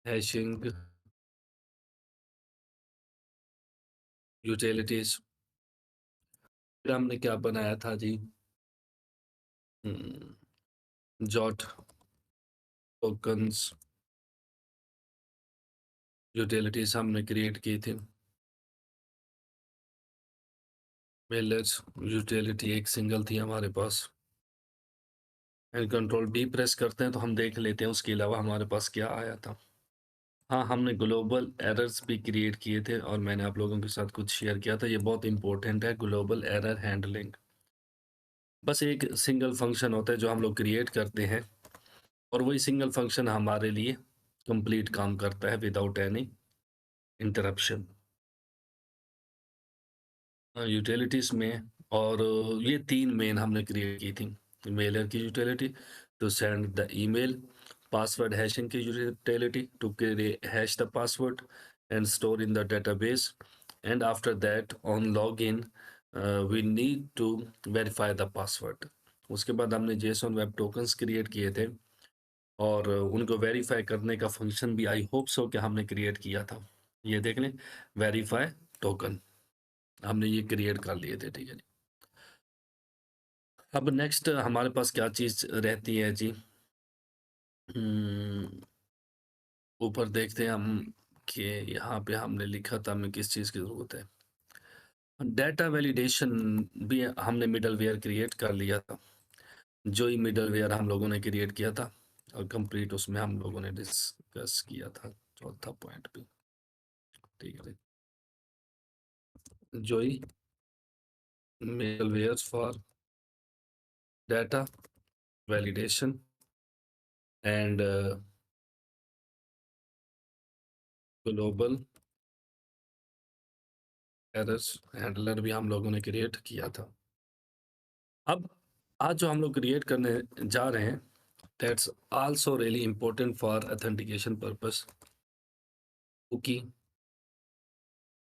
Hashing, utilities. फिर हमने क्या बनाया था जी? जॉट टोकन्स यूटिलिटीज़ हमने क्रिएट की थी। मेलर्स यूटिलिटी एक सिंगल थी हमारे पास। एंड कंट्रोल बी प्रेस करते हैं तो हम देख लेते हैं उसके अलावा हमारे पास क्या आया था। हाँ, हमने ग्लोबल एरर्स भी क्रिएट किए थे और मैंने आप लोगों के साथ कुछ शेयर किया था। ये बहुत इंपॉर्टेंट है, ग्लोबल एरर हैंडलिंग। बस एक सिंगल फंक्शन होता है जो हम लोग क्रिएट करते हैं और वही सिंगल फंक्शन हमारे लिए कंप्लीट काम करता है विदाउट एनी इंटरप्शन। यूटिलिटीज़ में और ये 3 मेन हमने क्रिएट की थी। मेलर की utility to send the email, password hashing की utility to hash the password and store in the database and after that on login we need to verify the password. उसके बाद हमने JSON web tokens create किए थे और उनको verify करने का फंक्शन भी आई होप सो कि हमने क्रिएट किया था। ये देख लें, वेरीफाई टोकन हमने ये क्रिएट कर लिए थे, ठीक है जी। अब नेक्स्ट हमारे पास क्या चीज़ रहती है जी? हुँ, ऊपर देखते हैं हम कि यहाँ पे हमने लिखा था हमें किस चीज़ की ज़रूरत है। डेटा वैलिडेशन भी हमने मिडलवेयर क्रिएट कर लिया था। जो ही मिडलवेयर हम लोगों ने क्रिएट किया था और कंप्लीट उसमें हम लोगों ने डिस्कस किया था चौथा पॉइंट भी, ठीक है। जो ही middlewares for data validation and global errors handler भी हम लोगों ने क्रिएट किया था। अब आज जो हम लोग क्रिएट करने जा रहे हैं, that's also really important for authentication purpose, cookie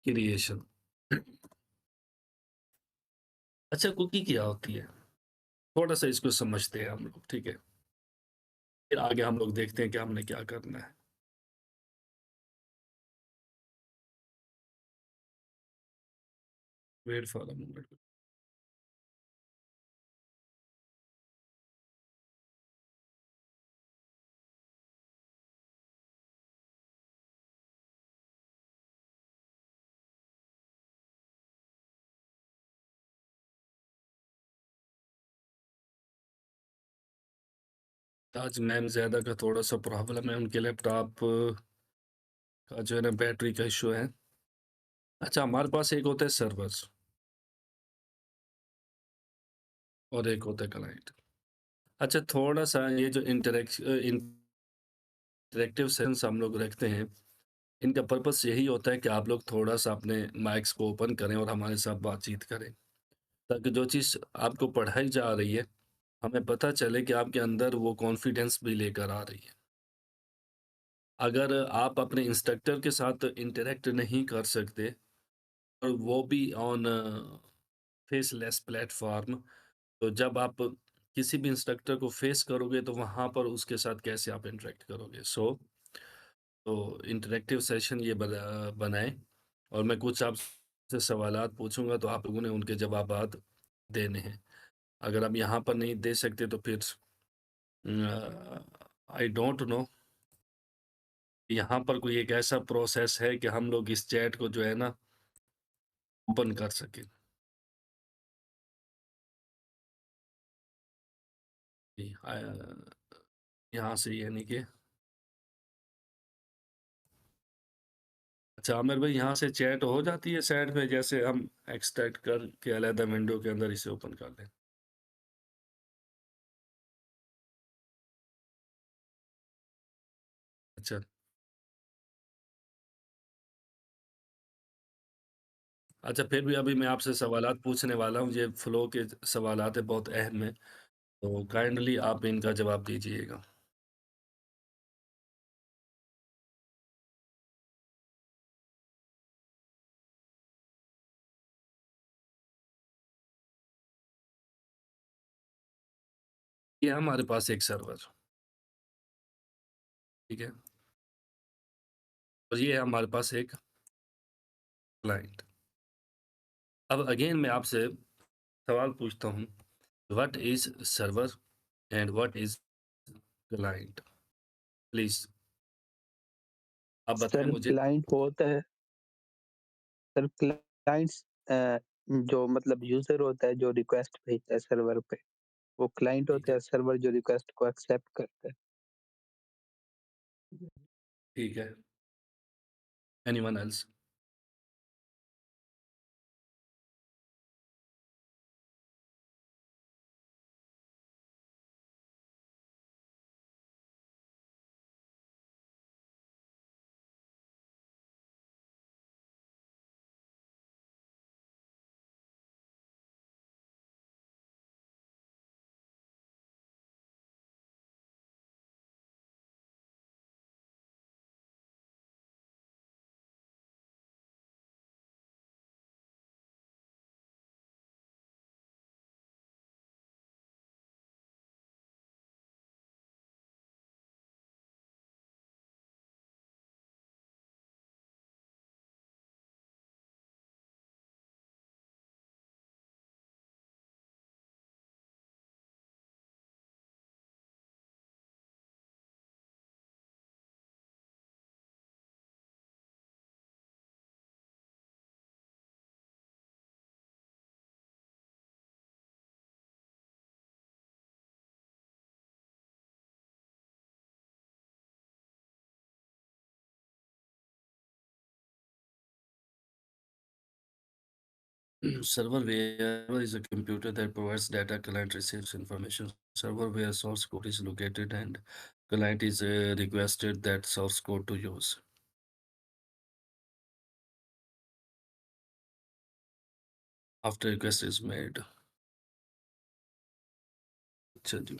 creation. अच्छा, कुकी क्या होती है? थोड़ा सा इसको समझते हैं हम लोग, ठीक है? फिर आगे हम लोग देखते हैं कि हमने क्या करना है। Wait for a moment. आज मैम ज़्यादा का थोड़ा सा प्रॉब्लम है, उनके लैपटॉप का जो है ना बैटरी का इशू है। अच्छा, हमारे पास एक होता है सर्वर्स और एक होता है क्लाइंट। अच्छा, थोड़ा सा ये जो इंटरैक्टिव सेशंस हम लोग रखते हैं, इनका पर्पस यही होता है कि आप लोग थोड़ा-सा अपने माइक्स को ओपन करें और हमारे साथ बातचीत करें, ताकि जो चीज़ आपको पढ़ाई जा रही है, हमें पता चले कि आपके अंदर वो कॉन्फिडेंस भी लेकर आ रही है। अगर आप अपने इंस्ट्रक्टर के साथ इंटरैक्ट नहीं कर सकते और वो भी ऑन फेसलेस प्लेटफ़ॉर्म, तो जब आप किसी भी इंस्ट्रक्टर को फेस करोगे, तो वहाँ पर उसके साथ कैसे आप इंटरैक्ट करोगे? तो इंटरैक्टिव सेशन ये बनाएँ और मैं कुछ आपसे सवालात पूछूँगा तो आप लोगों ने उनके जवाबात देने हैं। अगर आप यहाँ पर नहीं दे सकते तो फिर आई डोंट नो यहाँ पर कोई एक ऐसा प्रोसेस है कि हम लोग इस चैट को जो है ना ओपन कर सकें। जी, यहाँ से यानी कि अच्छा आमिर भाई, यहाँ से चैट हो जाती है साइड में, जैसे हम एक्सट्रैक्ट करके अलग विंडो के अंदर इसे ओपन कर लें? अच्छा। अच्छा, फिर भी अभी मैं आपसे सवालात पूछने वाला हूँ, ये फ्लो के सवालात हैं, बहुत अहम हैं, तो काइंडली आप इनका जवाब दीजिएगा। ये हमारे पास एक सर्वर, ठीक है? और ये है हमारे पास एक क्लाइंट। अब अगेन मैं आपसे सवाल पूछता हूँ, what is server and what is client? Please आप बताएँ सर मुझे। क्लाइंट होता है सर क्लाइंट्स जो मतलब यूज़र होता है जो रिक्वेस्ट भेजता है सर्वर पे, वो क्लाइंट ठीक होता है, है, सर्वर जो रिक्वेस्ट को एक्सेप्ट करता है। ठीक है। Anyone else? Server where is a computer that provides data, client receives information. Server where source code is located and client is requested that source code to use after request is made. अच्छा जी।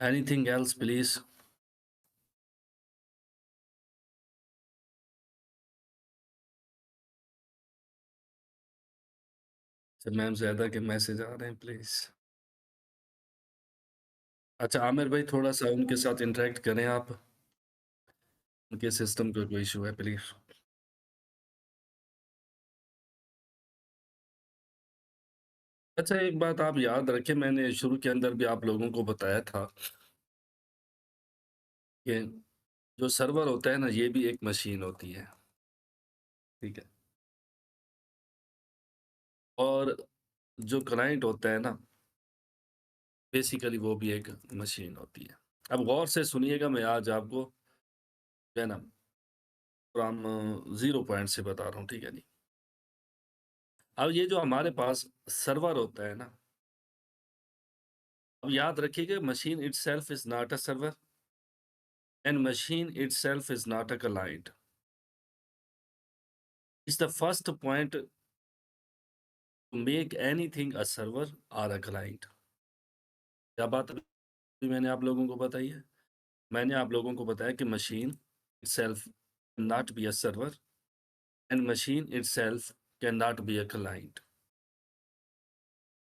Anything else please? Sir ma'am ज़्यादा के message आ रहे हैं please. अच्छा आमिर भाई थोड़ा-सा उनके साथ इंटरैक्ट करें आप। उनके सिस्टम का कोई इश्यू है प्लीज़। अच्छा एक बात आप याद रखें मैंने शुरू के अंदर भी आप लोगों को बताया था कि जो सर्वर होता है ना ये भी एक मशीन होती है, ठीक है? और जो क्लाइंट होता है ना बेसिकली वो भी एक मशीन होती है। अब गौर से सुनिएगा मैं आज आपको जो है ना फ्रॉम 0 पॉइंट से बता रहा हूँ, ठीक है जी? अब ये जो हमारे पास सर्वर होता है ना, अब याद रखिएगा machine itself is not a server and machine itself is not a client. It's the first point to make anything a server or a client. क्या बात अभी मैंने आप लोगों को बताई है? मैंने आप लोगों को बताया कि machine itself cannot be a server and machine itself cannot be a client.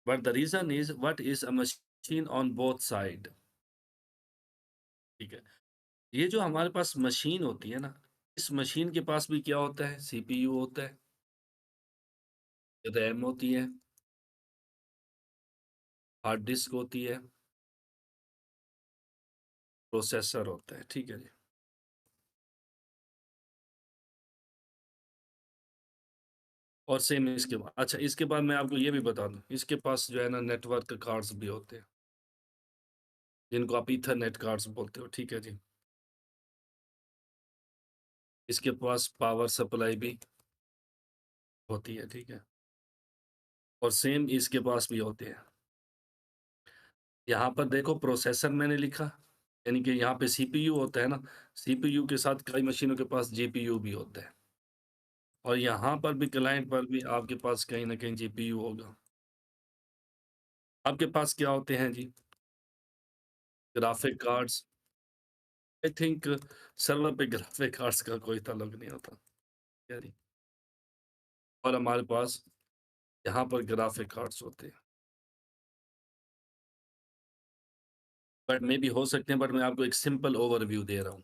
But the reason is what is a machine on both side. ठीक है? ये जो हमारे पास मशीन होती है ना, इस मशीन के पास भी क्या होता है? सीपीयू होता है, रैम होती है, हार्ड डिस्क होती है, प्रोसेसर होता है, ठीक है जी। और सेम इसके बाद अच्छा इसके बाद मैं आपको ये भी बता दूँ, इसके पास जो है ना नेटवर्क कार्ड्स भी होते हैं, जिनको आप ईथरनेट कार्ड्स बोलते हो, ठीक है जी। इसके पास पावर सप्लाई भी होती है, ठीक है। और सेम इसके पास भी होते हैं। यहाँ पर देखो प्रोसेसर मैंने लिखा, यानी कि यहाँ पे सीपीयू होता है ना, सीपीयू के साथ कई मशीनों के पास जीपीयू भी होता है। और यहाँ पर भी क्लाइंट पर भी आपके पास कहीं न कहीं जीपीयू होगा। आपके पास क्या होते हैं जी? Graphic cards I think server पे ग्राफिक कार्ड्स का कोई ताल्लुक नहीं होता। क्या जी? और हमारे पास यहाँ पर ग्राफिक कार्ड्स होते हैं। बट मे बी हो सकते हैं बट मैं आपको एक सिंपल ओवरव्यू दे रहा हूँ।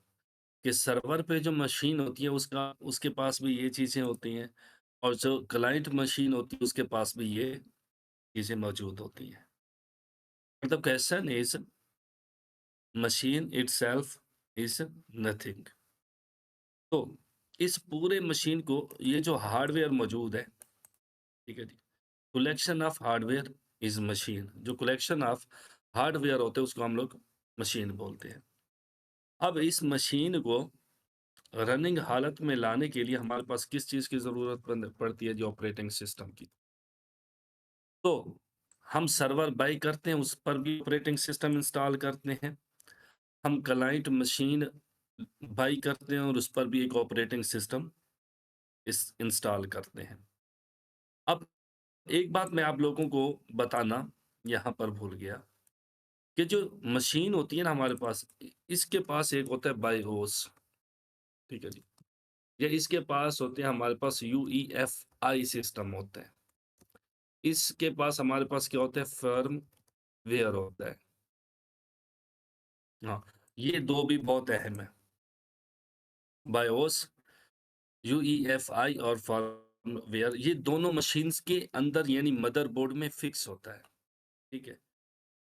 कि सर्वर पे जो मशीन होती है उसके पास भी ये चीज़ें होती हैं और जो क्लाइंट मशीन होती है उसके पास भी ये चीज़ें मौजूद होती हैं। The question is machine itself is nothing। तो इस पूरे मशीन को ये जो हार्डवेयर मौजूद है, ठीक है जी, collection of hardware is machine. जो कलेक्शन ऑफ हार्डवेयर होते हैं उसको हम लोग मशीन बोलते हैं। अब इस मशीन को रनिंग हालत में लाने के लिए हमारे पास किस चीज़ की ज़रूरत पड़ती है? जी, ऑपरेटिंग सिस्टम की। तो हम सर्वर बाय करते हैं, उस पर भी ऑपरेटिंग सिस्टम इंस्टॉल करते हैं। हम क्लाइंट मशीन बाय करते हैं और उस पर भी एक ऑपरेटिंग सिस्टम इंस्टॉल करते हैं। अब एक बात मैं आप लोगों को बताना यहाँ पर भूल गया कि जो मशीन होती है ना हमारे पास, इसके पास एक होता है बायोस, ठीक है जी। या इसके पास होते हैं, हमारे पास यूईएफआई सिस्टम होता है। इसके पास हमारे पास क्या होता है? फर्मवेयर होता है। हाँ, ये 2 भी बहुत अहम है। बायोस, यूईएफआई और फर्मवेयर, ये दोनों मशीन्स के अंदर यानी मदरबोर्ड में फिक्स होता है, ठीक है?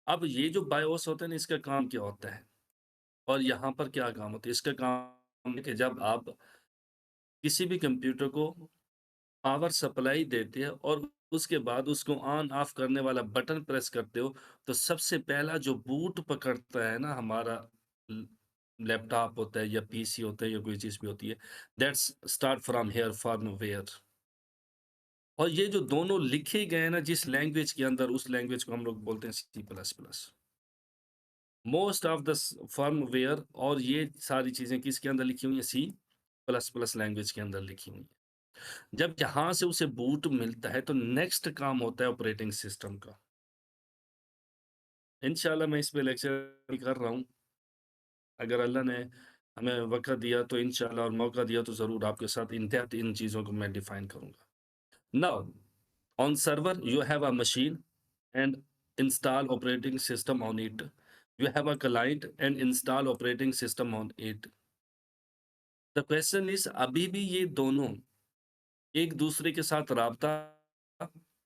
अब ये जो बायोस होता है ना, इसका काम क्या होता है? और यहाँ पर क्या काम होता है? इसका काम है कि जब आप किसी भी कंप्यूटर को पावर सप्लाई देते हैं और उसके बाद उसको ऑन ऑफ करने वाला बटन प्रेस करते हो, तो सबसे पहला जो बूट पकड़ता है ना हमारा ल लैपटॉप होता है या पीसी होता है या कोई चीज़ भी होती है, that's start from here firmware. और ये जो दोनों लिखे गए हैं ना जिस लैंग्वेज के अंदर, उस लैंग्वेज को हम लोग बोलते हैं C plus plus. Most of the firmware और ये सारी चीज़ें किसके अंदर लिखी हुई हैं? सी प्लस प्लस लैंग्वेज के अंदर लिखी हुई हैं। जब यहाँ से उसे बूट मिलता है तो नेक्स्ट काम होता है ऑपरेटिंग सिस्टम का। इंशाल्लाह मैं इस पे लेक्चर नहीं कर रहा हूँ। अगर अल्लाह ने हमें वक़्त दिया तो इंशाल्लाह और मौका दिया तो ज़रूर आपके साथ इन डेप्थ इन चीज़ों को मैं डिफाइन करूँगा। Now on server you have a machine and install operating system on it. You have a client and install operating system on it. The question is अभी भी ये दोनों एक दूसरे के साथ राब्ता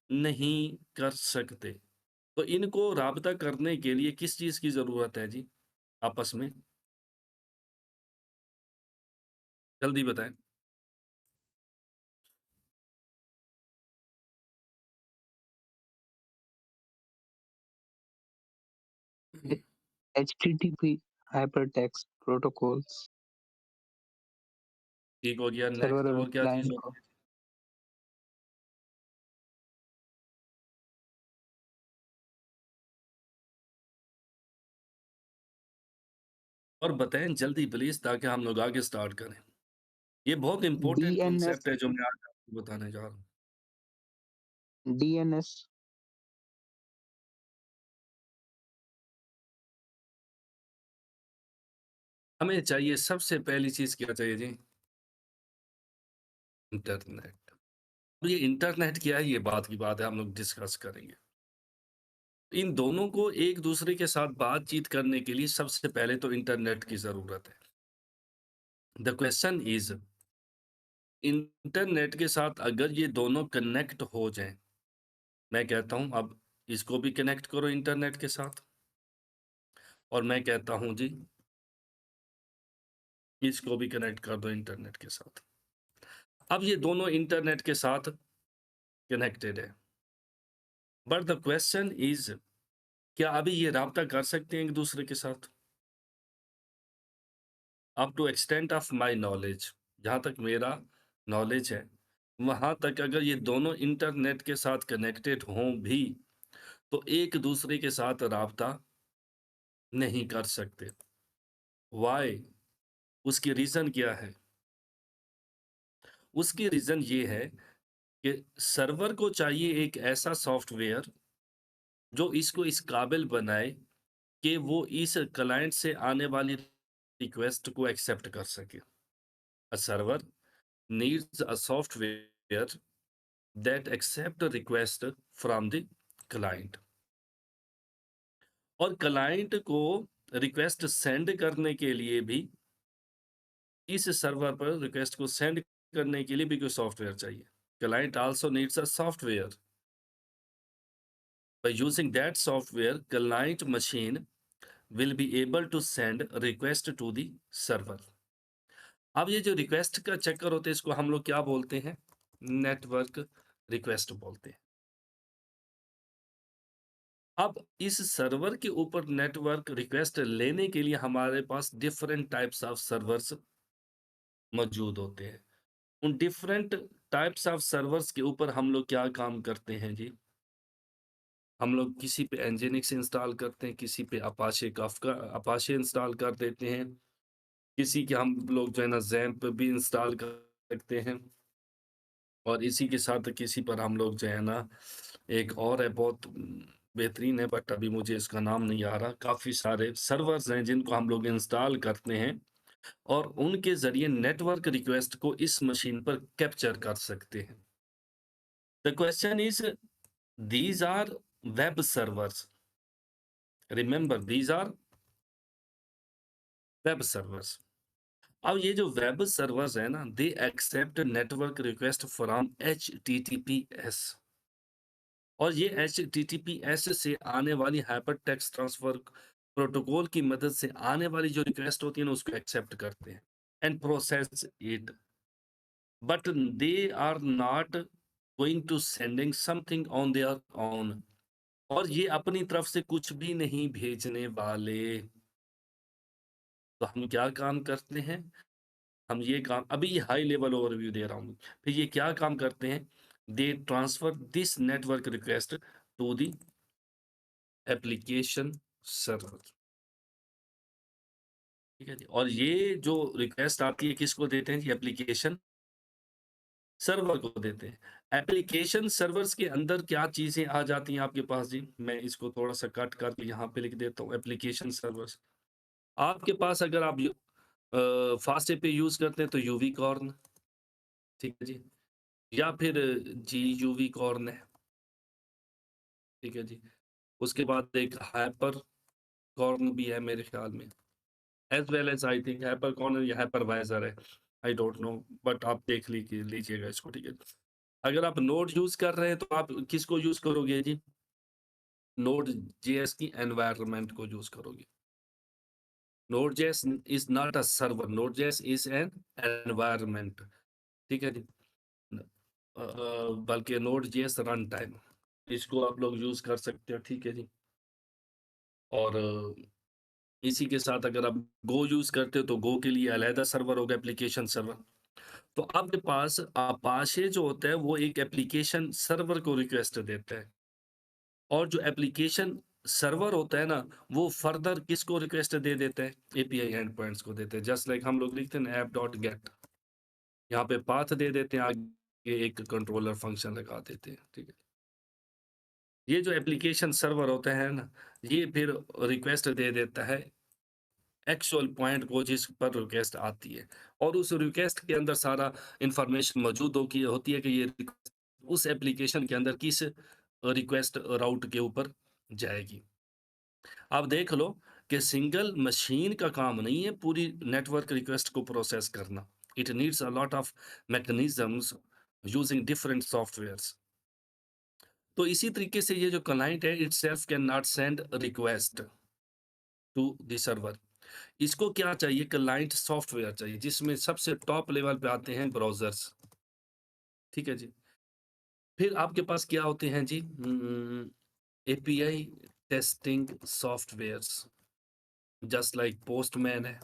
नहीं कर सकते। तो इनको राब्ता करने के लिए किस चीज़ की ज़रूरत है जी आपस में? जल्दी बताएँ। HTTP हाइपरटेक्स्ट प्रोटोकॉल्स ठीक हो गया, सर्वर नेक्स्ट और और क्या चीज़ क्लाइंट होती को है? और बताएँ जल्दी प्लीज़ ताकि हम लोग आगे स्टार्ट करें। ये बहुत इम्पोर्टेंट डीएनएस कॉन्सेप्ट है जो मैं आज आपको बताने जा रहा हूँ। डीएनएस हमें चाहिए सबसे पहली चीज़ क्या चाहिए जी? इंटरनेट। अब ये इंटरनेट क्या है, ये बात की बात है, हम लोग डिस्कस करेंगे। इन दोनों को एक दूसरे के साथ बातचीत करने के लिए सबसे पहले तो इंटरनेट की ज़रूरत है। द क्वेश्चन इज़ इंटरनेट के साथ अगर ये दोनों कनेक्ट हो जाएँ, मैं कहता हूँ अब इसको भी कनेक्ट करो इंटरनेट के साथ और मैं कहता हूँ जी, इसको भी कनेक्ट कर दो इंटरनेट के साथ। अब ये दोनों इंटरनेट के साथ कनेक्टेड है। बट द क्वेश्चन इज़ क्या अभी ये राब्ता कर सकते हैं एक-दूसरे के साथ? Up to extent of my knowledge, जहाँ तक मेरा नॉलेज है, वहाँ तक अगर ये दोनों इंटरनेट के साथ कनेक्टेड हों भी, तो एक-दूसरे के साथ राब्ता नहीं कर सकते। व्हाई? उसकी रीज़न क्या है? उसकी रीज़न ये है कि सर्वर को चाहिए एक ऐसा सॉफ्टवेयर जो इसको इस काबिल बनाए कि वो इस क्लाइंट से आने वाली रिक्वेस्ट को एक्सेप्ट कर सके। A server needs a software that accept request from the client और क्लाइंट को रिक्वेस्ट सेंड करने के लिए भी इस सर्वर पर रिक्वेस्ट को सेंड करने के लिए भी कोई सॉफ्टवेयर चाहिए। Client also needs a software. By using that software, client machine will be able to send request to the server। अब ये जो रिक्वेस्ट का चक्कर होता है इसको हम लोग क्या बोलते हैं? नेटवर्क रिक्वेस्ट बोलते हैं। अब इस सर्वर के ऊपर नेटवर्क रिक्वेस्ट लेने के लिए हमारे पास डिफरेंट टाइप्स ऑफ सर्वर्स मौजूद होते हैं। उन डिफरेंट टाइप्स ऑफ सर्वर्स के ऊपर हम लोग क्या काम करते हैं जी? हम लोग किसी पे एनजिनिक्स इंस्टॉल करते हैं, किसी पे अपाचे काफका अपाचे इंस्टॉल कर देते हैं, किसी के हम लोग जो है ना ज़ैम्प भी इंस्टॉल कर सकते हैं, और इसी के साथ किसी पर हम लोग जो है ना एक और है बहुत बेहतरीन है, बट अभी मुझे इसका नाम नहीं आ रहा। काफ़ी सारे सर्वर्स हैं जिनको हम लोग इंस्टॉल करते हैं और उनके ज़रिए नेटवर्क रिक्वेस्ट को इस मशीन पर कैप्चर कर सकते हैं। The question is, these are web servers. Remember, these are web servers. अब ये जो वेब सर्वर्स है ना, they accept network request from HTTPS, और ये एचटीटीपीएस से आने वाली हाइपर टेक्स्ट ट्रांसफर प्रोटोकॉल की मदद से आने वाली जो रिक्वेस्ट होती है ना उसको एक्सेप्ट करते हैं and process it, but they are not going to sending something on their own. और ये अपनी तरफ से कुछ भी नहीं भेजने वाले। तो हम क्या काम करते हैं? हम ये काम अभी ये हाई लेवल ओवरव्यू दे रहा हूँ। फिर ये क्या काम करते हैं? They transfer this network request to the application server. ठीक है जी। और ये जो रिक्वेस्ट आती है किसको देते हैं जी? एप्लीकेशन सर्वर को देते हैं। एप्लीकेशन सर्वर्स के अंदर क्या चीज़ें आ जाती हैं आपके पास जी? मैं इसको थोड़ा-सा कट करके यहाँ पे लिख देता हूँ, एप्लीकेशन सर्वर्स। आपके पास अगर आप फास्ट एपी यूज़ करते हैं तो यूवी कॉर्न, ठीक है जी, या फिर जीयूवी कॉर्न है, ठीक है जी। उसके बाद एक हाइपर कॉर्न भी है मेरे ख्याल में, as well as I think hyper corn या हाइपरवाइज़र है, आई डोंट नो, बट आप देख लीजिएगा इसको, ठीक है। अगर आप नोड यूज़ कर रहे हैं तो आप किसको यूज़ करोगे जी? नोड जेएस की एनवायरनमेंट को यूज़ करोगे। Node JS is not a server, node JS is an environment, ठीक है जी। बल्कि नोड जेएस रन टाइम, इसको आप लोग यूज़ कर सकते हो, ठीक है जी। और इसी के साथ अगर आप गो यूज़ करते हो तो गो के लिए अलहदा सर्वर होगा, एप्लीकेशन सर्वर। तो आपके पास अपाचे जो होता है वो एक एप्लीकेशन सर्वर को रिक्वेस्ट देता है, और जो एप्लीकेशन सर्वर होता है ना वो फर्दर किसको रिक्वेस्ट दे देता है? एपीआई एंड पॉइंट्स को देते हैं। जस्ट लाइक हम लोग लिखते हैं ना ऐप डॉट गेट, यहाँ पे पाथ दे देते हैं, आगे एक कंट्रोलर फंक्शन लगा देते हैं, ठीक है। ये जो एप्लीकेशन सर्वर होता है ना, ये फिर रिक्वेस्ट दे देता है एक्चुअल पॉइंट को जिस पर रिक्वेस्ट आती है, और उस रिक्वेस्ट के अंदर सारा इंफॉर्मेशन मौजूद होती है कि ये रिक्वेस्ट उस एप्लीकेशन के अंदर किस रिक्वेस्ट राउट के ऊपर जाएगी। आप देख लो कि सिंगल मशीन का काम नहीं है पूरी नेटवर्क रिक्वेस्ट को प्रोसेस करना। It needs a lot of mechanisms using different softwares. तो इसी तरीके से ये जो क्लाइंट है itself can not send request to the server. इसको क्या चाहिए? क्लाइंट सॉफ्टवेयर चाहिए जिसमें सबसे टॉप लेवल पे आते हैं ब्राउजर्स, ठीक है जी। फिर आपके पास क्या होते हैं जी? API testing softwares, just like Postman है,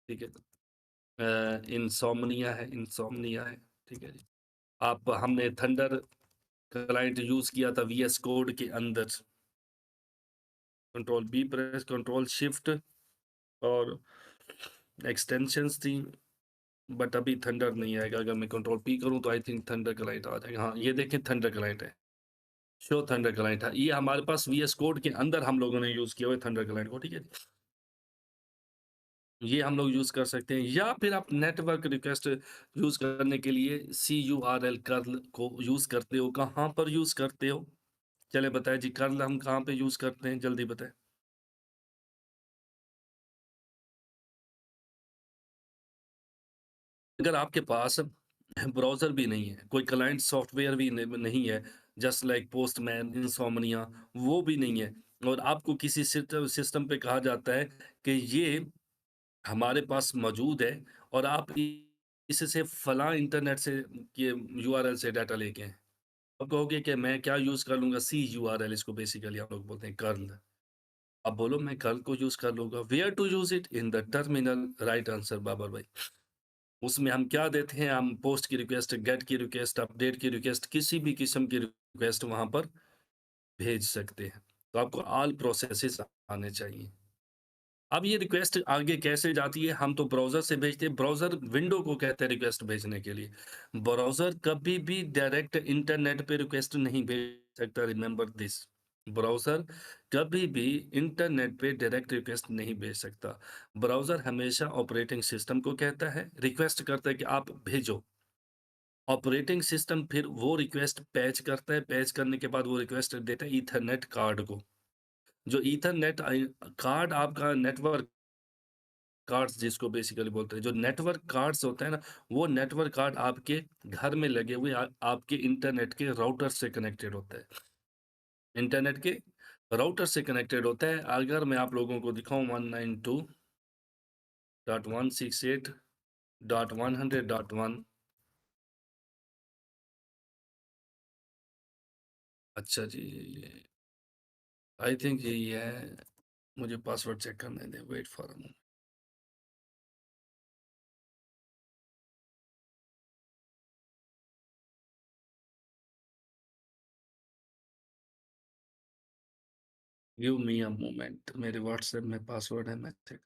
ठीक है। इंसोमनिया है, ठीक है जी। आप हमने थंडर क्लाइंट यूज किया था वीएस कोड के अंदर, control B press, control shift, और एक्सटेंशंस थी, बट अभी थंडर नहीं आएगा। अगर मैं कंट्रोल पी करूं तो आई थिंक थंडर क्लाइंट आ जाएगा। हाँ, ये देखें थंडर क्लाइंट है, शो थंडर क्लाइंट है। ये हमारे पास वीएस कोड के अंदर हम लोगों ने यूज किया हुआ है थंडर क्लाइंट को, ठीक है। ये हम लोग यूज कर सकते हैं, या फिर आप नेटवर्क रिक्वेस्ट यूज करने के लिए CURL कर्ल को यूज करते हो। कहाँ पर यूज करते हो? चले बताए जी, कर्ल हम कहाँ पे यूज करते हैं, जल्दी बताएं। अगर आपके पास ब्राउज़र भी नहीं है, कोई क्लाइंट सॉफ्टवेयर भी नहीं है, जस्ट लाइक पोस्टमैन, इनसोम्निया, वो भी नहीं है और आपको किसी सिस्टम पे कहा जाता है कि ये हमारे पास मौजूद है और आप इससे फलाँ इंटरनेट से ये यूआरएल से डाटा लेके आएँ। आप कहोगे कि मैं क्या यूज़ कर लूँगा, सी यूआरएल इसको बेसिकली हम लोग बोलते हैं कर्ल। आप बोलो मैं कर्ल को यूज़ कर लूँगा। Where to use it? In the terminal, right answer Babar भाई। उसमें हम क्या देते हैं, हम पोस्ट की रिक्वेस्ट, गेट की रिक्वेस्ट, अपडेट की रिक्वेस्ट, किसी भी किस्म की रिक्वेस्ट वहाँ पर भेज सकते हैं। तो आपको ऑल प्रोसेसेस आने चाहिए। अब ये रिक्वेस्ट आगे कैसे जाती है, हम तो ब्राउज़र से भेजते हैं, ब्राउज़र विंडो को कहते हैं रिक्वेस्ट भेजने के लिए। ब्राउज़र कभी भी डायरेक्ट इंटरनेट पे रिक्वेस्ट नहीं भेज सकता, रिमेंबर दिस। ब्राउज़र कभी भी इंटरनेट पे डायरेक्ट रिक्वेस्ट नहीं भेज सकता। ब्राउज़र हमेशा ऑपरेटिंग सिस्टम को कहता है, रिक्वेस्ट करता है कि आप भेजो। ऑपरेटिंग सिस्टम फिर वो रिक्वेस्ट पैच करता है, पैच करने के बाद वो रिक्वेस्ट देता है ईथरनेट कार्ड को। जो ईथरनेट कार्ड आपका नेटवर्क कार्ड्स जिसको बेसिकली बोलते हैं, जो नेटवर्क कार्ड्स होते हैं ना, वो नेटवर्क कार्ड आपके घर में लगे हुए आपके इंटरनेट के राउटर से कनेक्टेड होता है। इंटरनेट के राउटर से कनेक्टेड होता है। अगर मैं आप लोगों को दिखाऊँ 192.168.100.1 अच्छा जी, आई थिंक यही है। मुझे पासवर्ड चेक करने दें, wait for a moment. Give me a moment, मेरे व्हाट्सएप में पासवर्ड है, मैं चेक।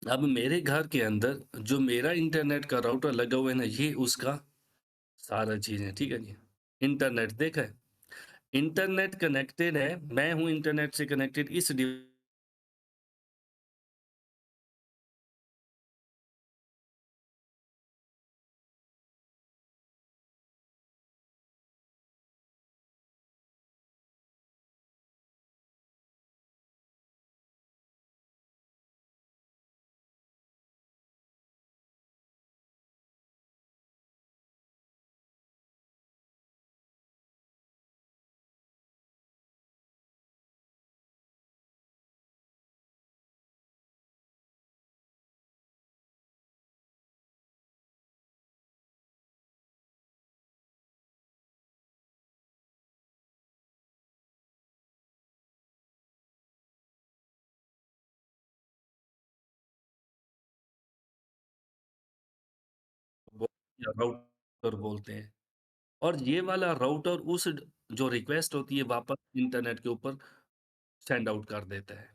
अब मेरे घर के अंदर जो मेरा इंटरनेट का राउटर लगा हुआ है ना, ये उसका सारा चीज़ें, ठीक है जी। इंटरनेट देखा है? इंटरनेट कनेक्टेड है, मैं हूँ इंटरनेट से कनेक्टेड इस डि राउटर बोलते हैं और ये वाला राउटर उस जो रिक्वेस्ट होती है वापस इंटरनेट के ऊपर सेंड आउट कर देता है।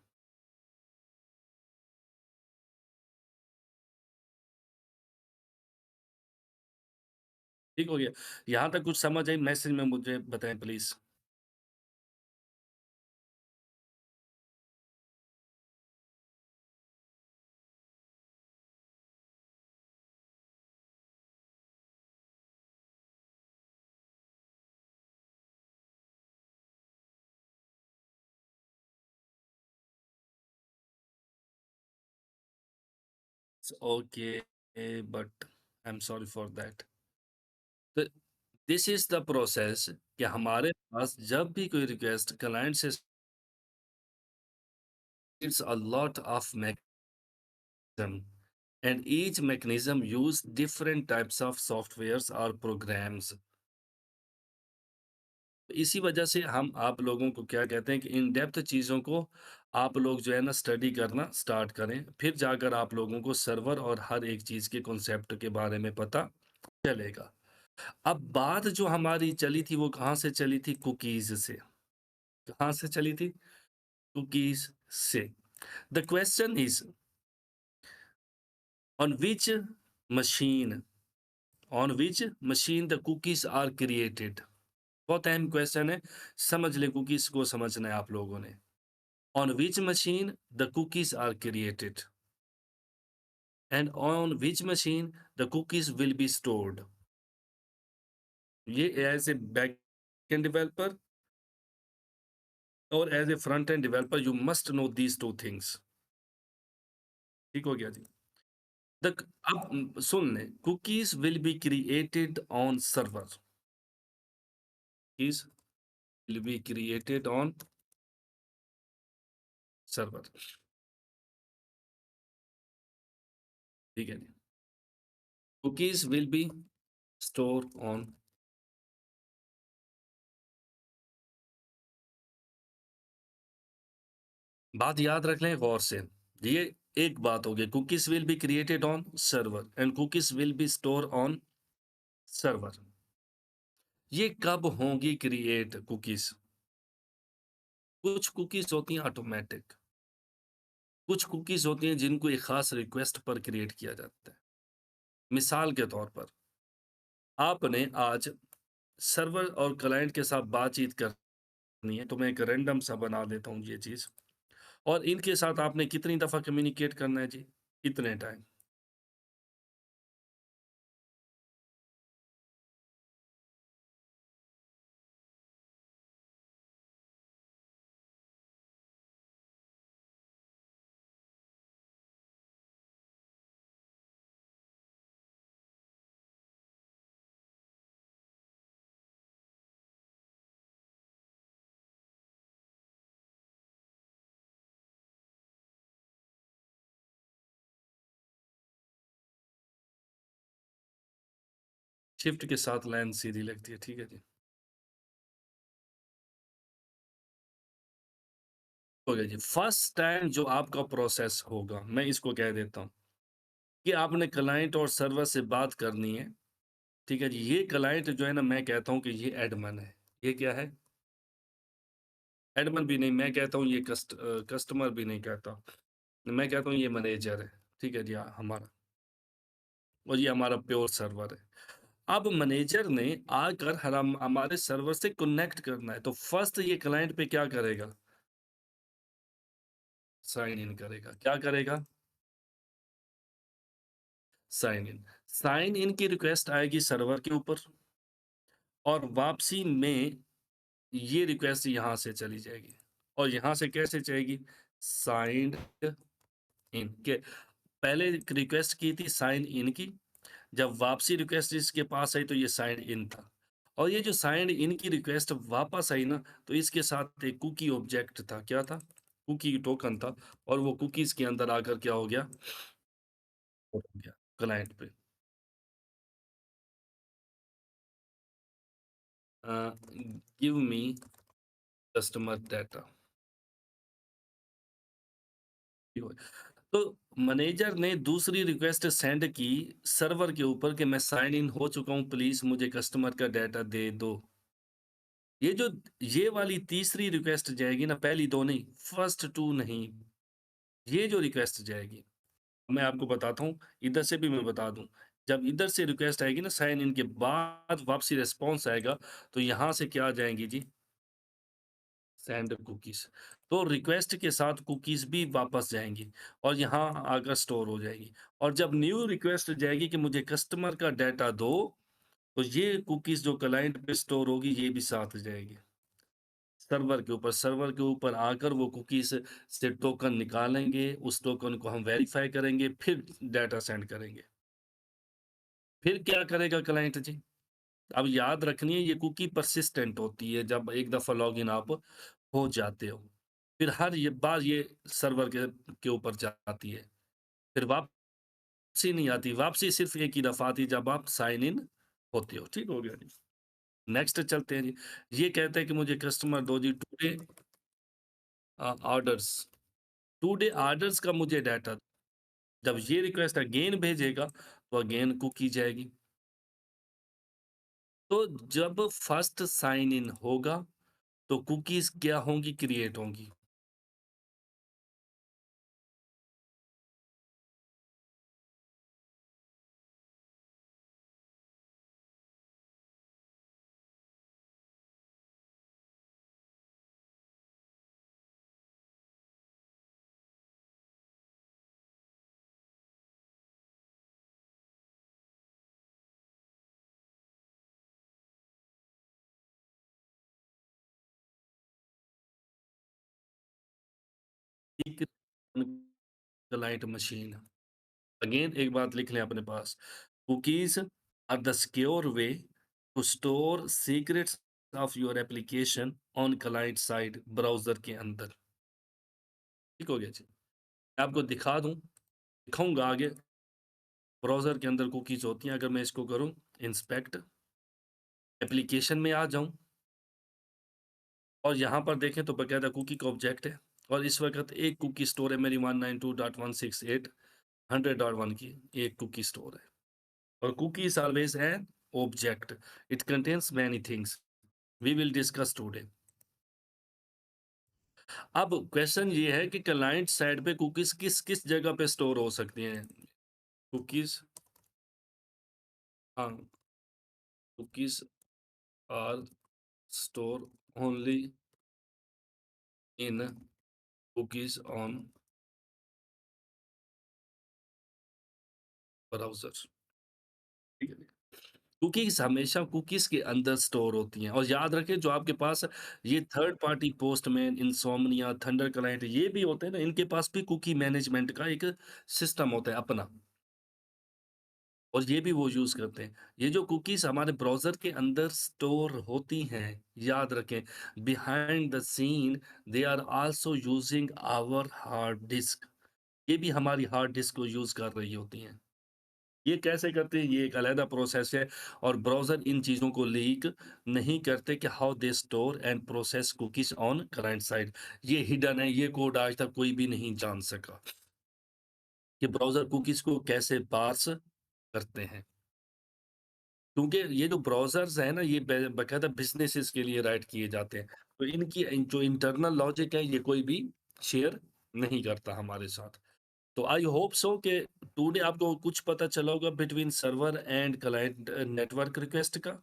ठीक हो गया? यहाँ तक कुछ समझ आई? मैसेज में मुझे बताएँ please. Okay, but I am sorry for that. तो दिस इज़ द प्रोसेस कि हमारे पास जब भी कोई रिक्वेस्ट क्लाइंट से it's a lot of mechanism and each mechanism use different types of softwares or programs। इसी वजह से हम आप लोगों को क्या कहते हैं कि इन डेप्थ चीज़ों को आप लोग जो है ना स्टडी करना स्टार्ट करें, फिर जाकर आप लोगों को सर्वर और हर एक चीज़ के कॉन्सेप्ट के बारे में पता चलेगा। अब बात जो हमारी चली थी वो कहाँ से चली थी? कुकीज़ से। कहाँ से चली थी? कुकीज़ से। The question is on which machine on which machine the cookies are created? बहुत अहम क्वेश्चन है, समझ लें कुकीज़ को समझना है आप लोगों ने। On which machine the cookies are created and on which machine the cookies will be stored. ये as a back end developer और as a front end developer you must know these 2 things. ठीक हो गया जी। The अब सुन लें, cookies will be created on server, cookies will be created on server. ठीक है जी। Cookies will be store on. बात याद रख लें गौर से। ये एक बात हो गई, cookies will be created on server and cookies will be store on server. ये कब होंगी क्रिएट कुकीज़? कुछ कुकीज़ होती हैं ऑटोमैटिक, कुछ कुकीज़ होती हैं जिनको एक ख़ास रिक्वेस्ट पर क्रिएट किया जाता है। मिसाल के तौर पर, आपने आज सर्वर और क्लाइंट के साथ बातचीत करनी है, तो मैं एक रैंडम सा बना देता हूँ ये चीज़, और इनके साथ आपने कितनी दफ़ा कम्युनिकेट करना है जी? इतने टाइम। शिफ्ट के साथ लाइन सीधी लगती है, ठीक है जी। हो गया जी। फर्स्ट टाइम जो आपका प्रोसेस होगा, मैं इसको कह देता हूँ कि आपने क्लाइंट और सर्वर से बात करनी है, ठीक है जी। ये क्लाइंट जो है ना, मैं कहता हूँ कि ये एडमिन है। ये क्या है? एडमिन भी नहीं, मैं कहता हूँ ये कस्टमर भी नहीं कहता। मैं कहता हूँ ये मैनेजर है, ठीक है जी, हमारा, और ये हमारा प्योर सर्वर है। अब मैनेजर ने आकर हम हमारे सर्वर से कनेक्ट करना है, तो फर्स्ट ये क्लाइंट पे क्या करेगा? साइन इन करेगा। क्या करेगा? Sign in. साइन इन की रिक्वेस्ट आएगी सर्वर के ऊपर, और वापसी में ये रिक्वेस्ट यहाँ से चली जाएगी, और यहाँ से कैसे जाएगी? साइन्ड इन के पहले रिक्वेस्ट की थी साइन इन की, जब वापसी रिक्वेस्ट इसके पास आई तो ये साइन इन था, और ये जो साइन इन की रिक्वेस्ट वापस आई ना, तो इसके साथ एक कुकी ऑब्जेक्ट था। क्या था? कुकी टोकन था, और वो कुकीज़ के अंदर आकर क्या हो गया? हो गया क्लाइंट पे। अ, गिव मी कस्टमर डाटा। तो मैनेजर ने दूसरी रिक्वेस्ट सेंड की सर्वर के ऊपर कि मैं साइन इन हो चुका हूँ, प्लीज मुझे कस्टमर का डाटा दे दो। ये जो ये वाली तीसरी रिक्वेस्ट जाएगी ना, पहली दो नहीं, फर्स्ट टू नहीं, ये जो रिक्वेस्ट जाएगी, मैं आपको बताता हूँ, इधर से भी मैं बता दूं, जब इधर से रिक्वेस्ट आएगी ना साइन इन के बाद वापसी रिस्पॉन्स आएगा, तो यहाँ से क्या आ जाएंगी जी? Send cookies. तो रिक्वेस्ट के साथ कुकीज़ भी वापस जाएँगी, और यहाँ आकर स्टोर हो जाएगी, और जब न्यू रिक्वेस्ट जाएगी कि मुझे कस्टमर का डाटा दो, तो ये कुकीज़ जो क्लाइंट पे स्टोर होगी, ये भी साथ जाएगी सर्वर के ऊपर। सर्वर के ऊपर आकर वो कुकीज़ से टोकन निकालेंगे, उस टोकन को हम वेरीफ़ाई करेंगे, फिर डाटा सेंड करेंगे। फिर क्या करेगा क्लाइंट जी? अब याद रखनी है, ये कुकी परसिस्टेंट होती है जब एक दफ़ा लॉगिन आप हो जाते हो। फिर हर ये बार ये सर्वर के ऊपर जाती है। फिर वापसी नहीं आती, वापसी सिर्फ़ एक ही दफ़ा आती है जब आप साइन इन होते हो। ठीक हो गया जी। नेक्स्ट चलते हैं जी। ये कहते हैं कि मुझे कस्टमर दो जी टुडे ऑर्डर्स। टुडे ऑर्डर्स का मुझे डाटा दो। जब ये रिक्वेस्ट अगेन भेजेगा, तो अगेन कुकी जाएगी। तो जब फर्स्ट साइन इन होगा, तो कुकीज़ क्या होंगी? क्रिएट होंगी। Client machine. अगेन एक बात लिख लें अपने पास, cookies are the secure way to store secrets of your application on client side browser के अंदर। ठीक हो गया जी। मैं आपको दिखा दूँ, दिखाऊँगा आगे ब्राउज़र के अंदर कुकीज़ होती हैं। अगर मैं इसको करूँ इंस्पेक्ट, एप्लीकेशन में आ जाऊँ और यहाँ पर देखें तो बाकायदा कुकी का ऑब्जेक्ट है और इस वक़्त एक कुकी स्टोर है मेरी 192.168.100.1 की, एक कुकी स्टोर है। और cookie is always an object. It contains many things. We will discuss today. अब क्वेश्चन ये है कि क्लाइंट साइड पे कुकीज किस किस जगह पे स्टोर हो सकती हैं। कुकीज, हाँ, cookies are store only in cookies on browser. ठीक है, कुकीज हमेशा कुकीज के अंदर स्टोर होती हैं और याद रखें जो आपके पास ये third party postman, insomnia, thunder client ये भी होते हैं ना, इनके पास भी कुकी मैनेजमेंट का एक सिस्टम होता है अपना और ये भी वो यूज़ करते हैं। ये जो कुकीज हमारे ब्राउज़र के अंदर स्टोर होती हैं, याद रखें behind the scene they are also using our hard disk. ये भी हमारी हार्ड डिस्क को यूज़ कर रही होती हैं। ये कैसे करते हैं, ये एक अलग प्रोसेस है और ब्राउज़र इन चीज़ों को लीक नहीं करते कि how they store and process cookies on client side. ये हिडन है, ये कोड आज तक कोई भी नहीं जान सका कि ब्राउज़र कुकीज़ को कैसे पार्स करते हैं। क्योंकि ये जो ब्राउज़र्स हैं ना, ये बाकायदा बिज़नेसेस के लिए राइट किए जाते हैं। तो इनकी जो इंटरनल लॉजिक है, ये कोई भी शेयर नहीं करता हमारे साथ। तो आई होप सो कि टुडे आपको कुछ पता चला होगा between server and client network request का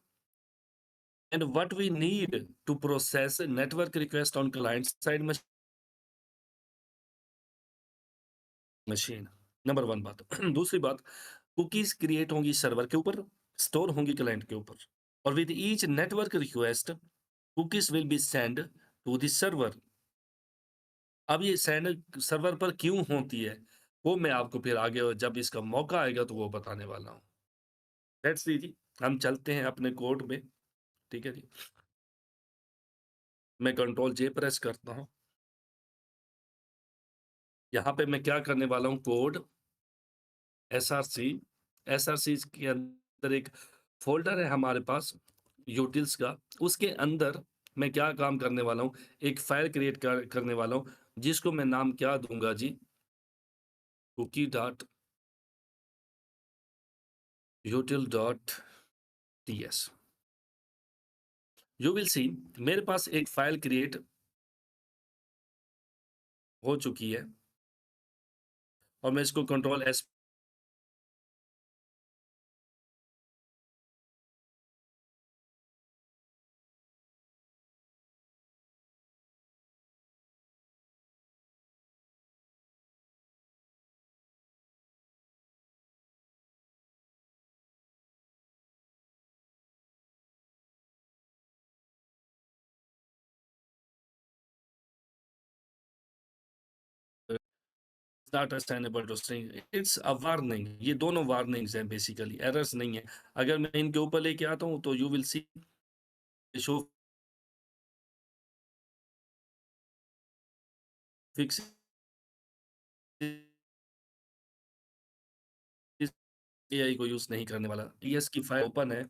and what we need to process network request on client side machine. Number 1 बात। दूसरी बात, कुकीज़ क्रिएट होंगी सर्वर के ऊपर, स्टोर होंगी क्लाइंट के ऊपर और with each network request cookies will be send to the server. अब ये सेंड सर्वर पर क्यों होती है, वो मैं आपको फिर आगे जब इसका मौका आएगा तो वो बताने वाला हूँ। लेट्स सी जी, हम चलते हैं अपने कोड में, ठीक है जी। मैं कंट्रोल जे प्रेस करता हूँ। यहाँ पे मैं क्या करने वाला हूँ, कोड एसआरसी, एसआरसी के अंदर एक फ़ोल्डर है हमारे पास यूटिल्स का, उसके अंदर मैं क्या काम करने वाला हूँ, एक फ़ाइल क्रिएट करने वाला हूँ, जिसको मैं नाम क्या दूँगा जी, cookie dot util dot TS. You will see मेरे पास एक फ़ाइल क्रिएट हो चुकी है और मैं इसको control S not assignable to string, it's a warning. ये दोनों वार्निंग्स हैं बेसिकली, एरर्स नहीं है। अगर मैं इनके ऊपर लेके आता हूँ तो you will C show fix AI को यूज़ नहीं करने वाला। टीएस की फाइल ओपन है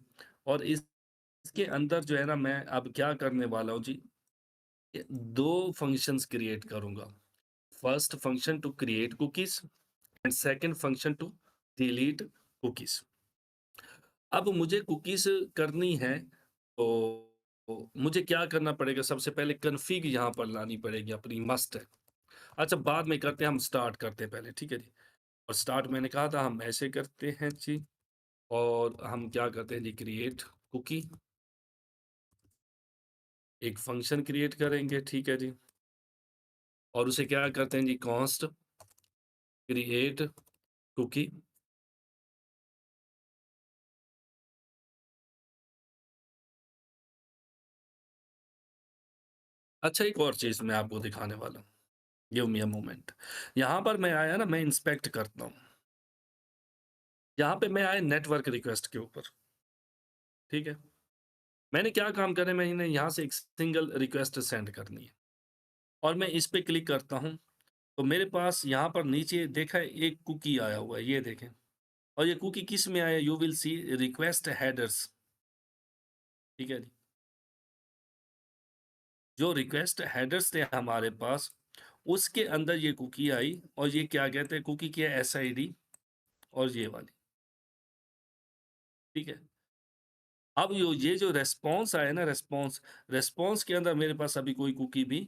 और इसके अंदर जो है ना, मैं अब क्या करने वाला हूँ जी, 2 फंक्शंस क्रिएट करूँगा। First function to create cookies and second function to delete cookies. अब मुझे कुकीज़ करनी है तो मुझे क्या करना पड़ेगा, सबसे पहले कॉन्फ़िग यहाँ पर लानी पड़ेगी अपनी, मस्ट है। अच्छा, बाद में करते हैं, हम स्टार्ट करते हैं पहले, ठीक है जी। और स्टार्ट मैंने कहा था हम ऐसे करते हैं जी, और हम क्या करते हैं जी, क्रिएट कुकी, एक फंक्शन क्रिएट करेंगे, ठीक है जी। और उसे क्या करते हैं जी, कॉन्स्ट क्रिएट कुकी। अच्छा, एक और चीज़ मैं आपको दिखाने वाला हूँ। Give me a moment. यहाँ पर मैं आया ना, मैं इंस्पेक्ट करता हूँ। यहाँ पे मैं आया नेटवर्क रिक्वेस्ट के ऊपर, ठीक है? मैंने क्या काम करना है, मैंने यहाँ से एक सिंगल रिक्वेस्ट सेंड करनी है और मैं इस पे क्लिक करता हूँ, तो मेरे पास यहाँ पर नीचे देखा है एक कुकी आया हुआ है, ये देखें। और ये कुकी किस में आया, you will C request headers, ठीक है जी। जो रिक्वेस्ट हेडर्स थे हमारे पास, उसके अंदर ये कुकी आई और ये क्या कहते हैं, कुकी की है एसआईडी और ये वाली, ठीक है। अब ये जो रेस्पॉन्स आया ना, रेस्पॉन्स के अंदर मेरे पास अभी कोई कुकी भी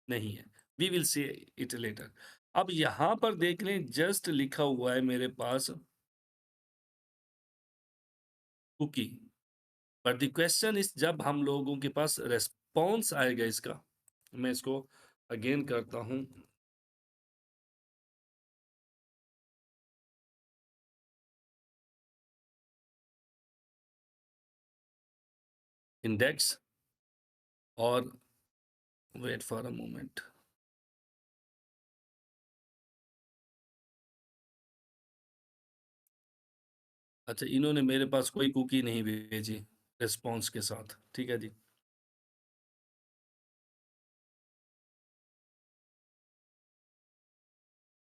नहीं है। We will see it later. अब यहाँ पर देख लें, जस्ट लिखा हुआ है मेरे पास cookie, but the question is जब हम लोगों के पास रेस्पॉन्स आएगा इसका, मैं इसको अगेन करता हूँ, इंडेक्स और वेट फॉर अ मोमेंट। अच्छा, इन्होंने मेरे पास कोई कुकी नहीं भेजी रिस्पॉन्स के साथ, ठीक है जी।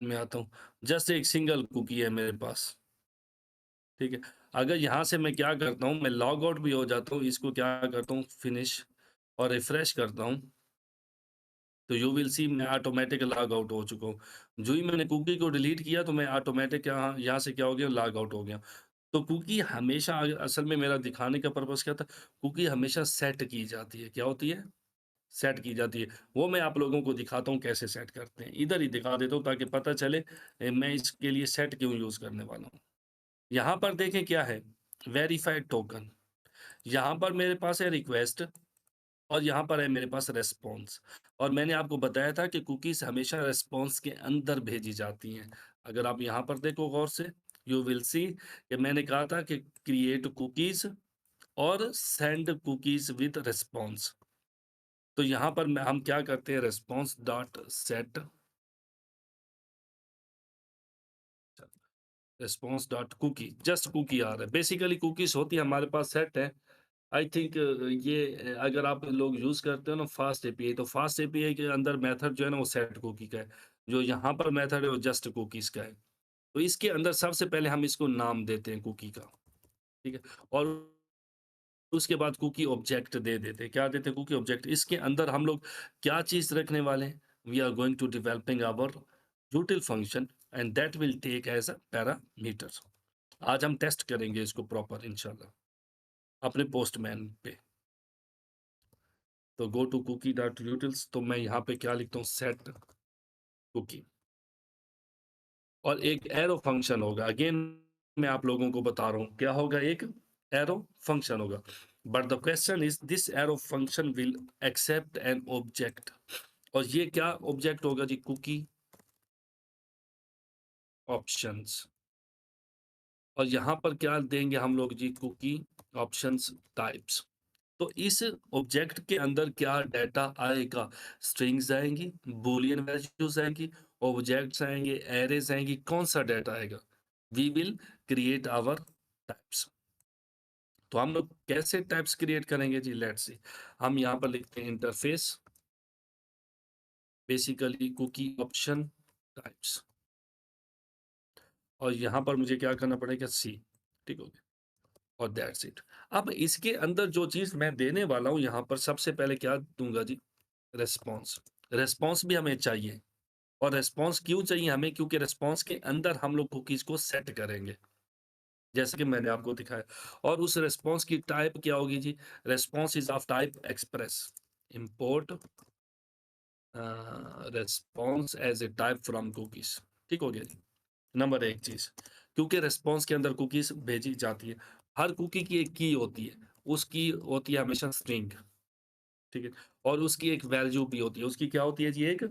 मैं आता हूँ, जस्ट एक सिंगल कुकी है मेरे पास, ठीक है। अगर यहाँ से मैं क्या करता हूँ, मैं लॉग आउट भी हो जाता हूँ, इसको क्या करता हूँ, फिनिश और रिफ्रेश करता हूँ, तो यू विल सी मैं ऑटोमेटिक लॉग आउट हो चुका हूँ। जो ही मैंने कुकी को डिलीट किया तो मैं ऑटोमेटिक यहाँ यहाँ से क्या हो गया, लॉग आउट हो गया। तो कुकी हमेशा असल में मेरा दिखाने का पर्पस क्या था, कुकी हमेशा सेट की जाती है। क्या होती है? सेट की जाती है। वो मैं आप लोगों को दिखाता हूँ कैसे सेट करते हैं। इधर ही दिखा देता हूँ ताकि पता चले मैं इसके लिए सेट क्यों यूज़ करने वाला हूँ। यहाँ पर देखें क्या है, वेरिफाइड टोकन। यहाँ पर मेरे पास है रिक्वेस्ट और यहाँ पर है मेरे पास रिस्पॉन्स। और मैंने आपको बताया था कि कुकीज़ हमेशा रिस्पॉन्स के अंदर भेजी जाती हैं। अगर आप यहाँ पर देखो गौर से, यू विल सी कि मैंने कहा था कि क्रिएट कुकीज़ और सेंड कुकीज़ विद रिस्पॉन्स। तो यहाँ पर हम क्या करते हैं, response dot set, response dot cookie, just cookie आ रहा है। बेसिकली कुकीज होती है हमारे पास सेट है। आई थिंक ये अगर आप लोग यूज करते हो ना फास्ट एपीआई, तो फास्ट एपीआई के अंदर मेथड जो है ना वो सेट कुकी का है। जो यहाँ पर मेथड है वो जस्ट कुकीज का है। तो इसके अंदर सबसे पहले हम इसको नाम देते हैं कुकी का, ठीक है। और उसके बाद कुकी ऑब्जेक्ट दे देते हैं। क्या देते हैं? Cookie object. इसके अंदर हम लोग क्या चीज़ रखने वाले हैं? We are going to developing our util function and that will take as a parameter. आज हम टेस्ट करेंगे इसको प्रॉपर इंशाल्लाह अपने पोस्टमैन पे। तो go to cookie dot utils, तो मैं यहाँ पे क्या लिखता हूँ, सेट कुकी और एक एरो फंक्शन होगा। अगेन मैं आप लोगों को बता रहा हूँ क्या होगा, एक एरो फंक्शन होगा। But the question is this arrow function will accept an object. और ये क्या ऑब्जेक्ट होगा जी? Cookie options. और यहाँ पर क्या देंगे हम लोग जी? Cookie options types. तो इस ऑब्जेक्ट के अंदर क्या डाटा आएगा? स्ट्रिंग्स आएंगी, बूलियन वैल्यूज आएंगी, ऑब्जेक्ट्स आएंगे, एरेज आएंगी। कौन सा डाटा आएगा? We will create our types. तो हम लोग कैसे टाइप्स क्रिएट करेंगे जी? Let's see. हम यहाँ पर लिखते हैं interface, basically cookie option types, और यहाँ पर मुझे क्या करना पड़ेगा? सी, ठीक हो गया। और दैट्स इट। अब इसके अंदर जो चीज मैं देने वाला हूँ, यहाँ पर सबसे पहले क्या दूंगा जी? रिस्पॉन्स। रिस्पॉन्स भी हमें चाहिए। और रिस्पॉन्स क्यों चाहिए हमें? क्योंकि रिस्पॉन्स के अंदर हम लोग कुकीज को सेट करेंगे, जैसे कि मैंने आपको दिखाया। और उस रिस्पॉन्स की टाइप क्या होगी जी? Response is of type Express. Import response as a type from cookies, ठीक हो गया जी। नंबर एक चीज, क्योंकि रिस्पॉन्स के अंदर कुकीज भेजी जाती है, हर कुकी की एक की होती है, उसकी होती है हमेशा स्ट्रिंग, ठीक है। और उसकी एक वैल्यू भी होती है। उसकी क्या होती है जी? एक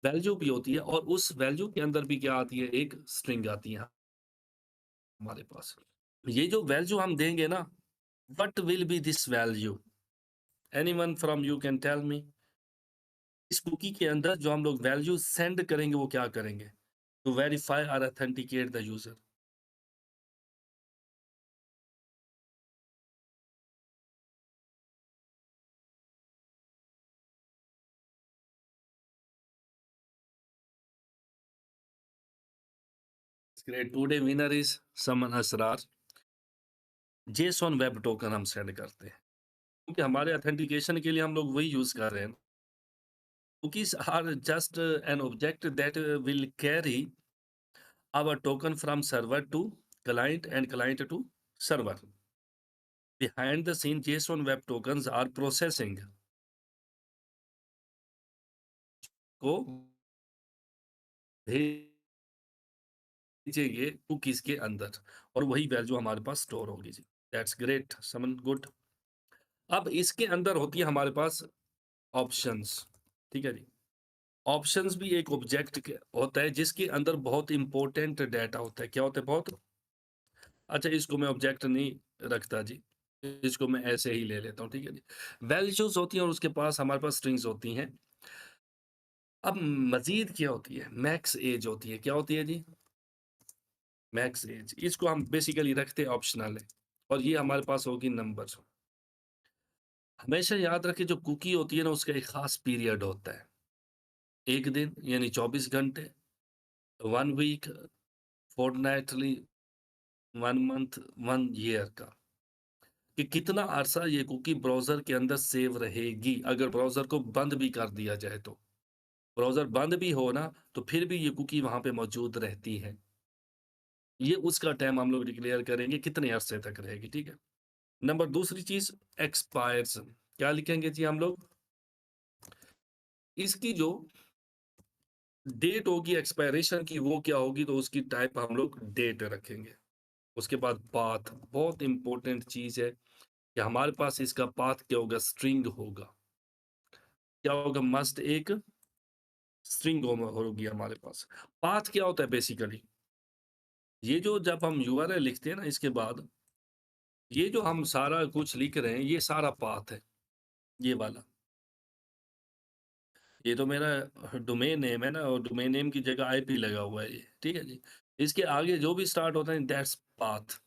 वैल्यू भी होती है। और उस वैल्यू के अंदर भी क्या आती है? एक स्ट्रिंग आती है हमारे पास। ये जो वैल्यू हम देंगे ना, what will be this value? Anyone from you can tell me. इस कुकी के अंदर जो हम लोग वैल्यू सेंड करेंगे वो क्या करेंगे? टू वेरीफाई और authenticate the user. Great, today winner is Saman Asrar. JSON web token हम सेंड करते हैं, क्योंकि हमारे ऑथेंटिकेशन के लिए हम लोग वही यूज़ कर रहे हैं। Cookies are just an object that will carry our token from server to client and client to server. Behind the scene, JSON web tokens are processing को भेजेंगे कुकीज के अंदर और वही वैल्यू हमारे पास स्टोर होगी जी। That's great, Saman good. अब इसके अंदर होती है हमारे पास ऑप्शंस, ठीक है जी। ऑप्शंस भी एक ऑब्जेक्ट होता है जिसके अंदर बहुत इंपॉर्टेंट डाटा होता है। क्या होता है? बहुत अच्छा, इसको मैं ऑब्जेक्ट नहीं रखता जी, इसको मैं ऐसे ही ले लेता हूँ, ठीक है जी। वैल्यूज़ होती हैं और उसके पास हमारे पास स्ट्रिंग्स होती हैं। अब मज़ीद क्या होती है? मैक्स एज होती है। क्या होती है जी? Max as. इसको हम बेसिकली रखते हैं ऑप्शनल है और ये हमारे पास होगी नंबर। हमेशा याद रखें जो कुकी होती है ना उसका एक ख़ास पीरियड होता है। 1 दिन यानी 24 घंटे, 1 वीक, फोर्टनाइटली, 1 मंथ, 1 ईयर का। कि कितना अरसा ये कुकी ब्राउज़र के अंदर सेव रहेगी, अगर ब्राउज़र को बंद भी कर दिया जाए तो। ब्राउज़र बंद भी हो ना, तो फिर भी ये कुकी वहाँ पे मौजूद रहती है। ये उसका टाइम हम लोग डिक्लेयर करेंगे कितने अरसे तक रहेगी, ठीक है? नंबर दूसरी चीज़ एक्सपायर्स, क्या लिखेंगे जी हम लोग? इसकी जो डेट होगी एक्सपायरेशन की वो क्या होगी, तो उसकी टाइप हम लोग डेट रखेंगे। उसके बाद पाथ, बहुत इम्पोर्टेंट चीज़ है कि हमारे पास इसका पाथ क्या होगा? स्ट्रिंग होगा। क्या होगा? मस्ट एक स्ट्रिंग होगी हमारे पास। पाथ क्या होता है बेसिकली? ये जो जब हम यूआरएल लिखते हैं ना इसके बाद, ये जो हम सारा कुछ लिख रहे हैं ये सारा पाथ है, ये वाला। ये तो मेरा डोमेन नेम है ना और डोमेन नेम की जगह आईपी लगा हुआ है ये, ठीक है जी। इसके आगे जो भी स्टार्ट होता है दैट्स पाथ।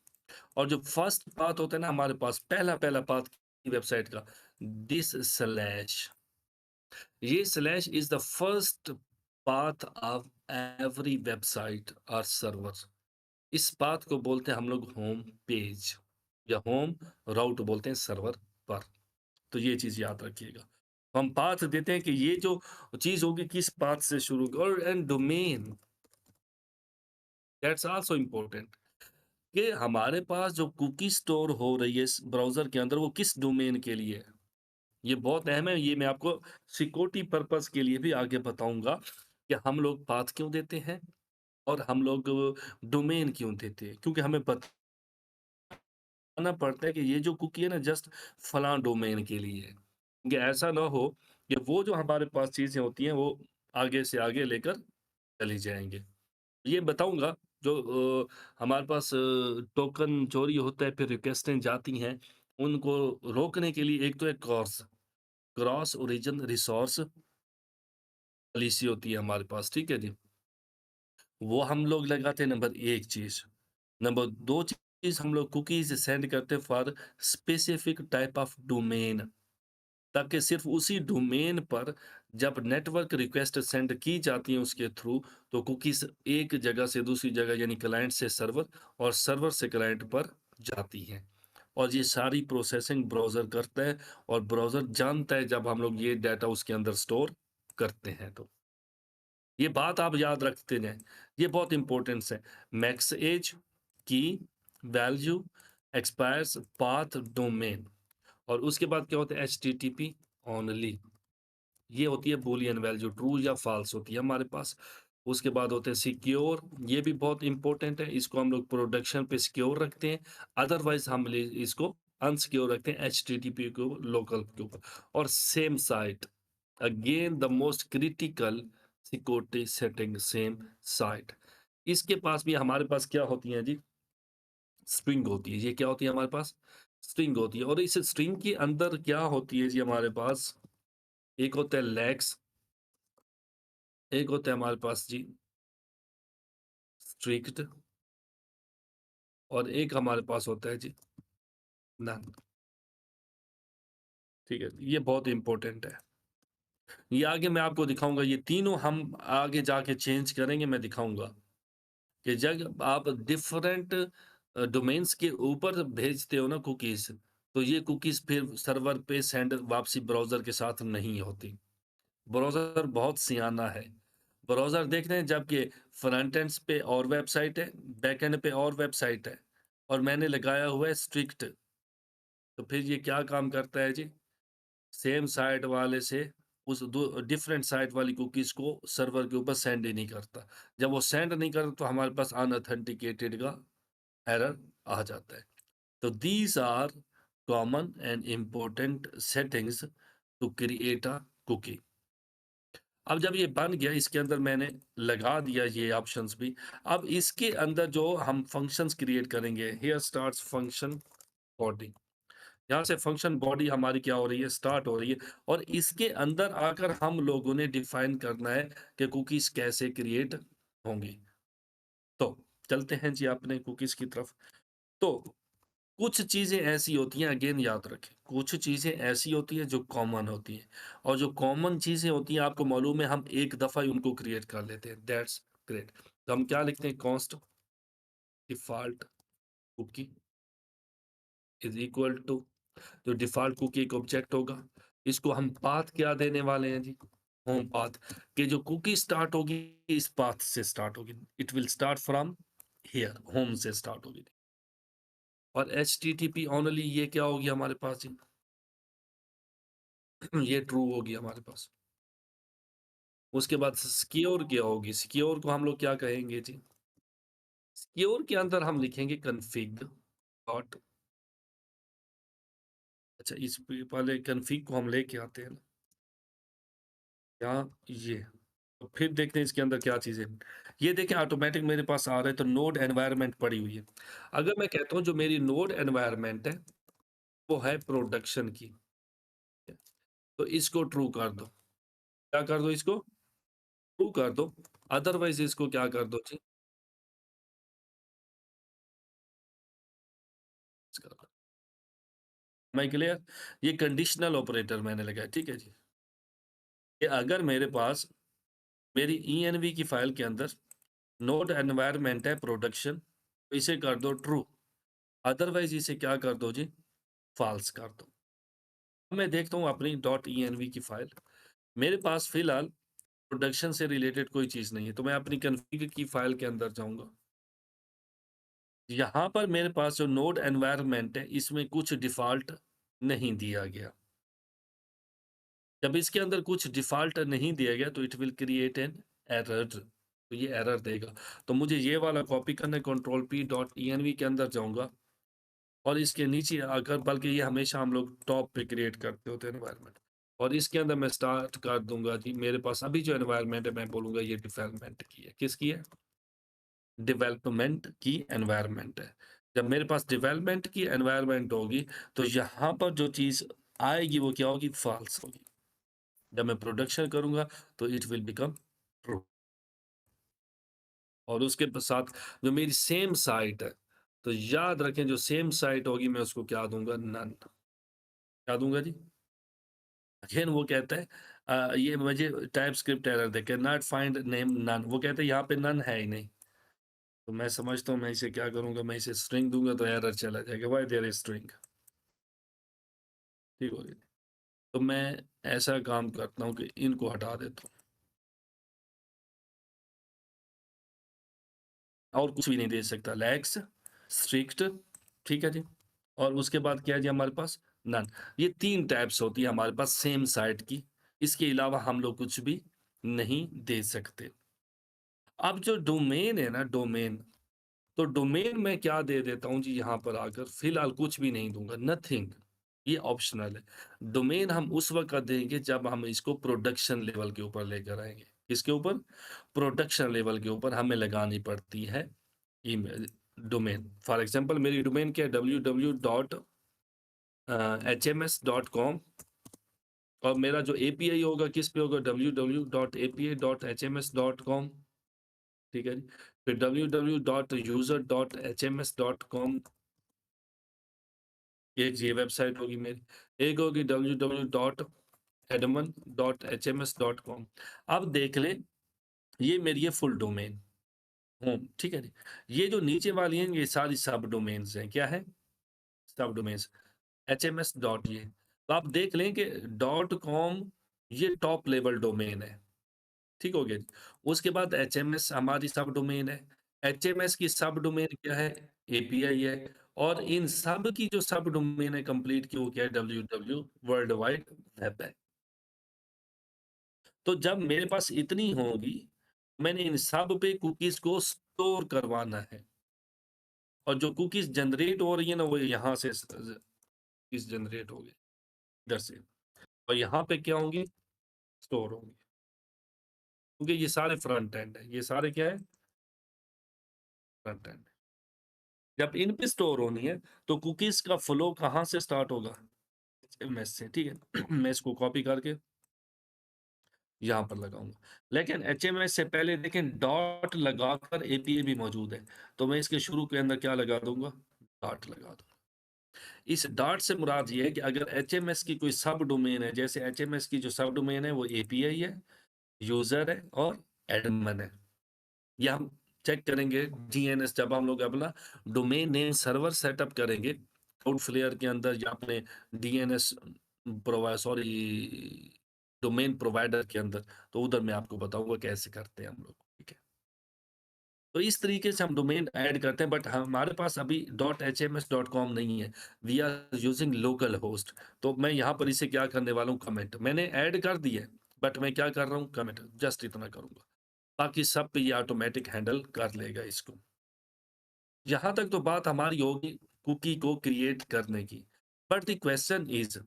और जो फर्स्ट पाथ होता है ना हमारे पास पहला पाथ की वेबसाइट का, दिस स्लैश, ये slash is the first path of every website और सर्वर। इस पाथ को बोलते हैं हम लोग होम पेज या होम राउट बोलते हैं सर्वर पर। तो ये चीज़ याद रखिएगा। हम पाथ देते हैं कि ये जो चीज़ होगी किस पाथ से शुरू होगी। और and domain, that's also important कि हमारे पास जो कुकी स्टोर हो रही है इस ब्राउज़र के अंदर वो किस डोमेन के लिए है। ये बहुत अहम है, ये मैं आपको सिक्योरिटी पर्पज़ के लिए भी आगे बताऊँगा कि हम लोग पाथ क्यों देते हैं और हम लोग डोमेन क्यों देते हैं। क्योंकि हमें बताना पड़ता है कि ये जो कुकी है ना जस्ट फलां डोमेन के लिए है। कि ऐसा ना हो कि वो जो हमारे पास चीज़ें होती हैं वो आगे से आगे लेकर चली जाएँगे। ये बताऊँगा जो हमारे पास टोकन चोरी होता है फिर रिक्वेस्टें जाती हैं, उनको रोकने के लिए एक तो है क्रॉस ओरिजिन रिसोर्स पॉलिसी होती है हमारे पास, ठीक है जी? वो हम लोग लगाते हैं नंबर 1 चीज़। नंबर 2 चीज़ हम लोग कुकीज़ सेंड करते हैं for specific type of domain, ताकि सिर्फ़ उसी डोमेन पर जब नेटवर्क रिक्वेस्ट सेंड की जाती है उसके थ्रू, तो कुकीज़ एक जगह से दूसरी जगह यानी क्लाइंट से सर्वर और सर्वर से क्लाइंट पर जाती हैं। और ये सारी प्रोसेसिंग ब्राउज़र करता है और ब्राउज़र जानता है जब हम लोग ये डाटा उसके अंदर स्टोर करते हैं तो। ये बात आप याद रखते जाएँ, ये बहुत इम्पोर्टेंस है। मैक्स ऐज, की, वैल्यू, एक्सपायर्स, पाथ, डोमेन और उसके बाद क्या होता है एचटीटीपी ओनली। ये होती है बूलियन वैल्यू, ट्रू या फ़ाल्स होती है हमारे पास। उसके बाद होते हैं सिक्योर, ये भी बहुत इम्पोर्टेंट है, इसको हम लोग प्रोडक्शन पे सिक्योर रखते हैं, अदरवाइज़ हम ले इसको अनसिक्योर रखते हैं एचटीटीपी को लोकल के ऊपर। और same site, again the most critical security setting, same site. इसके पास भी हमारे पास क्या होती हैं जी? स्ट्रिंग होती है। ये क्या होती है हमारे पास? स्ट्रिंग होती है और इस स्ट्रिंग के अंदर क्या होती है जी हमारे पास? एक होता है लेग्स एक होता है हमारे पास जी स्ट्रिक्ट, और एक हमारे पास होता है जी नन। ठीक है, ये बहुत इंपॉर्टेंट है। ये आगे मैं आपको दिखाऊंगा, ये तीनों हम आगे जाके चेंज करेंगे, मैं दिखाऊंगा कि जब आप डिफरेंट डोमेन्स के ऊपर भेजते हो ना कुकीज, तो ये कुकीज फिर सर्वर पे सेंड वापसी ब्राउज़र के साथ नहीं होती। ब्राउज़र बहुत सियाना है। ब्राउज़र देख रहे हैं, जबकि फ्रंट एंड्स पे और वेबसाइट है, बैक एंड पे और वेबसाइट है, और मैंने लगाया हुआ है स्ट्रिक्ट। तो फिर ये क्या काम करता है जी? सेम साइट वाले से उस दो डिफरेंट साइट वाली कुकीज़ को सर्वर के ऊपर सेंड ही नहीं करता। जब वो सेंड नहीं करता, तो हमारे पास अनऑथेंटिकेटेड का एरर आ जाता है। तो these are common and important settings to create a cookie. अब जब ये बन गया, इसके अंदर मैंने लगा दिया ये ऑप्शंस भी। अब इसके अंदर जो हम फंक्शंस क्रिएट करेंगे, हियर स्टार्ट्स फंक्शन बॉडी। यहाँ से फंक्शन बॉडी हमारी क्या हो रही है? स्टार्ट हो रही है, और इसके अंदर आकर हम लोगों ने डिफाइन करना है कि कुकीज़ कैसे क्रिएट होंगी। तो चलते हैं जी अपने कुकीज़ की तरफ। तो कुछ चीज़ें ऐसी होती हैं, अगेन याद रखें, कुछ चीज़ें ऐसी होती हैं जो कॉमन होती हैं, और जो कॉमन चीज़ें होती हैं, आपको मालूम है, हम एक दफ़ा ही उनको क्रिएट कर लेते हैं, दैट्स ग्रेट। तो हम क्या लिखते हैं? Const default cookie is equal to, जो डिफ़ॉल्ट कुकी एक ऑब्जेक्ट होगा, इसको हम पाथ क्या देने वाले हैं जी? Home path. कि जो कुकी स्टार्ट होगी, इस पाथ से स्टार्ट होगी, it will start from here, home से स्टार्ट होगी। और एचटीटीपी ओनली, ये क्या होगी हमारे पास जी? ये ट्रू होगी हमारे पास। उसके बाद सिक्योर क्या होगी? सिक्योर को हम लोग क्या कहेंगे जी? सिक्योर के अंदर हम लिखेंगे कॉन्फ़िग डॉट, अच्छा, इस पे पहले कॉन्फ़िग को हम लेके आते हैं ना, यहाँ ये। तो फिर देखते हैं इसके अंदर क्या चीज़ें हैं। ये देखें, ऑटोमैटिक मेरे पास आ रहा है, तो नोड एनवायरनमेंट पड़ी हुई है। अगर मैं कहता हूँ जो मेरी नोड एनवायरनमेंट है, वो है प्रोडक्शन की, तो इसको ट्रू कर दो। क्या कर दो इसको? ट्रू कर दो। अदरवाइज़ इसको क्या कर दो जी? Am I clear? ये कंडीशनल ऑपरेटर मैंने लगाया, ठीक है जी? कि अगर मेरे पास मेरी ENV की फ़ाइल के अंदर नोड एनवायरनमेंट है प्रोडक्शन, तो इसे कर दो ट्रू, अदरवाइज़ इसे क्या कर दो जी? फ़ॉल्स कर दो। मैं देखता हूँ अपनी .env की फ़ाइल, मेरे पास फ़िलहाल प्रोडक्शन से रिलेटेड कोई चीज़ नहीं है, तो मैं अपनी कॉन्फ़िग की फ़ाइल के अंदर जाऊँगा। यहाँ पर मेरे पास जो नोड एनवायरनमेंट है, इसमें कुछ डिफ़ॉल्ट नहीं दिया गया। जब इसके अंदर कुछ डिफ़ॉल्ट नहीं दिया गया, तो it will create an error, तो ये एरर देगा। तो मुझे ये वाला कॉपी करना है, कंट्रोल पी डॉट env के अंदर जाऊँगा, और इसके नीचे आकर, बल्कि ये हमेशा हम लोग टॉप पे क्रिएट करते होते हैं एनवायरनमेंट, और इसके अंदर मैं स्टार्ट कर दूँगा जी, मेरे पास अभी जो एनवायरनमेंट है, मैं बोलूँगा ये डेवलपमेंट की है। किसकी है? डेवलपमेंट की एनवायरनमेंट है। जब मेरे पास डेवलपमेंट की एनवायरनमेंट होगी, तो यहाँ पर जो चीज़ आएगी वो क्या होगी? फ़ॉल्स होगी। जब मैं प्रोडक्शन करूँगा, तो इट विल बिकम ट्रू, और उसके साथ जो मेरी सेम साइट है, तो याद रखें, जो सेम साइट होगी, मैं उसको क्या दूँगा? नन। क्या दूँगा जी? अगेन वो कहता है, ये मुझे टाइपस्क्रिप्ट एरर दे के नॉट फाइंड नेम नन, वो कहते हैं यहाँ पे नन है ही नहीं। तो मैं समझता हूँ, मैं इसे क्या करूँगा? मैं इसे स्ट्रिंग दूँगा, तो एरर चला जाएगा, व्हाई देयर इज स्ट्रिंग। ठीक हो गया? तो मैं ऐसा काम करता हूँ कि इनको हटा देता हूँ, और कुछ भी नहीं दे सकता। लेग्स, स्ट्रिक्ट, ठीक है जी? और उसके बाद क्या है जी हमारे पास? नन। ये 3 टाइप्स होती है हमारे पास सेम साइट की। इसके अलावा हम लोग कुछ भी नहीं दे सकते। अब जो डोमेन है ना, डोमेन, तो डोमेन मैं क्या दे देता हूँ जी यहाँ पर आकर? फिलहाल कुछ भी नहीं दूँगा, नथिंग। ये ऑप्शनल है। डोमेन हम उस वक़्त देंगे जब हम इसको प्रोडक्शन लेवल के ऊपर लेकर आएँगे। किसके ऊपर? प्रोडक्शन लेवल के ऊपर हमें लगानी पड़ती है ईमेल डोमेन। फॉर एग्ज़ाम्पल, मेरी डोमेन क्या है? www.hms.com, और मेरा जो एपीआई होगा किस पे होगा www.api.hms.com, ठीक है जी। फिर www.user.hms.com एक ये वेबसाइट होगी मेरी। एक होगी www.admin.hms.com। अब देख लें, ये मेरी है फुल डोमेन होम, ठीक है जी। ये जो नीचे वाली हैं ये सारी सब डोमेन्स हैं। क्या है? सब डोमेन्स एचएमएस डॉट ये। तो आप देख लें कि डॉट कॉम ये टॉप लेवल डोमेन है, ठीक हो गया जी। उसके बाद एचएमएस हमारी सब डोमेन है। एचएमएस की सब डोमेन क्या है? एपीआई है। और इन सब की जो सब डोमेन है कंप्लीट की वो क्या है? डब्ल्यू वर्ल्ड वाइड वेब है। तो जब मेरे पास इतनी होगी, मैंने इन सब पे कुकीज़ को स्टोर करवाना है। और जो कुकीज़ जनरेट हो रही है ना, वो यहाँ से कुकीज़ जनरेट हो गई, इधर से। और यहाँ पे क्या होंगी? स्टोर होंगी। क्योंकि ये सारे फ्रंट एंड है। ये सारे क्या है? Front end. जब इन पे स्टोर होनी है, तो कुकीज़ का फ्लो कहाँ से स्टार्ट होगा? एचएमएस से, ठीक है? मैं इसको कॉपी करके यहाँ पर लगाऊँगा। लेकिन एचएमएस से पहले देखें डॉट लगाकर एपीआई भी मौजूद है। तो मैं इसके शुरू के अंदर क्या लगा दूँगा? डॉट लगा दूँगा। इस डॉट से मुराद ये है कि अगर एचएमएस की कोई सब डोमेन है, जैसे एचएमएस की जो सब डोमेन है वो एपीआई है, यूज़र है और एडमिन है। ये हम चेक करेंगे डीएनएस जब हम लोग अपना डोमेन नेम सर्वर सेटअप करेंगे क्लाउडफ्लेयर के अंदर या अपने डीएनएस डोमेन प्रोवाइडर के अंदर, तो उधर मैं आपको बताऊंगा कैसे करते हैं हम लोग, ठीक है। तो इस तरीके से हम डोमेन ऐड करते हैं, बट हमारे पास अभी .hms.com नहीं है। We are using local host. तो मैं यहाँ पर इसे क्या करने वाला हूँ? कमेंट मैंने ऐड कर दी है, बट मैं क्या कर रहा हूँ? कमेंट जस्ट इतना करूंगा। बाकी सब पे ये ऑटोमेटिक हैंडल कर लेगा इसको। यहाँ तक तो बात हमारी होगी कुकी को क्रिएट करने की। बट द क्वेश्चन इज,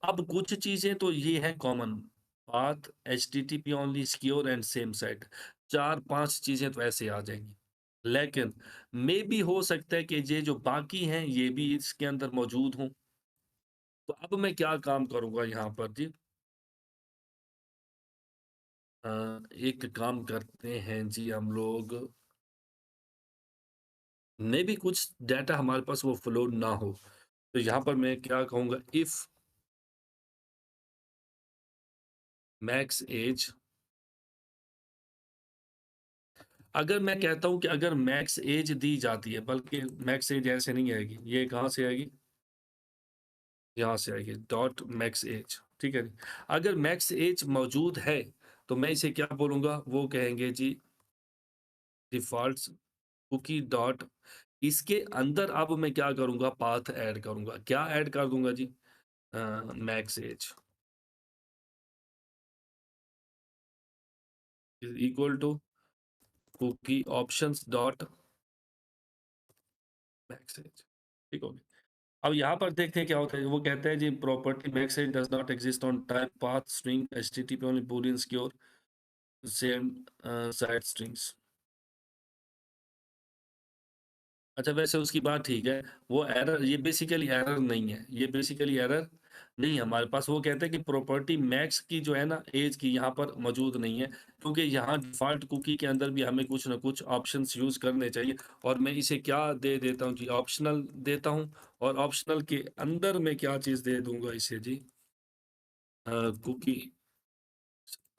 अब कुछ चीजें तो ये है common, path, HTTP only, secure and same site. 4-5 चीजें तो ऐसे आ जाएंगी। लेकिन मे भी हो सकता है कि ये जो बाकी हैं ये भी इसके अंदर मौजूद हों। तो अब मैं क्या काम करूंगा यहाँ पर जी? अ, एक काम करते हैं जी हम लोग, मे भी कुछ डाटा हमारे पास वो फ्लो ना हो। तो यहाँ पर मैं क्या कहूँगा? इफ मैक्स एज, अगर मैं कहता हूँ कि अगर मैक्स एज दी जाती है, बल्कि मैक्स एज ऐसे नहीं आएगी, ये कहाँ से आएगी? यहाँ से आएगी डॉट मैक्स एज, ठीक है जी। अगर मैक्स एज मौजूद है तो मैं इसे क्या बोलूँगा? वो कहेंगे जी डिफ़ॉल्ट्स कुकी डॉट, इसके अंदर अब मैं क्या करूँगा? पाथ ऐड करूँगा। क्या ऐड कर दूँगा जी? Max age is equal to cookie options dot max age, ठीक हो गया। अब यहाँ पर देखते हैं क्या होता है। वो कहते हैं जी property max age does not exist on type path string HTTP only boolean secure same side strings. अच्छा, वैसे उसकी बात ठीक है। वो एरर, ये बेसिकली एरर नहीं है, ये बेसिकली एरर नहीं है हमारे पास। वो कहते हैं कि प्रॉपर्टी मैक्स की जो है ना एज की यहाँ पर मौजूद नहीं है, क्योंकि यहाँ डिफ़ॉल्ट कुकी के अंदर भी हमें कुछ ना कुछ ऑप्शंस यूज़ करने चाहिए। और मैं इसे क्या दे देता हूँ जी? ऑप्शनल देता हूँ। और ऑप्शनल के अंदर मैं क्या चीज़ दे दूँगा इसे जी? Cookie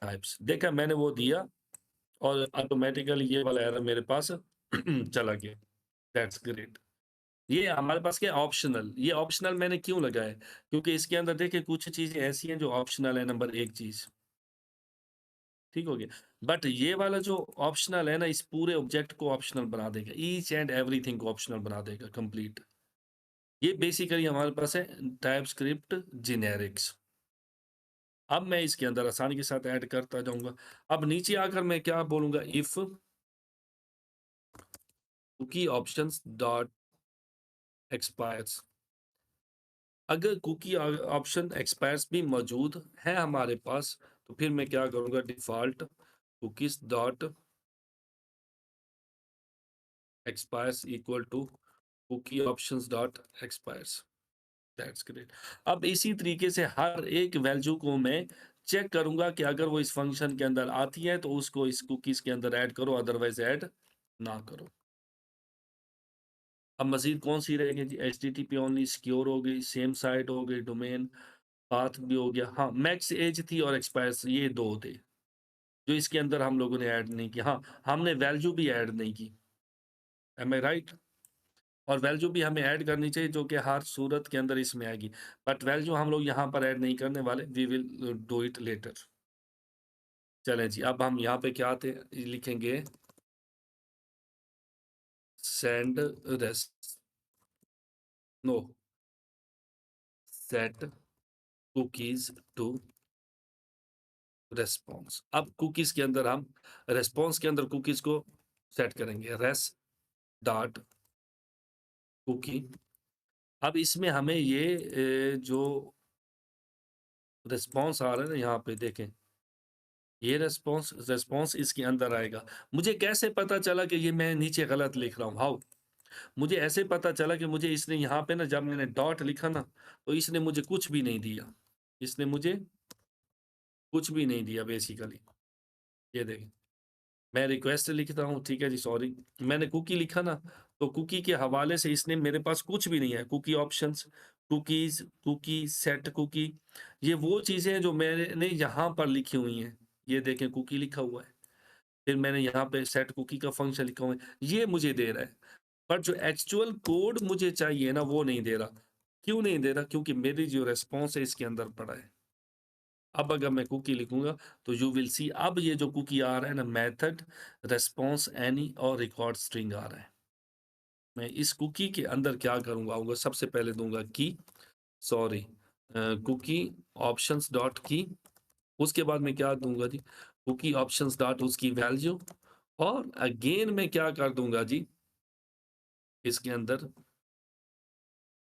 types. देखा मैंने वो दिया और ऑटोमेटिकली ये वाला एरर मेरे पास चला गया। That's great. ये हमारे पास क्या ऑप्शनल, ये ऑप्शनल मैंने क्यों लगाया है? क्योंकि इसके अंदर देखिए कुछ चीज़ें ऐसी हैं जो ऑप्शनल है, नंबर 1 चीज़, ठीक हो गया। बट ये वाला जो ऑप्शनल है ना, इस पूरे ऑब्जेक्ट को ऑप्शनल बना देगा, ईच एंड एवरीथिंग को ऑप्शनल बना देगा कंप्लीट। ये बेसिकली हमारे पास है टाइपस्क्रिप्ट जेनेरिक्स। अब मैं इसके अंदर आसानी के साथ ऐड करता जाऊँगा। अब नीचे आकर मैं क्या बोलूँगा? If cookie options dot expires. अगर कुकी ऑप्शन एक्सपायर्स भी मौजूद है हमारे पास, तो फिर मैं क्या करूँगा? Default cookies dot expires equal to cookie options dot expires. That's great. अब इसी तरीके से हर एक वैल्यू को मैं चेक करूँगा कि अगर वो इस फ़ंक्शन के अंदर आती है, तो उसको इस कुकीज़ के अंदर ऐड करो, अदरवाइज़ ऐड ना करो। अब मज़ीद कौन-सी रह गई जी? एचटीटीपी ओनली, सिक्योर हो गई, सेम साइट हो गई, डोमेन, पाथ भी हो गया। हाँ, मैक्स एज थी और एक्सपायर्स, ये 2 थे, जो इसके अंदर हम लोगों ने ऐड नहीं की। हाँ, हमने वैल्यू भी ऐड नहीं की। M I right? और वैल्यू भी हमें ऐड करनी चाहिए, जो कि हर सूरत के अंदर इसमें आएगी। बट वैल्यू हम लोग यहाँ पर ऐड नहीं करने वाले, we will do it later. चलें जी, अब हम यहाँ पे क्या थे लिखेंगे, send res no set cookies to response. अब कुकीज़ के अंदर हम रिस्पॉन्स के अंदर कुकीज़ को सेट करेंगे, रेस डॉट कुकी। अब इसमें हमें ये जो रिस्पॉन्स आ रहा है ना, यहाँ पे देखें, ये रिस्पॉन्स रिस्पॉन्स इसके अंदर आएगा। मुझे कैसे पता चला कि ये मैं नीचे गलत लिख रहा हूँ? हाउ? मुझे ऐसे पता चला कि मुझे इसने यहाँ पे ना, जब मैंने डॉट लिखा ना, तो इसने मुझे कुछ भी नहीं दिया। इसने मुझे कुछ भी नहीं दिया बेसिकली। ये देखें, मैं रिक्वेस्ट लिखता हूँ, ठीक है जी, सॉरी। मैंने कुकी लिखा ना, तो कुकी के हवाले से इसने मेरे पास कुछ भी नहीं है। Cookie options, cookies, cookie, set cookie, ये वो चीज़ें हैं जो मैंने यहाँ पर लिखी हुई हैं। ये देखें, कुकी लिखा हुआ है। फिर मैंने यहाँ पे सेट कुकी का फंक्शन लिखा हुआ है, ये मुझे दे रहा है। पर जो एक्चुअल कोड मुझे चाहिए ना, वो नहीं दे रहा। क्यों नहीं दे रहा? क्योंकि मेरी जो रिस्पॉन्स है इसके अंदर पड़ा है। अब अगर मैं कुकी लिखूँगा, तो यू विल सी, अब ये जो कुकी आ रहा है ना, मेथड, रिस्पॉन्स एनी और रिकॉर्ड स्ट्रिंग आ रहा है। मैं इस कुकी के अंदर क्या करूँगा, आऊँगा, सबसे पहले दूँगा की, सॉरी, कुकी ऑप्शंस डॉट की। उसके बाद मैं क्या दूँगा जी, कुकी ऑप्शंस डॉट उसकी वैल्यू, और अगेन मैं क्या कर दूँगा जी, इसके अंदर,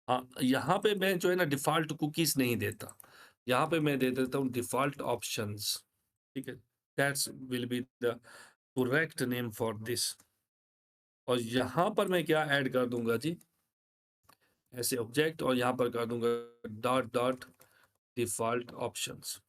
हाँ, यहाँ पे मैं जो है ना डिफ़ॉल्ट कुकीज़ नहीं देता। यहाँ पे मैं दे देता हूँ डिफ़ॉल्ट ऑप्शंस, ठीक है? That's will be the correct name for this. और यहाँ पर मैं क्या ऐड कर दूँगा जी, ऐसे ऑब्जेक्ट, और यहाँ पर कर दूँगा डॉट डॉट डिफ़ॉल्ट ऑप्शंस।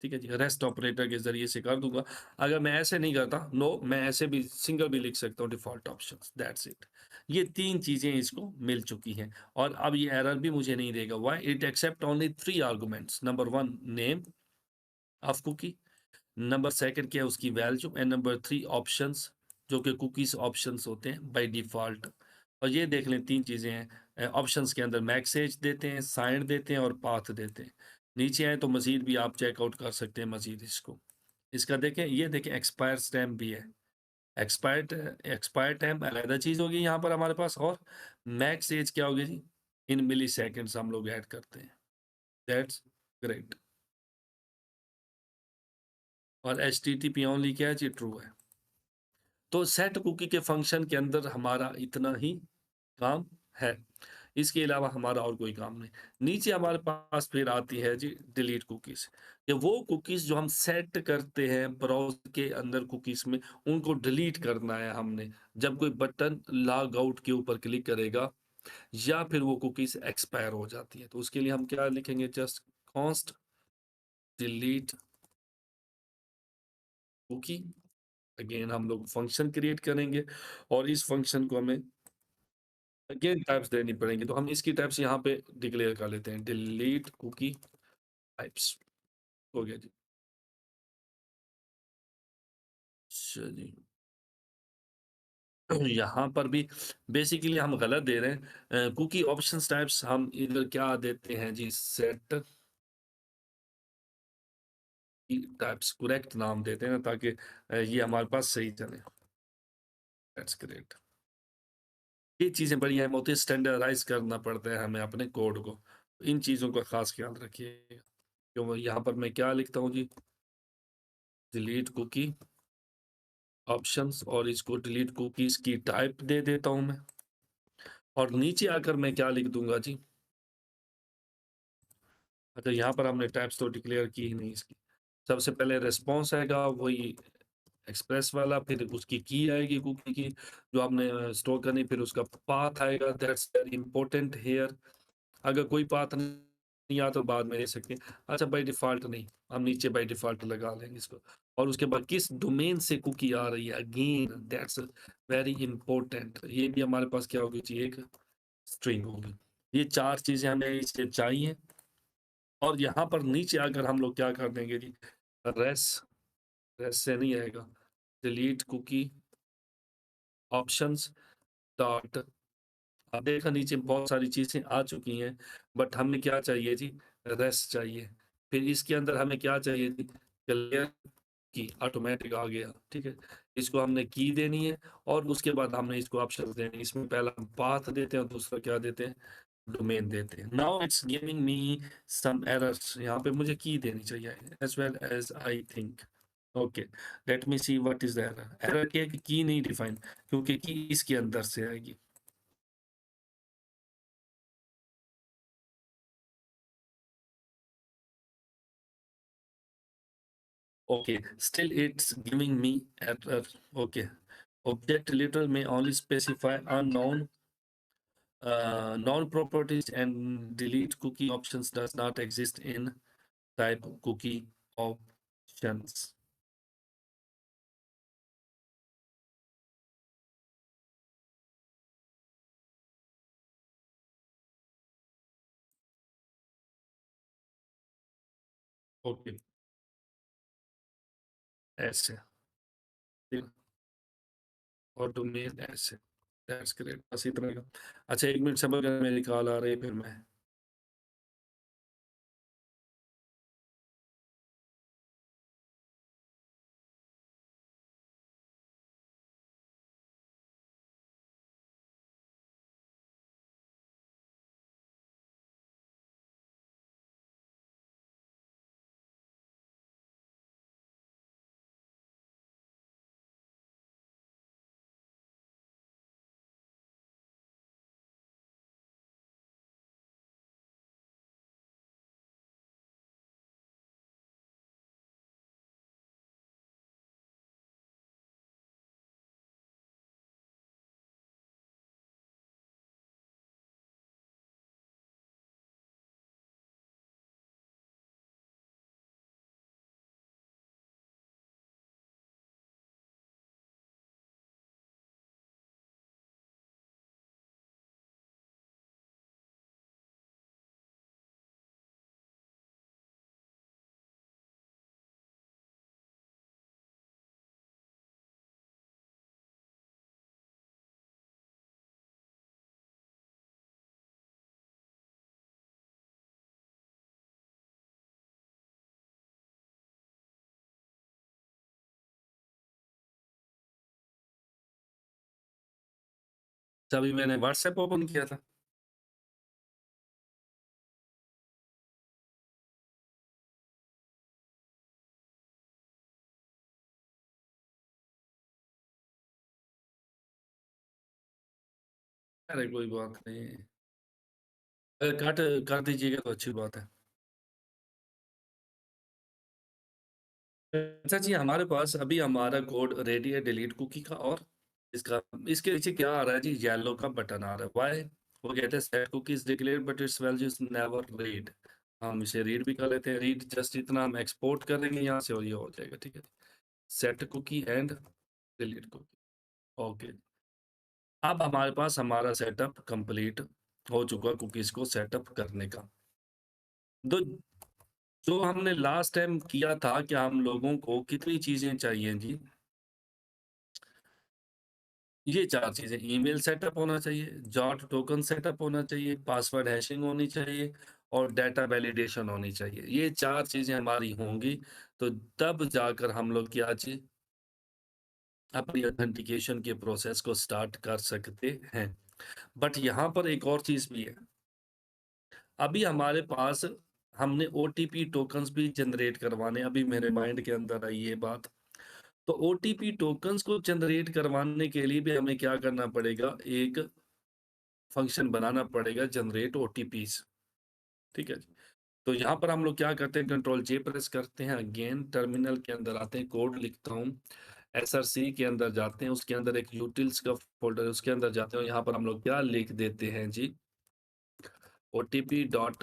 ठीक है जी, रेस्ट ऑपरेटर के ज़रिए से कर दूँगा। अगर मैं ऐसे नहीं करता, नो, मैं ऐसे भी सिंगल भी लिख सकता हूँ, डिफ़ॉल्ट ऑप्शंस, दैट्स इट। ये 3 चीज़ें इसको मिल चुकी हैं, और अब ये एरर भी मुझे नहीं देगा। Why? It accept only 3 arguments. Number 1 name of cookie, number 2 क्या है, उसकी वैल्यू, एंड नंबर 3 ऑप्शंस, जो कि कुकीज़ ऑप्शंस होते हैं बाय डिफ़ॉल्ट। और ये देख लें, 3 चीज़ें हैं। ऑप्शंस के अंदर मैसेज देते हैं, साइंड देते हैं और पाथ देते हैं। नीचे आएँ तो मज़ीद भी आप चेकआउट कर सकते हैं मज़ीद इसको। इसका देखें, ये देखें, एक्सपायर स्टैम्प भी है। एक्सपायर्ड एक्सपायर टाइम अलग चीज़ होगी यहाँ पर हमारे पास, और मैक्स एज क्या होगी जी? इन मिलीसेकंड्स हम लोग ऐड करते हैं। That's great. और एचटीटीपी ओनली क्या है जी? ट्रू है। तो सेट कुकी के फंक्शन के अंदर हमारा इतना ही काम है। इसके अलावा हमारा और कोई काम नहीं। नीचे हमारे पास फिर आती है जी डिलीट कुकीज़। ये वो कुकीज़ जो हम सेट करते हैं ब्राउज़र के अंदर कुकीज़ में, उनको डिलीट करना है हमने। जब कोई बटन लॉग आउट के ऊपर क्लिक करेगा, या फिर वो कुकीज़ एक्सपायर हो जाती है। तो उसके लिए हम क्या लिखेंगे, just const delete cookie. Again हम लोग फंक्शन क्रिएट करेंगे, और इस फंक्शन को हमें अगेन टाइप्स देनी पड़ेंगी। तो हम इसकी टाइप्स यहाँ पे डिक्लेयर कर लेते हैं, डिलीट कुकी टाइप्स। हो गया जी। अच्छा जी। यहाँ पर भी बेसिकली हम गलत दे रहे हैं। कुकी ऑप्शंस टाइप्स हम इधर क्या देते हैं जी, सेट की टाइप्स, करेक्ट नाम देते हैं ना, ताकि ये हमारे पास सही चले। That's great. ये चीज़ें बड़ी अहम होती है, स्टैंडर्डाइज़ करना पड़ता है हमें अपने कोड को। इन चीज़ों का ख़ास ख्याल रखिएगा। क्यों, यहाँ पर मैं क्या लिखता हूँ जी, डिलीट कुकी ऑप्शंस, और इसको डिलीट कुकीज़ की टाइप दे देता हूँ मैं। और नीचे आकर मैं क्या लिख दूँगा जी, अच्छा, यहाँ पर हमने टाइप्स तो डिक्लेयर की ही नहीं इसकी। सबसे पहले रिस्पॉन्स आएगा, वही एक्सप्रेस वाला, फिर उसकी की आएगी कुकी की, जो आपने स्टोर करनी, फिर उसका पाथ आएगा, दैट्स वेरी इंपॉर्टेंट हियर। अगर कोई पाथ नहीं आता तो बाद में दे सकते हैं। अच्छा बाय डिफ़ॉल्ट नहीं, हम नीचे बाय डिफ़ॉल्ट लगा लेंगे इसको। और उसके बाद किस डोमेन से कुकी आ रही है, अगेन दैट्स वेरी इम्पोर्टेंट। ये भी हमारे पास क्या होगी जी, एक स्ट्रिंग होगी। ये 4 चीज़ें हमें इससे चाहिए। और यहाँ पर नीचे आकर हम लोग क्या कर देंगे जी, रेस रेस से नहीं आएगा, डिलीट कुकी ऑप्शंस डॉट। अब देखा नीचे बहुत सारी चीज़ें आ चुकी हैं, बट हमें क्या चाहिए जी, रेस्ट चाहिए। फिर इसके अंदर हमें क्या चाहिए जी, क्लियर की, ऑटोमेटिक आ गया, ठीक है। इसको हमने की देनी है और उसके बाद हमने इसको ऑप्शन देने हैं। इसमें पहला हम पाथ देते हैं और दूसरा क्या देते हैं, डोमेन देते हैं। Now it's giving me some errors, यहाँ पे मुझे की देनी चाहिए as well as I think. Okay, let me see what is the error. Error क्या है कि की नहीं डिफाइन, क्योंकि की इसके अंदर से आएगी। Okay, still it's giving me error. Okay, object literal may only specify unknown non-properties and delete cookie options does not exist in type cookie options. Okay, ऐसे ठीक, और डोमेन ऐसे, दैट्स ग्रेट, बस इतना ही। अच्छा 1 मिनट सब्र करें, मेरी कॉल आ रही है, फिर मैं अभी मैंने व्हाट्सएप ओपन किया था। अरे कोई बात नहीं, काट कर दीजिएगा तो अच्छी बात है। अच्छा जी, हमारे पास अभी हमारा कोड रेडी है डिलीट कुकी का, और इसका इसके नीचे क्या आ रहा है जी, येलो का बटन आ रहा है। व्हाई? वो कहते हैं set cookies declare but it's value is never read. हम इसे रीड भी कर लेते हैं, रीड जस्ट इतना हम एक्सपोर्ट करेंगे यहाँ से और ये हो जाएगा, ठीक है। Set cookie and delete cookie, okay. अब हमारे पास हमारा सेटअप कंप्लीट हो चुका कुकीज को सेटअप करने का। तो जो हमने लास्ट टाइम किया था कि हम लोगों को कितनी चीजें चाहिए जी, ये 4 चीज़ें, ईमेल सेटअप होना चाहिए, जॉट टोकन सेटअप होना चाहिए, पासवर्ड हैशिंग होनी चाहिए और डेटा वैलिडेशन होनी चाहिए। ये 4 चीज़ें हमारी होंगी, तो तब जाकर हम लोग क्या जी, अपनी ऑथेंटिकेशन के प्रोसेस को स्टार्ट कर सकते हैं। बट यहाँ पर एक और चीज़ भी है। अभी हमारे पास हमने ओटीपी टोकन्स भी जनरेट करवाने, अभी मेरे माइंड के अंदर आई ये बात। तो ओटीपी टोकन्स को जनरेट करवाने के लिए भी हमें क्या करना पड़ेगा, एक फंक्शन बनाना पड़ेगा, जनरेट ओटीपीज, ठीक है। तो यहाँ पर हम लोग क्या करते हैं, कंट्रोल जे प्रेस करते हैं, अगेन टर्मिनल के अंदर आते हैं, कोड लिखता हूँ, एसआरसी के अंदर जाते हैं, उसके अंदर एक यूटिल्स का फोल्डर है, उसके अंदर जाते हैं, यहाँ पर हम लोग क्या लिख देते हैं जी, otp.util.ts।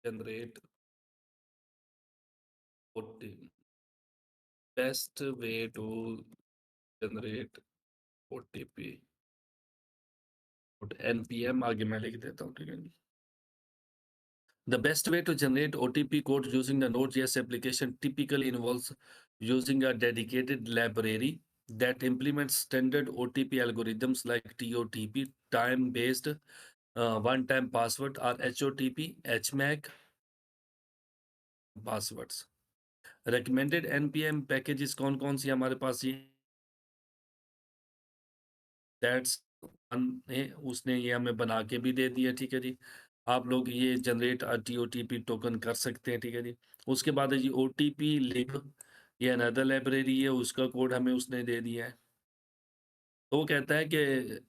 Generate OT best way to generate OTP npm आगे मैं लिख देता हूँ, ठीक है। The best way to generate OTP code using the Node.js application typically involves using a dedicated library that implements standard OTP algorithms like TOTP, time-based one-time password, or HOTP, HMAC passwords. Recommended NPM packages कौन-कौन सी हमारे पास ये that's ने उसने ये हमें बना के भी दे दिया, ठीक है जी। आप लोग ये जनरेट टीओटीपी टोकन कर सकते हैं, ठीक है जी। उसके बाद है जी ओटीपी लिब, ये अनदर लाइब्रेरी है, उसका कोड हमें उसने दे दिया है। तो वो कहता है कि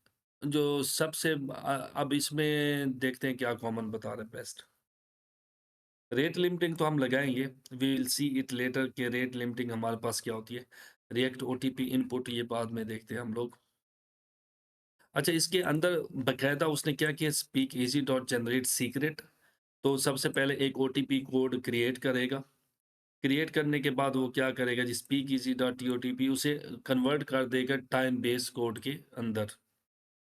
जो सबसे अब इसमें देखते हैं क्या कॉमन बता रहे हैं बेस्ट। रेट लिमिटिंग तो हम लगाएंगे, we will see it later के रेट लिमिटिंग हमारे पास क्या होती है। रिएक्ट ओटीपी इनपुट ये बाद में देखते हैं हम लोग। अच्छा, इसके अंदर बकायदा उसने क्या किया, speak easy dot generate secret. तो सबसे पहले एक ओटीपी कोड क्रिएट करेगा। क्रिएट करने के बाद वो क्या करेगा जी, स्पीक इजी डॉट टीओटीपी उसे कन्वर्ट कर देगा टाइम बेस कोड के अंदर,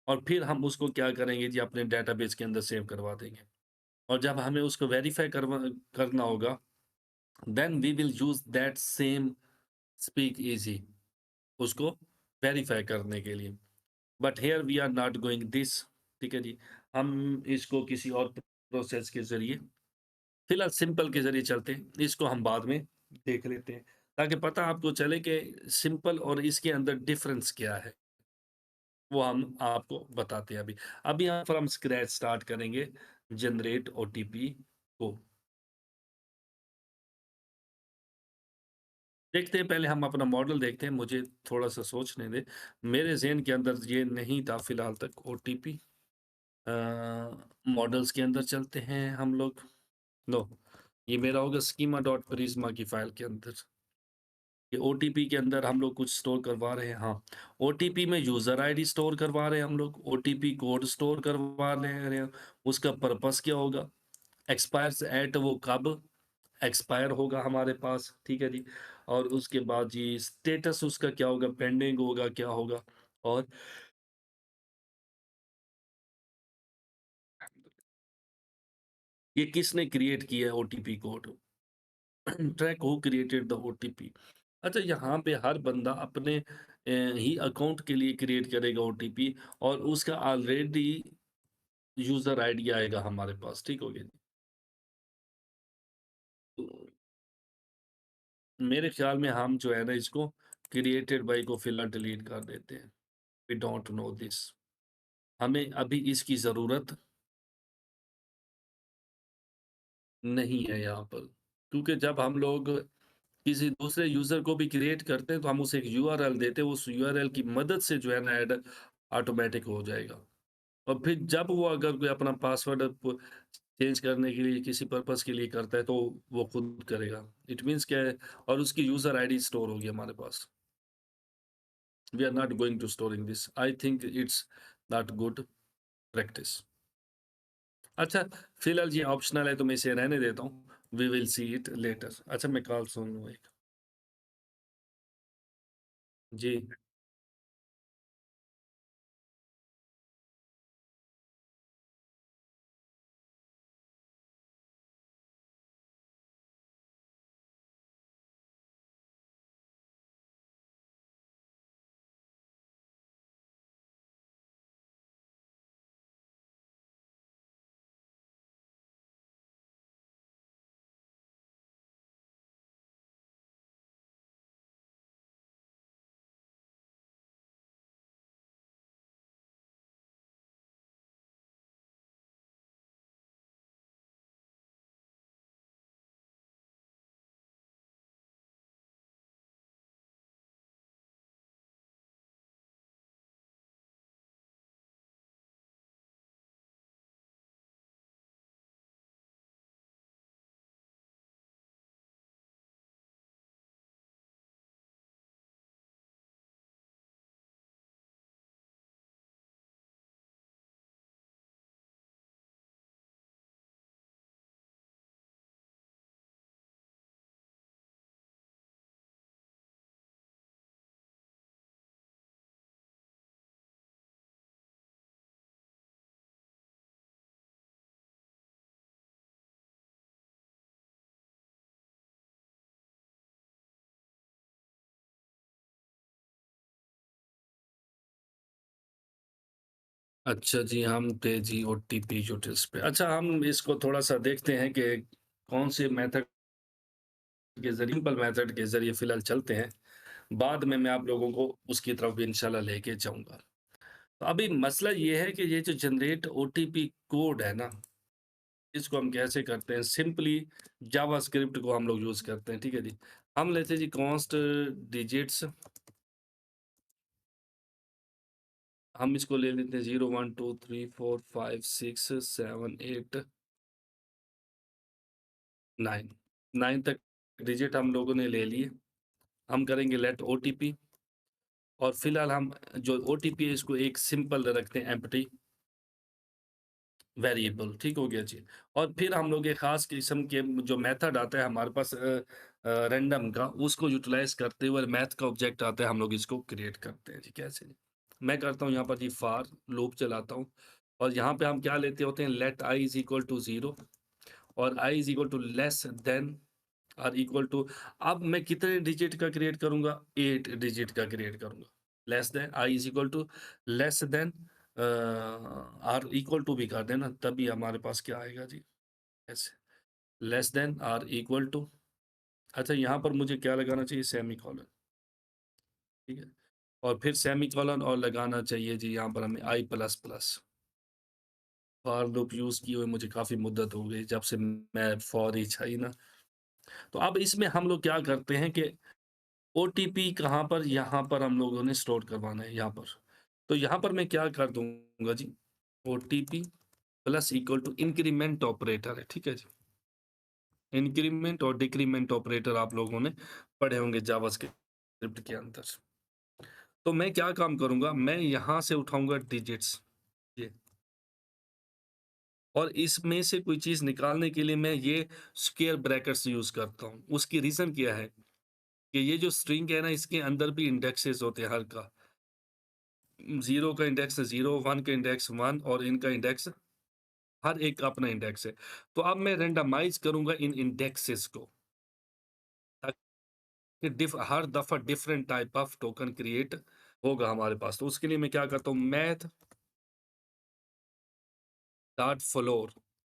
और फिर हम उसको क्या करेंगे जी, अपने डेटाबेस के अंदर सेव करवा देंगे। और जब हमें उसको वेरीफाई करना होगा, then we will use that same speakeasy उसको वेरीफाई करने के लिए। But here we are not going this, ठीक है जी। हम इसको किसी और प्रोसेस के ज़रिए, फिलहाल सिंपल के ज़रिए चलते हैं, इसको हम बाद में देख लेते हैं, ताकि पता आपको चले कि सिंपल और इसके अंदर डिफरेंस क्या है, वो हम आपको बताते हैं अभी। अभी यहाँ पर हम स्क्रैच स्टार्ट करेंगे जनरेट ओटीपी को। देखते हैं, पहले हम अपना मॉडल देखते हैं, मुझे थोड़ा-सा सोचने दें। मेरे ज़हन के अंदर ये नहीं था फिलहाल तक ओटीपी। अ, मॉडल्स के अंदर चलते हैं हम लोग। नो, ये मेरा होगा स्कीमा डॉट प्रिज्मा की फाइल के अंदर। ये ओटीपी के अंदर हम लोग कुछ स्टोर करवा रहे हैं, हाँ। ओटीपी में यूज़र आईडी स्टोर करवा रहे हैं हम लोग, ओटीपी कोड स्टोर करवा रहे हैं। उसका पर्पस क्या होगा? एक्सपायर्स एट वो कब एक्सपायर होगा हमारे पास, ठीक है जी। और उसके बाद जी स्टेटस उसका क्या होगा, पेंडिंग होगा, क्या होगा? और ये किसने क्रिएट किया है OTP code? Track who created the OTP. अच्छा, यहाँ पे हर बंदा अपने ही अकाउंट के लिए क्रिएट करेगा ओटीपी, और उसका ऑलरेडी यूज़र आईडी आएगा हमारे पास, ठीक हो गया जी। तो मेरे ख्याल में हम जो है ना, इसको क्रिएटेड बाय को फिलहाल डिलीट कर देते हैं। वी डोंट नो दिस, हमें अभी इसकी ज़रूरत नहीं है यहाँ पर। क्योंकि जब हम लोग किसी दूसरे यूज़र को भी क्रिएट करते हैं, तो हम उसे एक यूआरएल देते हैं, उस यूआरएल की मदद से जो है ना ऐड ऑटोमैटिक हो जाएगा। और फिर जब वो अगर कोई अपना पासवर्ड चेंज करने के लिए किसी पर्पज़ के लिए करता है, तो वो खुद करेगा। इट मीन्स क्या है, और उसकी यूज़र आईडी स्टोर होगी हमारे पास। We are not going to storing this. I think it's not good practice. अच्छा, फिलहाल ये ऑप्शनल है, तो मैं इसे रहने देता हूँ। We will see it later. अच्छा, मैं कॉल सुन लूँ एक। जी। अच्छा जी, हम थे जी ओटीपी यूटिल्स पे। अच्छा, हम इसको थोड़ा-सा देखते हैं कि कौन से मेथड के ज़रिए, सिंपल मेथड के ज़रिए फ़िलहाल चलते हैं। बाद में मैं आप लोगों को उसकी तरफ भी इंशाल्लाह लेके जाऊँगा। तो अभी मसला ये है कि ये जो जनरेट ओटीपी कोड है ना, इसको हम कैसे करते हैं? सिंपली जावास्क्रिप्ट को हम लोग यूज़ करते हैं, ठीक है जी। हम लेते हैं जी कॉन्स्ट डिजिट्स, हम इसको ले लेते हैं 0 1 2 3 4 5 6 7 8 9, 9 तक डिजिट हम लोगों ने ले लिए। हम करेंगे लेट ओटीपी और फिलहाल हम जो ओटीपी है इसको एक सिंपल रखते हैं एम्प्टी वेरिएबल, ठीक हो गया जी। और फिर हम लोग एक ख़ास किस्म के जो मेथड आता है हमारे पास रैंडम का, उसको यूटिलाइज़ करते हुए मैथ का ऑब्जेक्ट आता है, हम लोग इसको क्रिएट करते हैं जी। कैसे जी? मैं करता हूँ यहाँ पर जी फॉर लूप चलाता हूँ और यहाँ पे हम क्या लेते होते हैं, let i is equal to 0 और i is equal to less than और इक्वल टू, अब मैं कितने डिजिट का क्रिएट करूँगा? 8 डिजिट का क्रिएट करूँगा। Less than i is equal to less than or equal to भी कर देना, तभी हमारे पास क्या आएगा जी? ऐसे less than or equal to, अच्छा यहाँ पर मुझे क्या लगाना चाहिए? सेमीकोलन, ठीक है? और फिर सेमीकोलन और लगाना चाहिए जी यहाँ पर हमें i plus plus. For loop use किए हुए मुझे काफ़ी मुद्दत हो गई जब से मैं फॉर ही छाई ना। तो अब इसमें हम लोग क्या करते हैं कि ओटीपी कहाँ पर? यहाँ पर हम लोगों ने स्टोर करवाना है, यहाँ पर। तो यहाँ पर मैं क्या कर दूँगा जी, OTP plus equal to increment operator है, ठीक है जी। इंक्रीमेंट और डिक्रीमेंट ऑपरेटर आप लोगों ने पढ़े होंगे जावास्क्रिप्ट के अंदर। तो मैं क्या काम करूँगा, मैं यहाँ से उठाऊँगा डिजिट्स, ये, और इसमें से कोई चीज़ निकालने के लिए मैं ये स्क्वेयर ब्रैकेट्स यूज़ करता हूँ। उसकी रीज़न क्या है कि ये जो स्ट्रिंग है ना, इसके अंदर भी इंडेक्सेस होते हैं हर का। 0 का इंडेक्स 0, 1 का इंडेक्स 1 और इनका इंडेक्स, हर एक का अपना इंडेक्स है। तो अब मैं रैंडमाइज़ करूँगा इन इंडेक्सेस को, ताकि हर दफ़ा different type of token create होगा हमारे पास। तो उसके लिए मैं क्या करता हूँ, मैथ डॉट फ्लोर,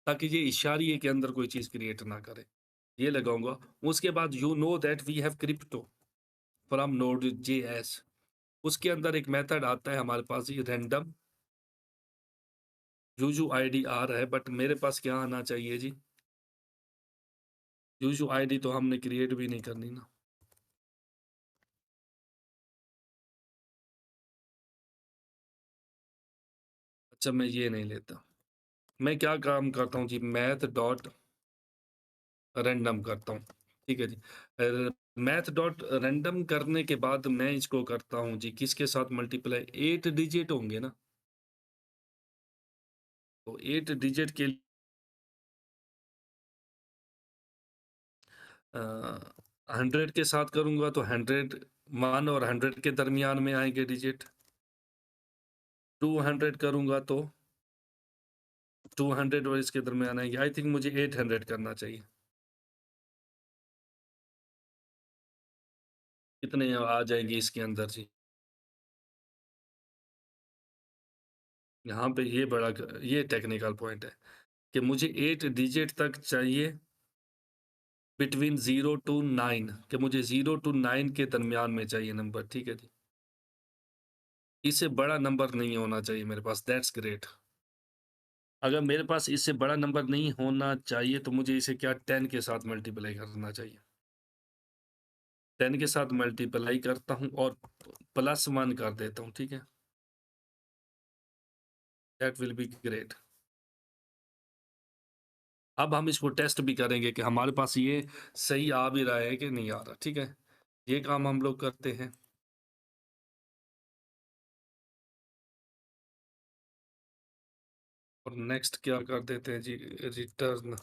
ताकि ये इशारिये के अंदर कोई चीज़ क्रिएट ना करे। ये लगाऊँगा। उसके बाद you know that we have crypto from Node js, उसके अंदर एक मेथड आता है हमारे पास, ये रैंडम यूजुआईडी आ रहा है, बट मेरे पास क्या आना चाहिए जी? यूजुआईडी तो हमने क्रिएट भी नहीं करनी ना। अच्छा, मैं ये नहीं लेता। मैं क्या काम करता हूँ जी, मैथ डॉट रैंडम करता हूँ, ठीक है जी। मैथ डॉट रैंडम करने के बाद मैं इसको करता हूँ जी, किसके साथ मल्टीप्लाई? 8 डिजिट होंगे ना, तो 8 डिजिट के अ, 100 के साथ करूँगा तो 100, 1 और 100 के दरमियान में आएँगे डिजिट। 200 करूँगा तो 200 और इसके दरमियान आएँगे। आई थिंक मुझे 800 करना चाहिए। कितने आ जाएँगे इसके अंदर जी? यहाँ पे ये टेक्निकल पॉइंट है कि मुझे 8 डिजिट तक चाहिए बिटवीन 0 टू 9, कि मुझे 0 टू 9 के दरमियान में चाहिए नंबर, ठीक है जी। इससे बड़ा नंबर नहीं होना चाहिए मेरे पास, दैट्स ग्रेट। अगर मेरे पास इससे बड़ा नंबर नहीं होना चाहिए तो मुझे इसे क्या 10 के साथ मल्टीप्लाई करना चाहिए। 10 के साथ मल्टीप्लाई करता हूँ और प्लस 1 कर देता हूँ, ठीक है? That will be great. अब हम इसको टेस्ट भी करेंगे कि हमारे पास ये सही आ भी रहा है कि नहीं आ रहा, ठीक है? ये काम हम लोग करते हैं। और नेक्स्ट क्या कर देते हैं जी, रिटर्न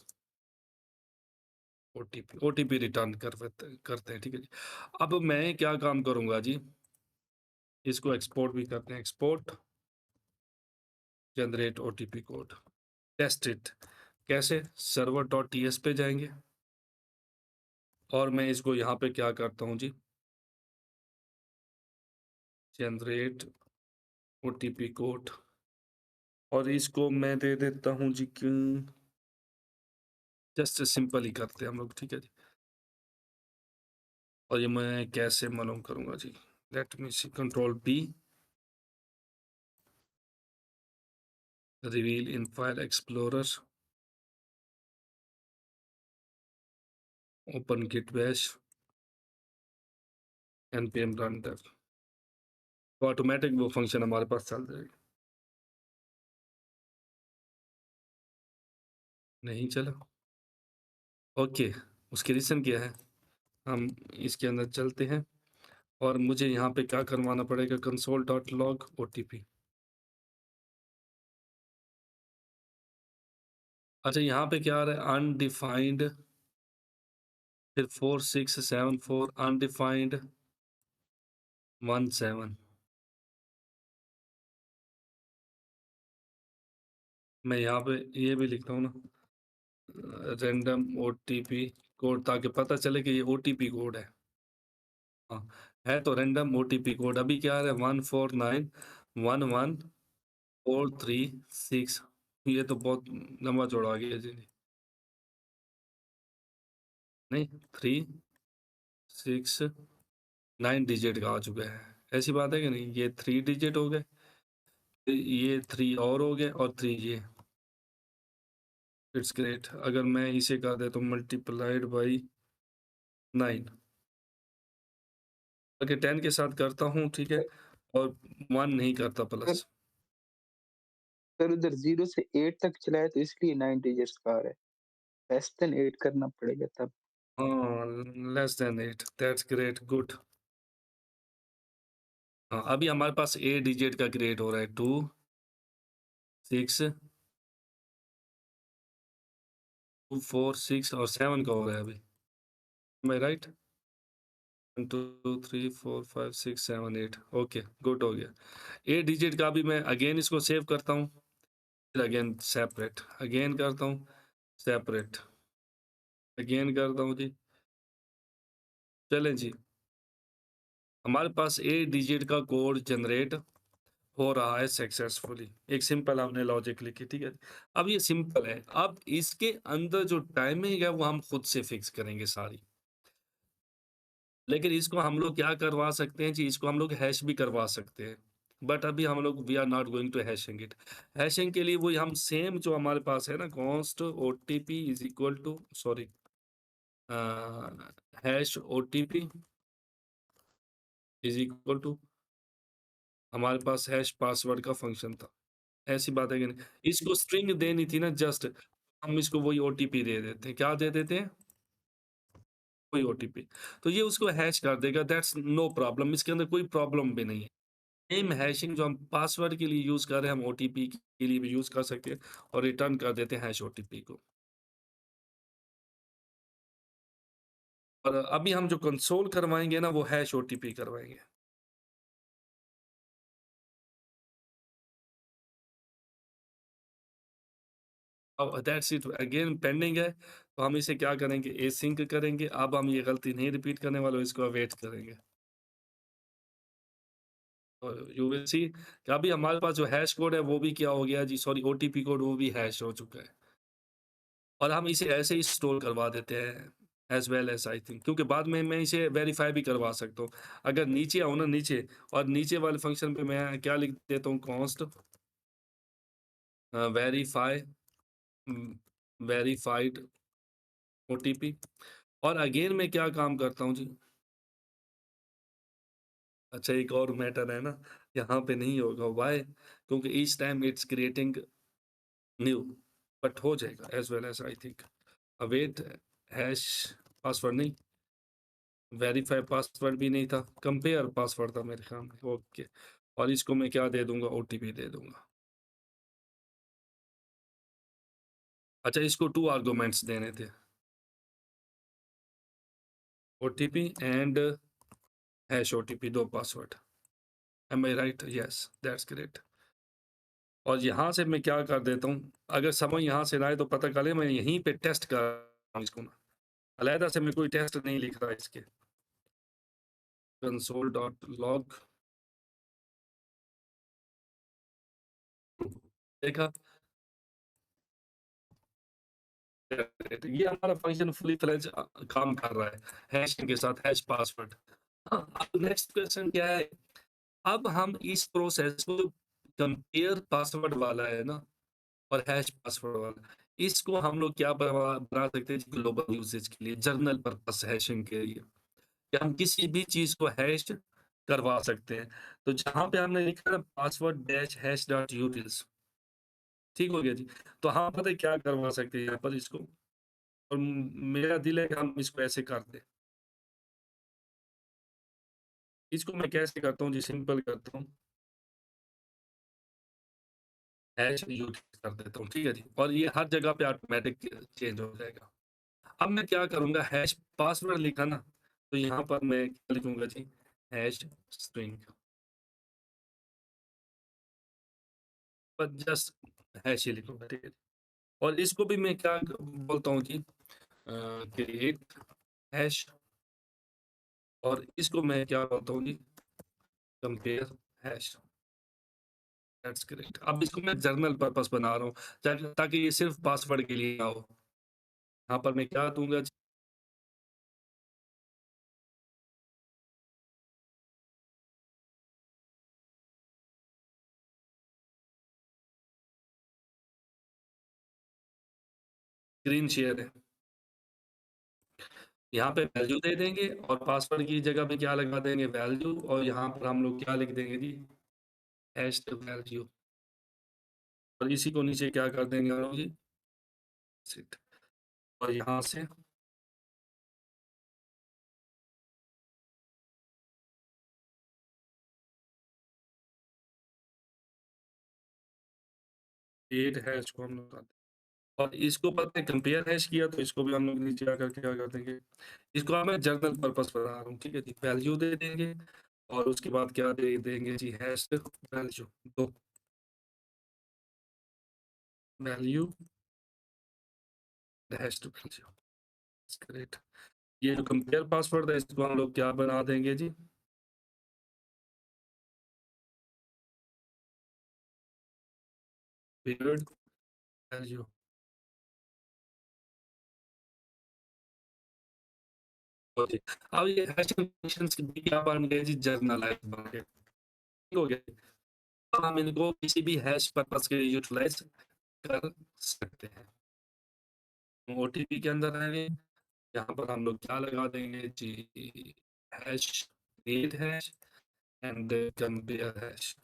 ओटीपी, ओटीपी रिटर्न करते हैं, ठीक है जी। अब मैं क्या काम करूँगा जी, इसको एक्सपोर्ट भी करते हैं, export generate OTP code, test it. कैसे? server.ts पे जाएँगे और मैं इसको यहाँ पे क्या करता हूँ जी, जनरेट ओटीपी कोड, और इसको मैं दे देता हूँ जी कि जस्ट सिंपल ही करते हैं हम लोग, ठीक है जी। और ये मैं कैसे मालूम करूँगा जी? Let me see, control P, reveal in file explorer, open git bash, npm run dev, तो ऑटोमेटिक वो फंक्शन हमारे पास चल जाएगा। नहीं चला? ओके, उसकी रीज़न क्या है? हम इसके अंदर चलते हैं और मुझे यहाँ पे क्या करवाना पड़ेगा, console.log OTP। अच्छा, यहाँ पे क्या आ रहा है, अनडिफाइंड, फिर 4674 अनडिफाइंड 17। मैं यहाँ पे ये भी लिखता हूँ ना, रैंडम ओटीपी कोड, ताकि पता चले कि ये ओटीपी कोड है। हाँ, है तो रैंडम ओटीपी कोड। अभी क्या आ रहा है, 14911436। ये तो बहुत लंबा चौड़ा आ गया जी। नहीं, 369 डिजिट का आ चुका है। ऐसी बात है कि नहीं? ये 3 डिजिट हो गए, ये 3 और हो गए, और 3 ये। It's great. अगर मैं इसे कर देता हूँ मल्टीप्लाइड बाई 9, ओके 10 के साथ करता हूँ, ठीक है, और 1 नहीं करता सर प्लस। सर उधर 0 से 8 तक चला है तो इसलिए 9 डिजिट्स का आ रहा है। लेस देन 8 करना पड़ेगा तब। हाँ, less than 8, that's great, good. हाँ, अभी हमारे पास 8 डिजिट का क्रिएट हो रहा है, 2, 6, 2, 4, 6 और 7 का हो रहा है अभी। M I right? 1, 2, 3, 4, 5, 6, 7, 8, okay, good हो गया। 8 डिजिट का भी मैं अगेन इसको सेव करता हूँ, फिर अगेन सेपरेट, अगेन करता हूँ, सेपरेट, अगेन करता हूँ जी। चलें जी, हमारे पास 8 डिजिट का कोड जनरेट हो रहा है सक्सेसफुली। एक सिंपल हमने लॉजिक लिखी, ठीक है। अब ये सिंपल है, अब इसके अंदर जो टाइमिंग है वो हम खुद से फिक्स करेंगे सारी। लेकिन इसको हम लोग क्या करवा सकते हैं जी, इसको हम लोग हैश भी करवा सकते हैं। बट अभी हम लोग we are not going to hashing it. Hashing के लिए वही हम सेम जो हमारे पास है ना, const OTP is equal to, sorry, hash OTP is equal to, हमारे पास हैश पासवर्ड का फंक्शन था। ऐसी बात है कि नहीं? इसको स्ट्रिंग देनी थी ना जस्ट, हम इसको वही ओटीपी दे देते हैं। क्या दे देते हैं? वही ओटीपी। तो ये उसको हैश कर देगा, दैट्स नो प्रॉब्लम, इसके अंदर कोई प्रॉब्लम भी नहीं है। सेम हैशिंग जो हम पासवर्ड के लिए यूज़ कर रहे हैं, हम ओटीपी के लिए भी यूज़ कर सकते हैं और रिटर्न कर देते हैं हैश ओटीपी को। और अभी हम जो कंसोल करवाएँगे ना, वो हैश ओटीपी करवाएँगे। अब दैट्स इट, अगेन पेंडिंग है, तो हम इसे क्या करेंगे, एसिंक करेंगे। अब हम ये गलती नहीं रिपीट करने वाले, इसको अवॉइड करेंगे। और यू विल सी कि अभी हमारे पास जो हैश कोड है वो भी क्या हो गया जी, सॉरी, ओटीपी कोड वो भी हैश हो चुका है। और हम इसे ऐसे ही स्टोर करवा देते हैं as well as I think, क्योंकि बाद में मैं इसे वेरीफ़ाई भी करवा सकता हूँ। अगर नीचे आओ ना, नीचे, और नीचे वाले फ़ंक्शन पे मैं क्या लिख देता हूँ, कॉन्स्ट वेरीफ़ाई, वेरीफ़ाइड ओटीपी। और अगेन मैं क्या काम करता हूँ जी, अच्छा एक और मैटर है ना, यहाँ पे नहीं होगा, व्हाई? क्योंकि each time it's creating new, but हो जाएगा as well as I think. Await hash password नहीं, वेरीफाई पासवर्ड भी नहीं था, कंपेयर पासवर्ड था मेरे ख्याल में, ओके। और इसको मैं क्या दे दूँगा, ओटीपी दे दूँगा। अच्छा, इसको 2 आर्गुमेंट्स देने थे, OTP and hash OTP, 2 password. Am I right? Yes, that's great. और यहाँ से मैं क्या कर देता हूँ, अगर समझ यहाँ से ना आए तो पता करे, मैं यहीं पे टेस्ट कर रहा हूँ इसको ना, अलग से मैं कोई टेस्ट नहीं लिख रहा इसके। console.log देखा ये हमारा फंक्शन फुली फ्लेज काम कर रहा है, हैश के साथ हैश पासवर्ड। हाँ, अब नेक्स्ट क्वेश्चन क्या है? अब हम इस प्रोसेस को कंपेयर पासवर्ड वाला है ना और हैश पासवर्ड वाला, इसको हम लोग क्या बना सकते हैं ग्लोबल यूसेज के लिए, जर्नल पर्पस हैशिंग के लिए, कि हम किसी भी चीज़ को हैश करवा सकते हैं। तो जहाँ पे हमने लिखा है password dash hash dot utils, ठीक हो गया जी। तो हम पता है क्या करवा सकते हैं यहाँ पर इसको, और मेरा दिल है कि हम इसको ऐसे कर दें। इसको मैं कैसे करता हूँ जी, सिंपल करता हूँ, हैश यूटिल्स कर देता हूँ, ठीक है जी। और ये हर जगह पे ऑटोमैटिक चेंज हो जाएगा। अब मैं क्या करूँगा, हैश पासवर्ड लिखा ना, तो यहाँ पर मैं क्या लिखूँगा जी, हैश स्ट्रिंग, बस जस्ट हैश ही लिखूँगा, ठीक है। और इसको भी मैं क्या बोलता हूँ जी, क्रिएट हैश, और इसको मैं क्या बोलता हूँ जी, कंपेयर हैश। That's great. अब इसको मैं जर्नल पर्पस बना रहा हूँ, ताकि ये सिर्फ पासवर्ड के लिए ना हो। यहाँ पर मैं क्या दूँगा, स्क्रीन शेयर है। यहाँ पे वैल्यू दे देंगे और पासवर्ड की जगह पे क्या लगा देंगे, वैल्यू, और यहाँ पर हम लोग क्या लिख देंगे जी, हैश्ड वैल्यू, और इसी को नीचे क्या कर देंगे हम लोग जी, सिट, और यहाँ से 8 हैश को हम लोग कर दें। और इसको पता है कंपेयर हैश किया, तो इसको भी हम लोग नीचे आकर क्या कर देंगे, इसको हमें जर्नल पर्पस बना रहा हूँ, ठीक है जी। वैल्यू दे देंगे और उसके बाद क्या दे देंगे जी, हैश्ड वैल्यू, तो वैल्यू हैश्ड वैल्यू, ग्रेट। ये जो कंपेयर पासवर्ड है, इसको हम लोग क्या बना देंगे जी, पीरियड वैल्यू। ओके, अब ये हैश फंक्शंस भी क्या बन गए जी, जर्नलाइज बन गए, ठीक हो गया। अब हम इनको किसी भी हैश पर्पस के लिए यूटिलाइज कर सकते हैं। ओटीपी के अंदर आएंगे, यहाँ पर हम लोग क्या लगा देंगे जी, hash, create hash and compare hash,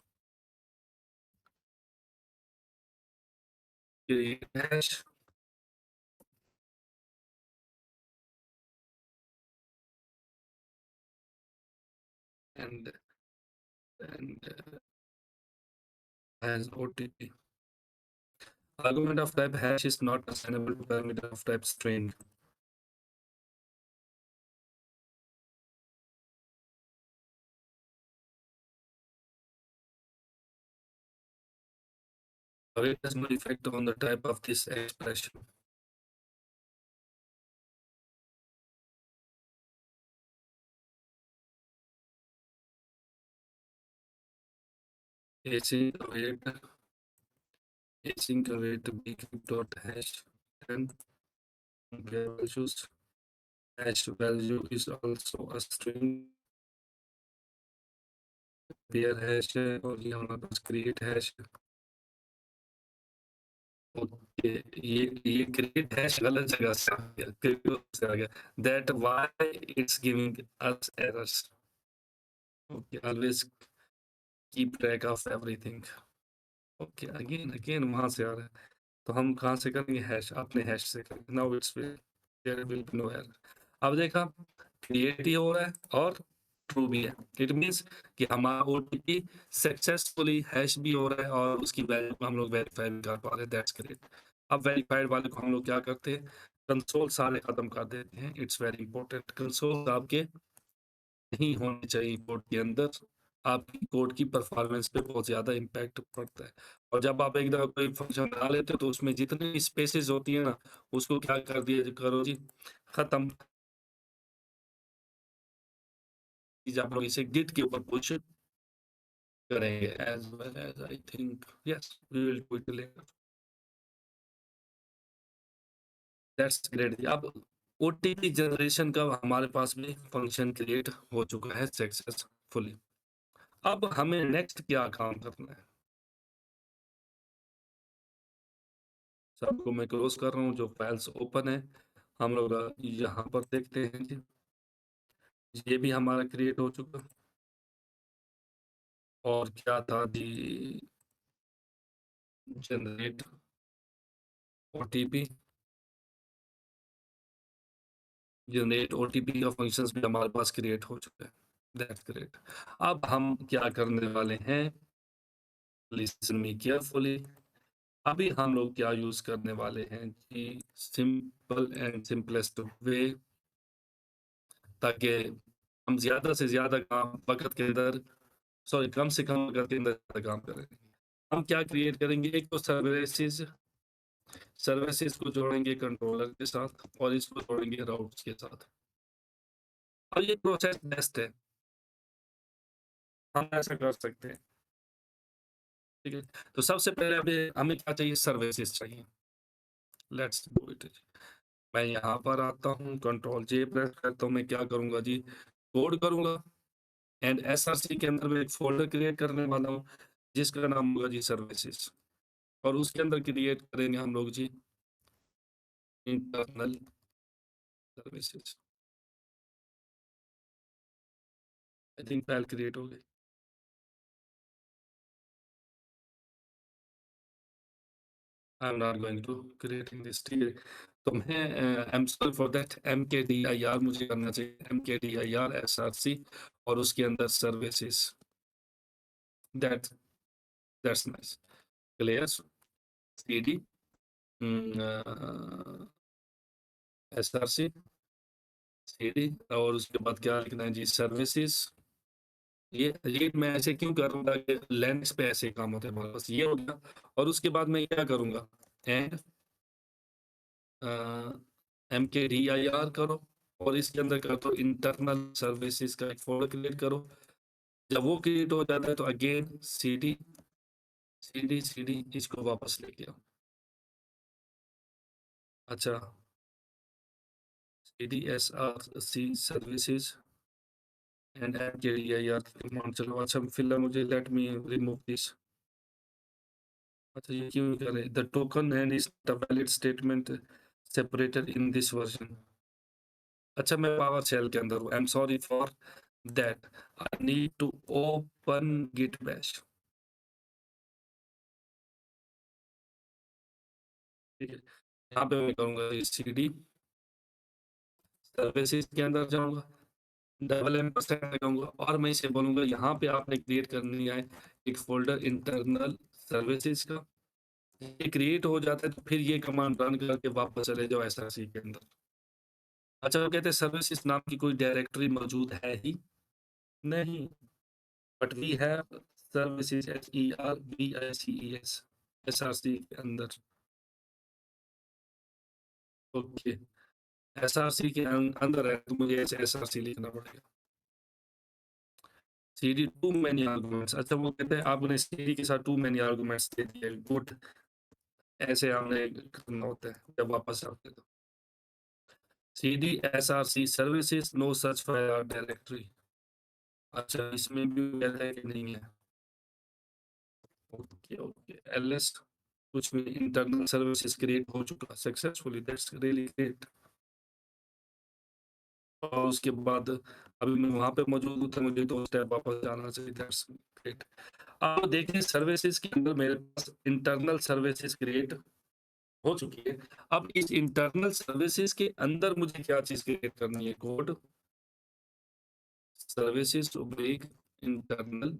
create hash and and hash OTP. Argument of type hash is not assignable to parameter of type string. It has no effect on the type of this expression. async await async await bcrypt dot hash and values. Hash value is also a string, pair hash है, और ये हमारे पास create hash है। Okay, ये create hash गलत जगह से आ गया, crypto से आ गया। That why it's giving us errors. Okay, always keep track of everything. Okay, again again वहाँ से आ रहा है। तो हम कहाँ से करेंगे, हैश, अपने हैश से करेंगे। Now it's there will be no error. अब देखा, क्रिएट ही हो रहा है और ट्रू भी है। इट मीन्स कि हमारा ओटीपी सक्सेसफुली हैश भी हो रहा है और उसकी वैल्यू को हम लोग वेरीफाई भी कर पा रहे हैं। That's great. अब वेरीफाइड वाले को हम लोग क्या करते हैं, कंसोल सारे खत्म कर देते हैं। इट्स वेरी इंपॉर्टेंट, कंसोल आपके नहीं होने चाहिए कोड के अंदर, आपकी कोड की परफॉर्मेंस पे बहुत ज़्यादा इम्पैक्ट पड़ता है। और जब आप एक दफ़ा कोई फंक्शन बना लेते हो, तो उसमें जितनी स्पेसेस होती है ना, उसको क्या कर दिया करो जी, ख़त्म। जब आप लोग इसे गिट के ऊपर पुश करेंगे as well as I think yes we will do it later. That's great जी। अब ओटीपी जनरेशन का हमारे पास भी फंक्शन क्रिएट हो चुका है सक्सेसफुली। अब हमें नेक्स्ट क्या काम करना है? सबको मैं क्लोज़ कर रहा हूँ, जो फाइल्स ओपन है, हम लोग यहाँ पर देखते हैं जी, ये भी हमारा क्रिएट हो चुका और क्या था जी जनरेट ओटीपी, जनरेट ओटीपी का फंक्शंस भी हमारे पास क्रिएट हो चुका है। That's great. अब हम क्या करने वाले हैं? Listen me carefully. अभी हम लोग क्या यूज़ करने वाले हैं कि सिंपल एंड सिंपलेस्ट वे ताकि हम ज़्यादा से ज़्यादा काम वक़्त के अंदर सॉरी कम से कम वक़्त के अंदर ज़्यादा काम करें। हम क्या क्रिएट करेंगे? एक तो सर्विसेज़ सर्विसेज़ को जोड़ेंगे कंट्रोलर के साथ और इसको जोड़ेंगे राउट्स के साथ। और ये प्रोसेस बेस्ट है, हम ऐसा कर सकते हैं, ठीक है? तो सबसे पहले अभी हमें क्या चाहिए? सर्विसेज़ चाहिए। Let's do it. मैं यहाँ पर आता हूँ, कंट्रोल जे प्रेस करता हूँ, मैं क्या करूँगा जी? कोड करूँगा एंड एसआरसी के अंदर मैं एक फ़ोल्डर क्रिएट करने वाला हूँ, जिसका नाम होगा जी सर्विसेज़ और उसके अंदर क्रिएट करेंगे हम लोग जी internal services. I think file create हो गई। I am not going to creating this, ठीक है? तो मैं I am sorry for that mkdir मुझे करना चाहिए mkdir एसआरसी और उसके अंदर services that that's nice. Clear CD SRC CD और उसके बाद क्या लिखना है जी सर्विसेज़। ये मैं ऐसे क्यों कर रहा हूँ ताकि लिनक्स पे ऐसे काम होते हैं हमारे पास, ये हो गया और उसके बाद मैं क्या करूँगा एंड mkdir करो और इसके अंदर कर दो इंटरनल सर्विसेज का एक फ़ोल्डर क्रिएट करो। जब वो क्रिएट हो जाता है तो अगेन सीडी इसको वापस लेके आओ। अच्छा cdsrc services and mkdir command चलो अच्छा फिलहाल मुझे लेट मी रिमूव दिस। अच्छा ये क्यों कर रहे हैं? The token and is the valid statement separated in this version. अच्छा मैं पावर शेल के अंदर हूँ। I am sorry for that. I need to open git bash. ठीक है, यहाँ पे मैं करूँगा सीडी सर्विसेज के अंदर जाऊँगा, डबल एम्परसैंड लगाऊँगा और मैं इसे बोलूँगा यहाँ पे आपने क्रिएट करनी है एक फ़ोल्डर इंटरनल सर्विसेज का। ये क्रिएट हो जाता है तो फिर ये कमांड रन करके वापस चले जाओ एसआरसी के अंदर। अच्छा वो कहते हैं सर्विसेज नाम की कोई डायरेक्टरी मौजूद है ही नहीं, but we have services SERVICES SRC के अंदर। ओके, एसआरसी के अंदर है तो मुझे ऐसे एसआरसी लिखना पड़ेगा। CD too many arguments. अच्छा वो कहते हैं आपने सीडी के साथ टू मैनी आर्गुमेंट्स दे दिए। गुड, ऐसे हमने करना होता है जब वापस आते हैं तो। CD SRC services no such file और डायरेक्टरी। अच्छा इसमें भी कहता है कि नहीं है। ओके ओके एलएस कुछ भी इंटरनल सर्विसेज क्रिएट हो चुका सक्सेसफुली, दैट्स रियली ग्रेट। और उसके बाद अभी मैं वहाँ पे मौजूद हूँ तो मुझे 2 स्टेप वापस जाना चाहिए, दैट्स ग्रेट। अब देखिए सर्विसेज के अंदर मेरे पास इंटरनल सर्विसेज क्रिएट हो चुकी है। अब इस इंटरनल सर्विसेज के अंदर मुझे क्या चीज़ क्रिएट करनी है? Code services to break internal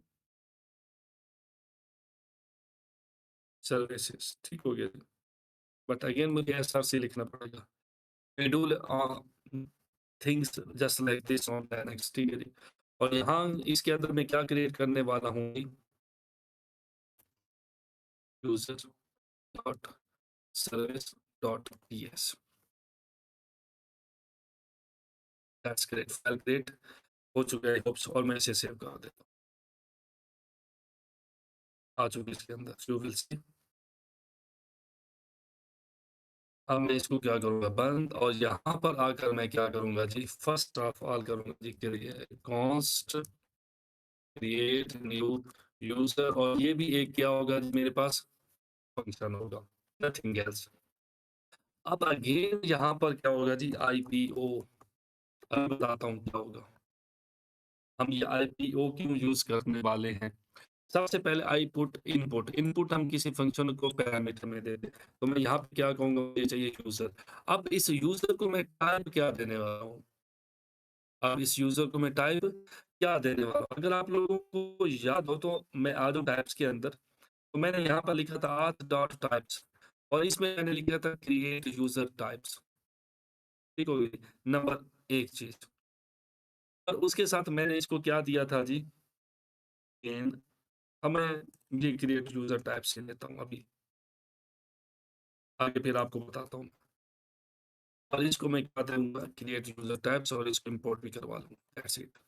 services, ठीक हो गया। बट अगेन मुझे एसआरसी लिखना पड़ेगा। Schedule things just like this on Linux, ठीक है जी। और यहाँ इसके अंदर मैं क्या क्रिएट करने वाला हूँ? User dot service dot PS. That's great, file create हो चुका है होप्स और मैं इसे सेव कर देता हूँ। आ चुकी इसके अंदर, यू विल सी। अब मैं इसको क्या करूँगा बंद, और यहाँ पर आकर मैं क्या करूँगा जी, फर्स्ट ऑफ ऑल करूँगा जी कॉन्स्ट क्रिएट न्यू यूज़र, और ये भी एक क्या होगा जी मेरे पास फंक्शन होगा, नथिंग एल्स। अब अगेन यहाँ पर क्या होगा जी आईपीओ, अब बताता हूँ क्या होगा। हम ये आईपीओ क्यों यूज़ करने वाले हैं। सबसे पहले आई पुट इनपुट, इनपुट हम किसी फंक्शन को पैरामीटर में देते हैं। तो मैं यहाँ पे क्या कहूँगा, ये चाहिए यूज़र। अब इस यूज़र को मैं टाइप क्या देने वाला हूँ? अब इस यूज़र को मैं टाइप क्या देने वाला हूँ? अगर आप लोगों को याद हो तो मैं आ जाऊँ टाइप्स के अंदर, तो मैंने यहाँ पर लिखा था आथ डॉट टाइप्स, और इसमें मैंने लिखा था क्रिएट यूज़र टाइप्स। ठीक हो गई, नंबर 1 चीज़। और उसके साथ मैंने इसको क्या दिया था जी, इन अब मैं ये क्रिएट यूज़र टाइप्स से लेता हूँ अभी, आगे फिर आपको बताता हूँ। और इसको मैं क्या दूँगा क्रिएट यूज़र टाइप्स, और इसको इम्पोर्ट भी करवा लूँगा, दैट्स इट।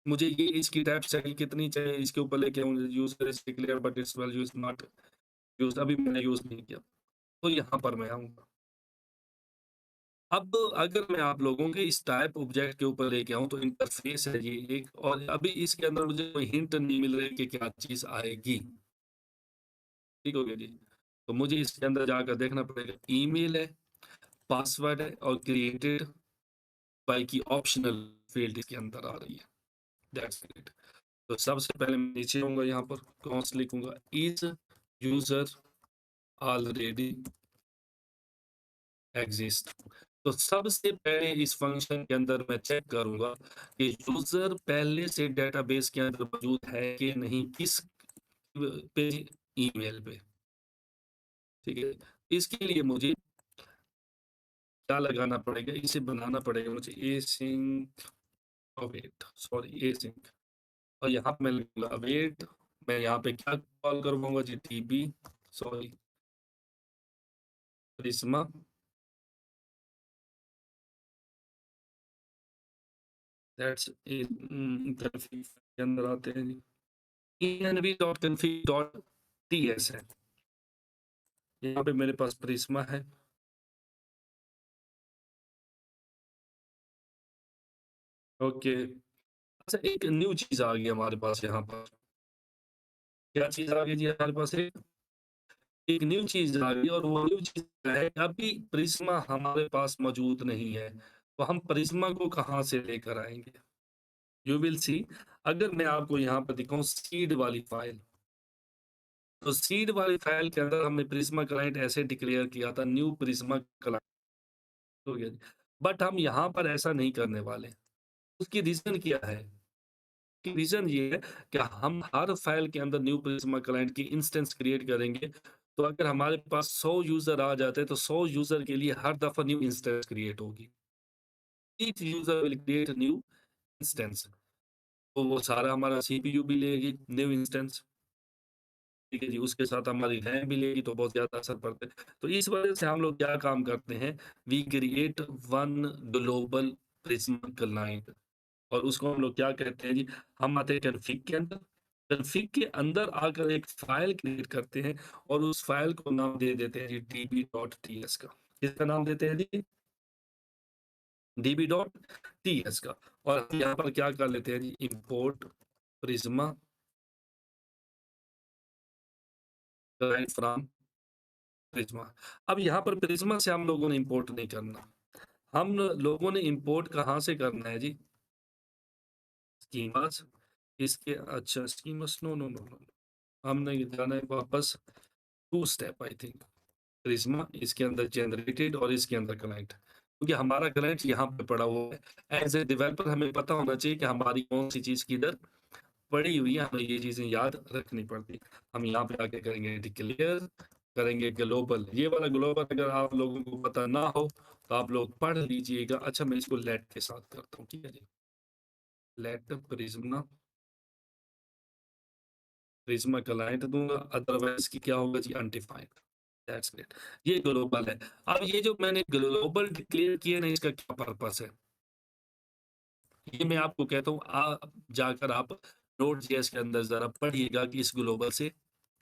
मुझे ये इसकी टाइप्स चाहिए, कितनी चाहिए इसके ऊपर लेके आऊँ, user is declared but it's value is not used, अभी मैंने यूज़ नहीं किया। तो यहाँ पर मैं आऊँगा। अब अगर मैं आप लोगों के इस टाइप ऑब्जेक्ट के ऊपर लेके आऊँ तो इंटरफ़ेस है ये एक, और अभी इसके अंदर मुझे कोई हिंट नहीं मिल रही कि क्या चीज़ आएगी। ठीक हो गया जी? तो मुझे इसके अंदर जाकर देखना पड़ेगा, ईमेल है, पासवर्ड है, और क्रिएटेड बाय की ऑप्शनल फ़ील्ड इसके अंदर आ रही है। That's it. तो सबसे पहले मैं नीचे आऊँगा, यहाँ पर कॉन्स्ट लिखूँगा, इज़ यूज़र ऑलरेडी एक्सिस्ट। तो सबसे पहले इस फ़ंक्शन के अंदर मैं चेक करूँगा कि यूज़र पहले से डेटाबेस के अंदर मौजूद है कि नहीं, किस पे, ईमेल पे, ठीक है? इसके लिए मुझे क्या लगाना पड़ेगा, इसे बनाना पड़ेगा मुझे एसिंक अवेट, सॉरी एसिंक, और यहाँ पे मैं लिखूँगा अवेट, मैं यहाँ पे क्या कॉल करवाऊँगा जी, DB, sorry, Prisma, that's config के अंदर आते हैं जी, env.config.ts है। यहाँ पे मेरे पास प्रिज्मा है। ओके। अच्छा, एक न्यू चीज़ आ गई हमारे पास यहाँ पर। क्या चीज़ आ गई जी हमारे पास, एक न्यू चीज़ आ गई, और वो न्यू चीज़ क्या है, अभी प्रिज्मा हमारे पास मौजूद नहीं है। तो हम प्रिज्मा को कहाँ से लेकर आएँगे? यू विल सी। अगर मैं आपको यहाँ पर दिखाऊँ सीड वाली फ़ाइल, तो सीड वाली फ़ाइल के अंदर हमने प्रिज्मा क्लाइंट ऐसे डिक्लेयर किया था, न्यू प्रिज्मा क्लाइंट, हो गया जी। बट हम यहाँ पर ऐसा नहीं करने वाले। उसकी रीज़न क्या है? कि रीज़न ये है कि हम हर फ़ाइल के अंदर न्यू प्रिज्मा क्लाइंट की इंस्टेंस क्रिएट करेंगे। तो अगर हमारे पास 100 यूज़र आ जाते हैं, तो 100 यूज़र के लिए हर दफ़ा न्यू इंस्टेंस क्रिएट होगी। Each user will create new instance. तो वो सारा हमारा सीपीयू भी लेगी न्यू इंस्टेंस, ठीक है जी, उसके साथ हमारी रैम भी लेगी, तो बहुत ज़्यादा असर पड़ता है। तो इस वजह से हम लोग क्या काम करते हैं, we create one global Prisma client, और उसको हम लोग क्या कहते हैं जी, हम आते हैं कॉन्फ़िग के अंदर, कॉन्फ़िग के अंदर आकर एक फ़ाइल क्रिएट करते हैं, और उस फ़ाइल को नाम दे देते हैं जी db.ts का। किसका नाम देते हैं जी? db.ts का। और हम यहाँ पर क्या कर लेते हैं जी, import Prisma client from Prisma. अब यहाँ पर प्रिज्मा से हम लोगों ने इम्पोर्ट नहीं करना। हम लोगों ने इम्पोर्ट कहाँ से करना है जी? स्कीमास, इसके अच्छा schemas, no, no, no, no. हमने जाना है वापस 2 स्टेप आई थिंक। प्रिज्मा, इसके अंदर जनरेटेड, और इसके अंदर क्लाइंट। क्योंकि हमारा क्लाइंट यहाँ पे पड़ा हुआ है। एज़ ए डेवलपर हमें पता होना चाहिए कि हमारी कौन-सी चीज़ किधर पड़ी हुई है, हमें ये चीज़ें याद रखनी पड़ती। हम यहाँ पे आके करेंगे डिक्लेयर, करेंगे ग्लोबल। ये वाला ग्लोबल अगर आप लोगों को पता ना हो, तो आप लोग पढ़ लीजिएगा। अच्छा, मैं इसको लेट के साथ करता हूँ, ठीक है जी? लेट प्रिज्मा, प्रिज्मा क्लाइंट दूँगा, अदरवाइज़ कि क्या होगा जी, अनडिफाइंड। That's it. ये ग्लोबल है। अब ये जो मैंने ग्लोबल डिक्लेयर किए ना, इसका क्या पर्पस है? ये मैं आपको कहता हूँ, जाकर आप नोड.जेएस के अंदर ज़रा पढ़िएगा कि इस ग्लोबल से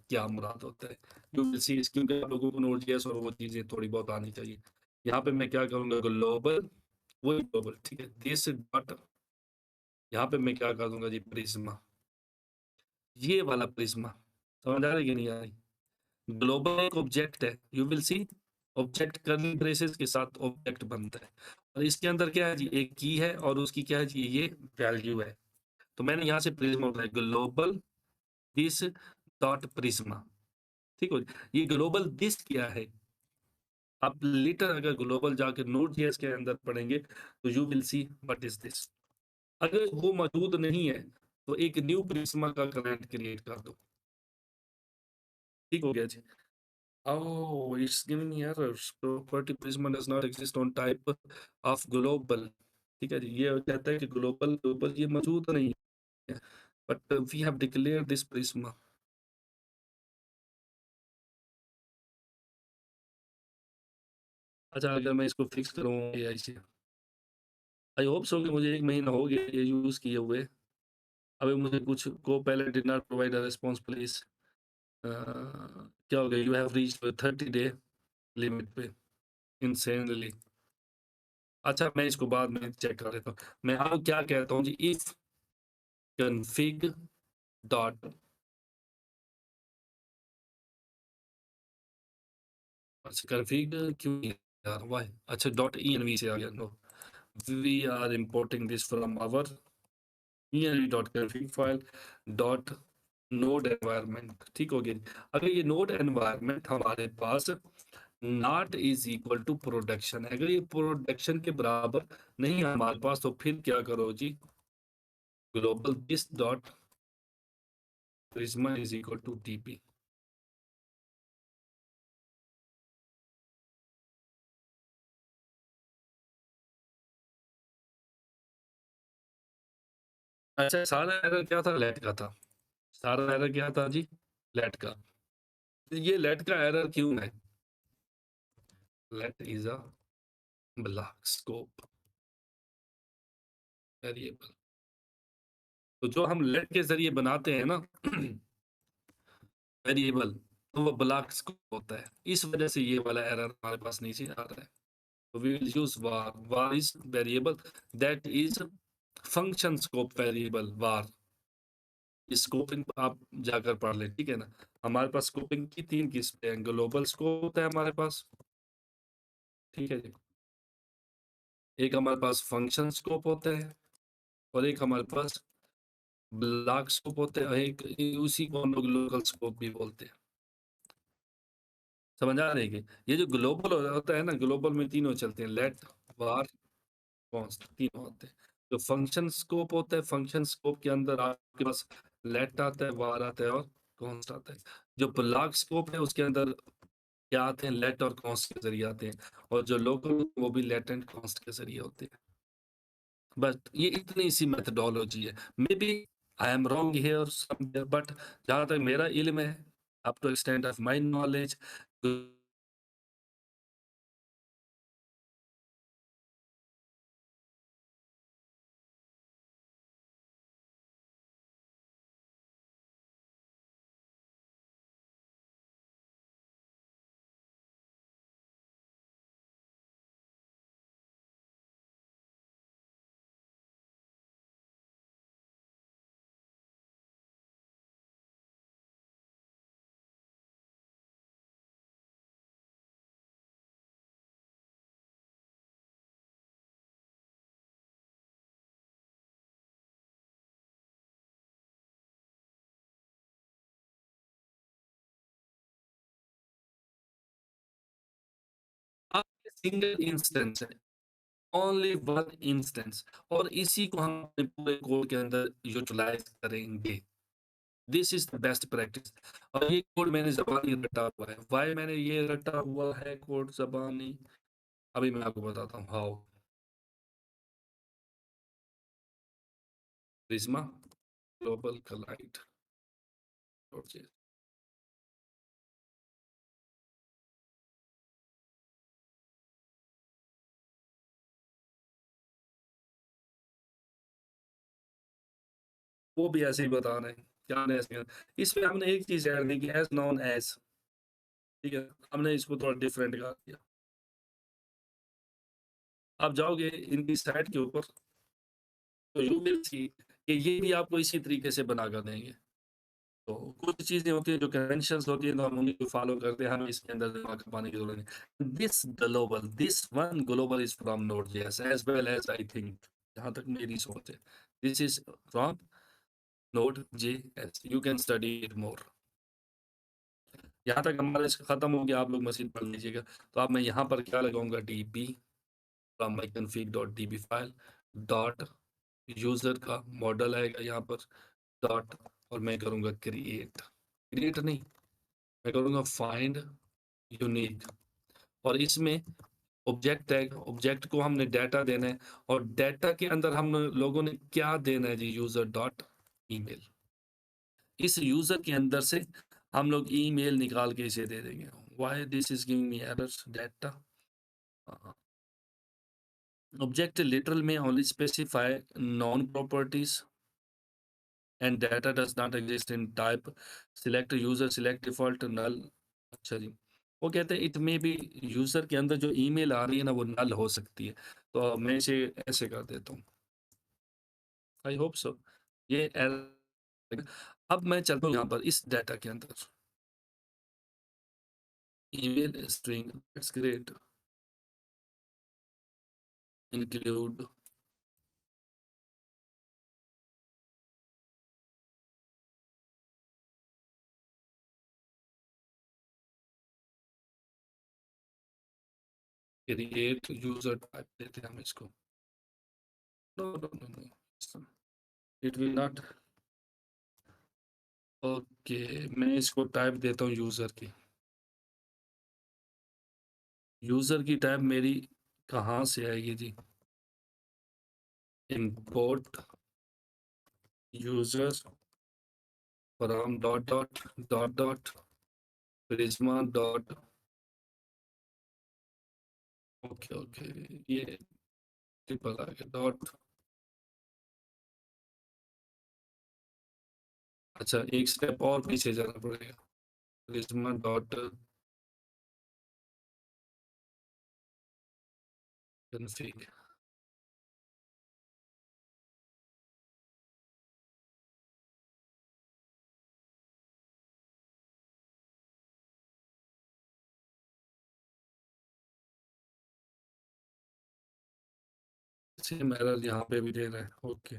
क्या मुराद होता है। यू विल सी क्योंकि आप लोगों को नोड.जेएस और वो चीज़ें थोड़ी बहुत आनी चाहिए। यहाँ पे मैं क्या करूँगा ग्लोबल वही ग्लोबल ठीक है, दिस डॉट यहाँ पे मैं क्या कर दूँगा जी प्रिज़्मा, ये वाला प्रिज़्मा, समझ आ रही है कि नहीं आ रही? ग्लोबल एक ऑब्जेक्ट है, you will C object curly braces के साथ ऑब्जेक्ट बनता है और इसके अंदर क्या है जी एक की है और उसकी क्या है जी ये वैल्यू है। तो मैंने यहाँ से प्रिज़्मा बनाया ग्लोबल दिस डॉट प्रिज़्मा, ठीक हो? ये ग्लोबल दिस क्या है? आप लेटर अगर ग्लोबल जाके नोड.जेएस के अंदर पढ़ेंगे तो you will see what is this. अगर वो मौजूद नहीं है, तो एक न्यू प्रिज़्मा का कमेंट क्रिएट कर दो, ठीक हो गया जी। Oh, it's giving me errors. Property Prisma does not exist on type of global. ठीक है जी, ये कहता है कि ग्लोबल ग्लोबल ये मौजूद नहीं है, but we have declare this Prisma. अच्छा, अगर मैं इसको फिक्स करूँ एआई से, आई होप सो कि मुझे 1 महीना हो गया ये यूज़ किए हुए। अभी मुझे कुछ को पहले did not provide a response please क्या हो गया? You have reached 30 day limit पे, इंसेनली। अच्छा, मैं इसको बाद में चेक कर लेता हूँ। मैं अब क्या कहता हूँ जी, इफ config डॉट अच्छा config क्यों नहीं आ रहा व्हाई अच्छा डॉट env से आ गया no we are importing this from our env dot config file dot node environment ठीक हो गया। अगर ये नोड एनवायरनमेंट हमारे पास not is equal to production है, अगर ये प्रोडक्शन के बराबर नहीं है हमारे पास तो फिर क्या करो जी global this dot Prisma is equal to dp। अच्छा सारा एरर क्या था लेट का था, सारा एरर क्या था जी लेट का। ये लेट का एरर क्यों है? Let is a block scope variable. तो जो हम लेट के जरिए बनाते हैं ना वेरिएबल, तो वो ब्लॉक स्कोप होता है, इस वजह से ये वाला एरर हमारे पास नीचे आ रहा है। तो we will use var, var is variable that is function scope variable var। Scoping आप जाकर पढ़ लें ठीक है ना। हमारे पास स्कोपिंग की 3 किस्में हैं, ग्लोबल स्कोप होता है हमारे पास, ठीक है जी। एक हमारे पास फंक्शन स्कोप होता है और एक हमारे पास ब्लॉक स्कोप होते हैं, एक उसी को हम लोग लोकल स्कोप भी बोलते हैं। समझ आ रही है कि ये जो ग्लोबल होता है ना, ग्लोबल में तीनों चलते हैं, लेट वार कॉन्स्ट तीनों होते हैं। जो फंक्शन स्कोप होता है, फंक्शन स्कोप के अंदर आपके पास लेट आता है, वार आता है और कॉन्स्ट आता है। जो ब्लॉक स्कोप है उसके अंदर क्या आते हैं, लेट और कॉन्स्ट के जरिए आते हैं और जो लोकल वो भी लेट एंड कॉन्स्ट के जरिए होते हैं। बट ये इतनी सी मेथडोलॉजी है, maybe I am wrong here somewhere, but जहाँ तक मेरा इल्म है up to extent of my knowledge single instance है, ओनली वन इंस्टेंस और इसी को हम अपने पूरे कोड के अंदर यूटिलाइज करेंगे। This is the best practice. और ये कोड मैंने ज़बानी रटा हुआ है। व्हाई मैंने ये रटा हुआ है कोड ज़बानी, अभी मैं आपको बताता हूँ how. Prisma global collide project वो भी ऐसे ही बता रहे हैं। क्या हमने ऐसे किया? इसमें हमने एक चीज़ ऐड की एज़ नोन एज़, ठीक है? हमने इसको थोड़ा डिफरेंट कर दिया। आप जाओगे इनकी साइट के ऊपर तो यू विल सी कि ये भी आपको इसी तरीके से बनाकर देंगे। तो कुछ चीज़ें होती हैं जो कन्वेंशंस होती हैं तो हम उन्हीं को फॉलो करते हैं, हमें इसके अंदर दिमाग खपाने की ज़रूरत नहीं। This one global is from Node JS as well as I think, जहाँ तक मेरी सोच है। This is from Node JS, you can study it more. यहाँ तक हमारा इसका खत्म हो गया, आप लोग मशीन पढ़ लीजिएगा। तो अब मैं यहाँ पर क्या लगाऊँगा, dB from my config.db file dot user का मॉडल आएगा यहाँ पर डॉट और मैं करूँगा क्रिएट नहीं, मैं करूँगा फाइंड यूनिक और इसमें ऑब्जेक्ट है, ऑब्जेक्ट को हमने डाटा देना है और डाटा के अंदर हम लोगों ने क्या देना है जी, यूज़र डॉट ईमेल। इस यूज़र के अंदर से हम लोग ईमेल निकाल के इसे दे देंगे। Why this is giving me errors data? Object literal may only specify non-properties and data does not exist in type select user select default null। अच्छा जी, वो कहते हैं इट में भी यूजर के अंदर जो ईमेल आ रही है ना वो नल हो सकती है, तो मैं इसे ऐसे कर देता हूँ। आई होप सो ये error। अब मैं चलता हूँ यहाँ पर इस डाटा के अंदर email string, it's great, include create user type देते हैं हम इसको। No no no no, it will not. Okay, मैं इसको टाइप देता हूँ यूज़र की। यूज़र की टाइप मेरी कहाँ से आएगी जी? Import user from dot dot dot dot Prisma dot. Okay okay, ये ट्रिपल आ गया डॉट। अच्छा, एक स्टेप और पीछे जाना पड़ेगा, Prisma dot config. Same error यहाँ पे भी दे रहा है। Okay,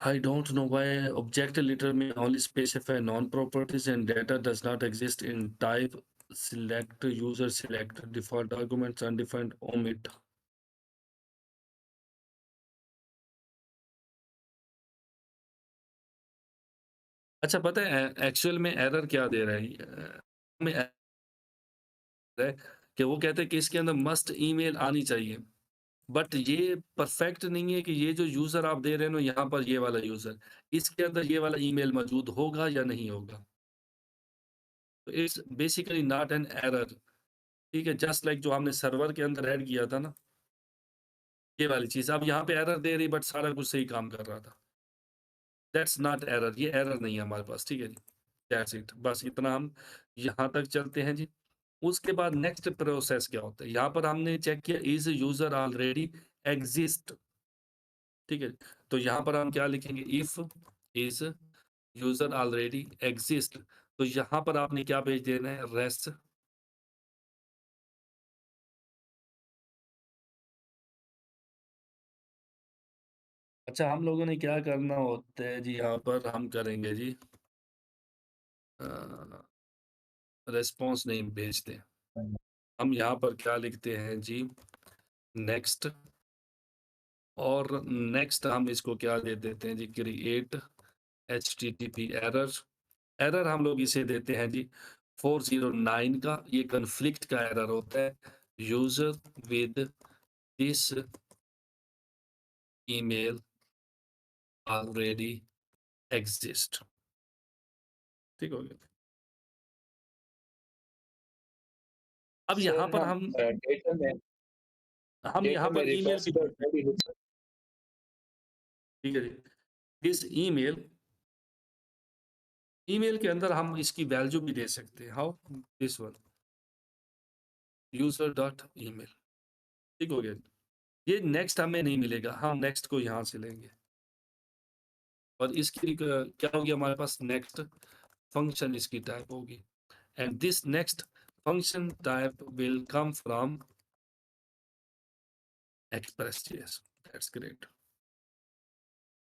I don't know why object literal may only specify non-properties and data does not exist in type select user select default arguments undefined omit। अच्छा, पता है एक्चुअल में एरर क्या दे रहा है? में error है कि वो कहते हैं कि इसके अंदर मस्ट ईमेल आनी चाहिए, बट ये परफेक्ट नहीं है कि ये जो यूजर आप दे रहे हो ना यहाँ पर ये वाला यूजर, इसके अंदर ये वाला ईमेल मौजूद होगा या नहीं होगा। तो it's basically not an error, ठीक है, जस्ट लाइक जो हमने सर्वर के अंदर ऐड किया था ना, ये वाली चीज़ अब यहाँ पे एरर दे रही बट सारा कुछ सही काम कर रहा था। दैट्स नॉट एरर, ये एरर नहीं है हमारे पास, ठीक है जी। दैट्स इट, बस इतना हम यहाँ तक चलते हैं जी। उसके बाद नेक्स्ट प्रोसेस क्या होता है? यहाँ पर हमने चेक किया इज़ यूज़र ऑलरेडी एक्सिस्ट, ठीक है। तो यहाँ पर हम क्या लिखेंगे? If is user already exist, तो यहाँ पर आपने क्या भेज देना है? रेस्ट। अच्छा, हम लोगों ने क्या करना होता है जी, यहाँ पर हम करेंगे जी रिस्पॉन्स नहीं भेजते। हम यहाँ पर क्या लिखते हैं जी? नेक्स्ट, और नेक्स्ट हम इसको क्या दे देते हैं जी? Create HTTP error. एरर हम लोग इसे देते हैं जी 409 का, ये कॉन्फ्लिक्ट का एरर होता है। User with this email already exist, ठीक हो गया। अब यहाँ सर पर हम हम डेटा में यहाँ पर ईमेल भी रिक्वेस्ट भेज, कर ठीक है जी। दिस ईमेल ईमेल के अंदर हम इसकी वैल्यू भी दे सकते हैं। How? This one user dot email, ठीक हो गया? ये नेक्स्ट हमें नहीं मिलेगा, हम नेक्स्ट को यहाँ से लेंगे और इसकी क्या होगी हमारे पास नेक्स्ट फंक्शन इसकी टाइप होगी and this next function type will come from Express JS. That's great.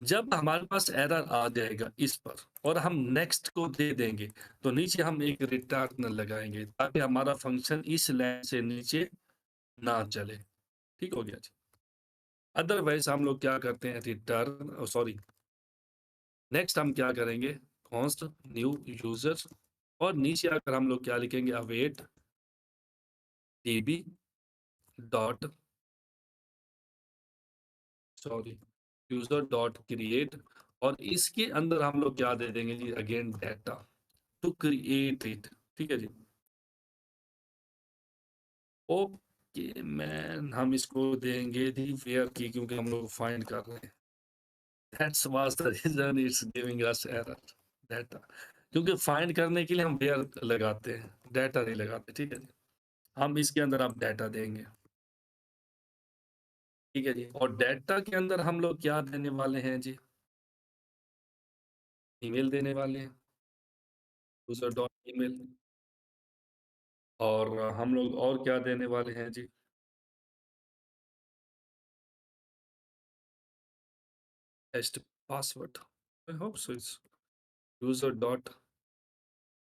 जब हमारे पास एरर आ जाएगा इस पर और हम नेक्स्ट को दे देंगे, तो नीचे हम एक रिटर्न लगाएँगे ताकि हमारा फंक्शन इस लाइन से नीचे ना चले, ठीक हो गया जी। अदरवाइज़ हम लोग क्या करते हैं रिटर्न सॉरी नेक्स्ट हम क्या करेंगे कॉन्स्ट न्यू यूज़र और नीचे आकर हम लोग क्या लिखेंगे await db dot sorry user dot create और इसके अंदर हम लोग क्या दे देंगे जी again data to create it, ठीक है जी। ओके मैन हम इसको देंगे दी वेयर की क्योंकि हम लोग फाइंड कर रहे हैं। That's was the reason it's giving us error data क्योंकि फाइंड करने के लिए हम वेयर लगाते हैं, डाटा नहीं लगाते, ठीक है जी। हम इसके अंदर अब डाटा देंगे, ठीक है जी। और डाटा के अंदर हम लोग क्या देने वाले हैं जी? ईमेल देने वाले हैं, यूज़र डॉट ईमेल और हम लोग और क्या देने वाले हैं जी? Test password. I hope so it's user dot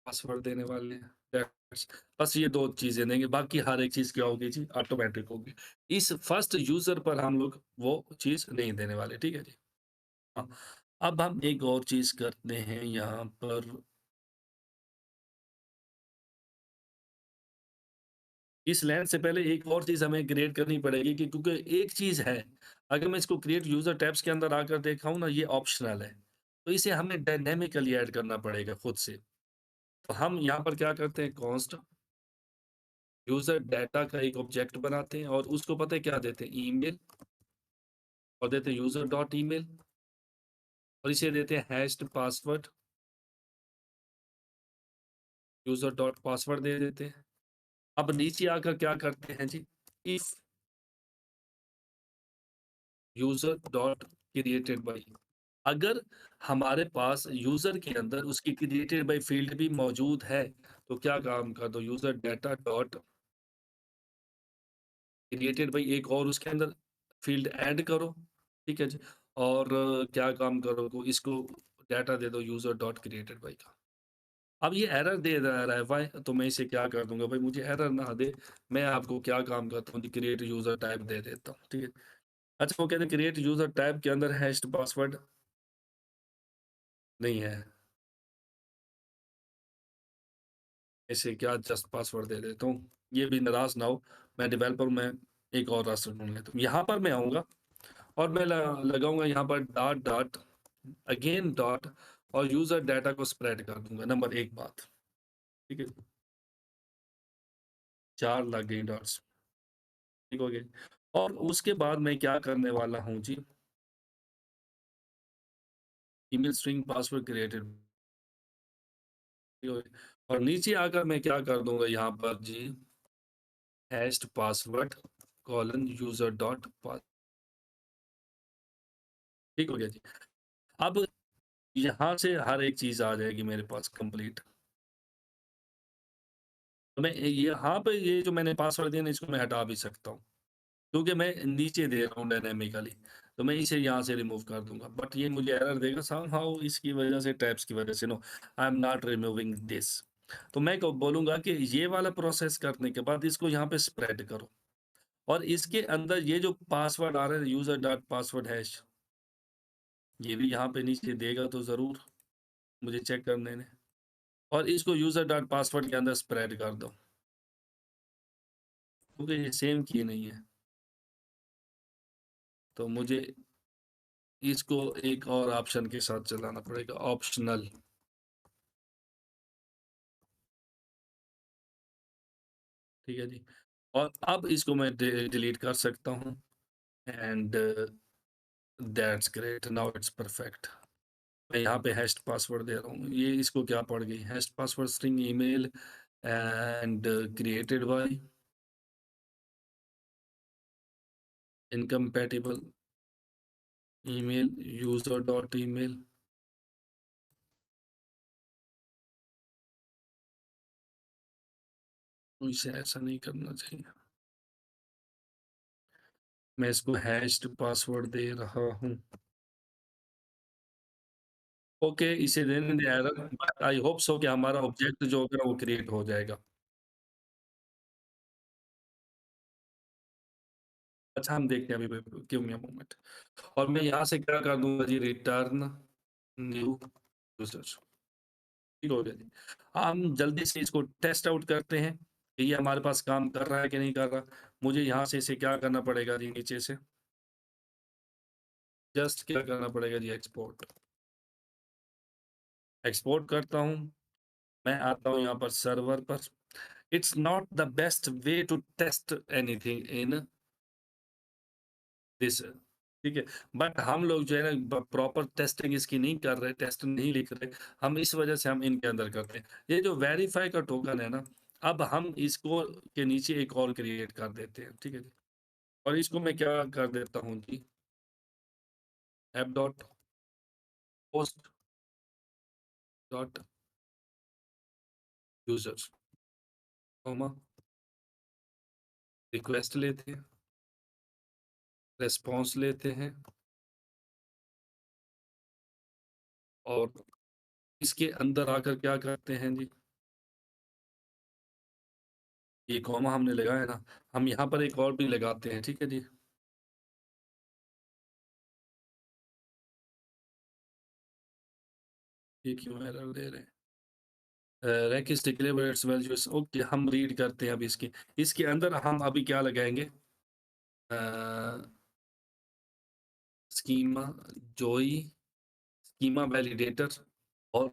password देने वाले हैं। दैट्स बस ये 2 चीज़ें देंगे, बाकी हर एक चीज़ क्या होगी जी ऑटोमैटिक होगी। इस फर्स्ट यूज़र पर हम लोग वो चीज़ नहीं देने वाले, ठीक है जी। हाँ, अब हम एक और चीज़ करते हैं यहाँ पर इस लाइन से पहले एक और चीज़ हमें क्रिएट करनी पड़ेगी कि क्योंकि एक चीज़ है, अगर मैं इसको क्रिएट यूज़र टैब्स के अंदर आकर देखा हूँ ना, ये ऑप्शनल है। तो इसे हमें डायनामिकली ऐड करना पड़ेगा खुद से। तो हम यहाँ पर क्या करते हैं कॉन्स्ट यूज़र डाटा का एक ऑब्जेक्ट बनाते हैं और उसको पता है क्या देते हैं ईमेल और देते हैं यूज़र डॉट ईमेल और इसे देते हैं hashed password, user dot password दे देते हैं। अब नीचे आकर क्या करते हैं जी, if user dot created by अगर हमारे पास यूज़र के अंदर उसकी क्रिएटेड बाय फ़ील्ड भी मौजूद है, तो क्या काम कर दो user data dot created bye एक और उसके अंदर फ़ील्ड ऐड करो, ठीक है जी? और क्या काम करो को इसको डाटा दे दो यूज़र डॉट क्रिएटेड बाय का। अब ये एरर दे रहा है व्हाई? तो मैं इसे क्या कर दूँगा भाई मुझे एरर ना दे, मैं आपको क्या काम करता हूँ क्रिएट यूज़र टाइप दे देता हूँ, ठीक है? अच्छा वो कहते हैं क्रिएट यूज़र टाइप के अंदर हैश्ड पासवर्ड नहीं है। इसे क्या जस्ट पासवर्ड दे देता हूँ। ये भी नाराज़ ना हो, मैं डेवलपर हूँ, मैं एक और रास्ता ढूँढ लेता हूँ। यहाँ पर मैं आऊँगा और मैं ल लगाऊँगा यहाँ पर डॉट डॉट अगेन डॉट और यूज़र डाटा को स्प्रेड कर दूँगा, नंबर 1 बात, ठीक है? 4 लग गई डॉट्स, ठीक हो गया। और उसके बाद मैं क्या करने वाला हूँ जी, ईमेल स्ट्रिंग पासवर्ड क्रिएटेड और नीचे आकर मैं क्या कर दूँगा यहाँ पर जी, hashed password colon user dot pass ठीक हो गया जी। अब यहाँ से हर एक चीज़ आ जाएगी मेरे पास कंप्लीट। तो मैं यहाँ पे ये जो मैंने पासवर्ड दिया ना इसको मैं हटा भी सकता हूँ, क्योंकि मैं नीचे दे रहा हूँ डायनामिकली, तो मैं इसे यहाँ से रिमूव कर दूँगा। बट ये मुझे एरर देगा समहाउ इसकी वजह से टैब्स की वजह से no I am not removing this. तो मैं को बोलूँगा कि ये वाला प्रोसेस करने के बाद इसको यहाँ पे स्प्रेड करो और इसके अंदर ये जो पासवर्ड आ रहा है यूज़र डॉट पासवर्ड हैश ये भी यहाँ पे नीचे देगा तो ज़रूर, मुझे चेक करने दें और इसको यूज़र डॉट पासवर्ड के अंदर स्प्रेड कर दो। क्योंकि ये सेम की नहीं है, तो मुझे इसको एक और ऑप्शन के साथ चलाना पड़ेगा, ऑप्शनल, ठीक है जी। और अब इसको मैं डिलीट कर सकता हूँ and that's great, now it's perfect. मैं यहाँ पे हैश्ड पासवर्ड दे रहा हूँ। ये इसको क्या पड़ गई? Hatched password string email and created by incompatible email user dot email. इसे ऐसा नहीं करना चाहिए। मैं इसको हैश्ड पासवर्ड दे रहा हूँ। ओके, इसे रहने दे error, but I hope so कि हमारा ऑब्जेक्ट जो होगा वो क्रिएट हो जाएगा। अच्छा, हम देखते हैं अभी, गिव मी अ मोमेंट। और मैं यहाँ से क्या कर दूँगा जी, रिटर्न न्यू यूज़र। ठीक हो गया जी। हम जल्दी से इसको टेस्ट आउट करते हैं कि ये हमारे पास काम कर रहा है कि नहीं कर रहा। मुझे यहाँ से इसे क्या करना पड़ेगा जी, नीचे से जस्ट क्या करना पड़ेगा जी, एक्सपोर्ट। एक्सपोर्ट करता हूँ, मैं आता हूँ यहाँ पर सर्वर पर। It's not the best way to test anything in this, ठीक है? बट हम लोग जो है ना प्रॉपर टेस्टिंग इसकी नहीं कर रहे, टेस्ट नहीं लिख रहे, हम इस वजह से हम इनके अंदर करते हैं। ये जो वेरीफाई का टोकन है ना, अब हम इसको के नीचे एक और क्रिएट कर देते हैं, ठीक है जी? और इसको मैं क्या कर देता हूँ जी, app dot post dot users, comma request लेते हैं, रिस्पॉन्स लेते हैं और इसके अंदर आकर क्या करते हैं जी, ये कॉमा हमने लगाया ना, हम यहाँ पर एक और भी लगाते हैं, ठीक है जी? ये क्यों एरर दे रहे हैं? Rack is declared it's values, okay, हम रीड करते हैं अब इसकी। इसके अंदर हम अभी क्या लगाएँगे? अ, स्कीमा जोई स्कीमा वैलिडेटर, और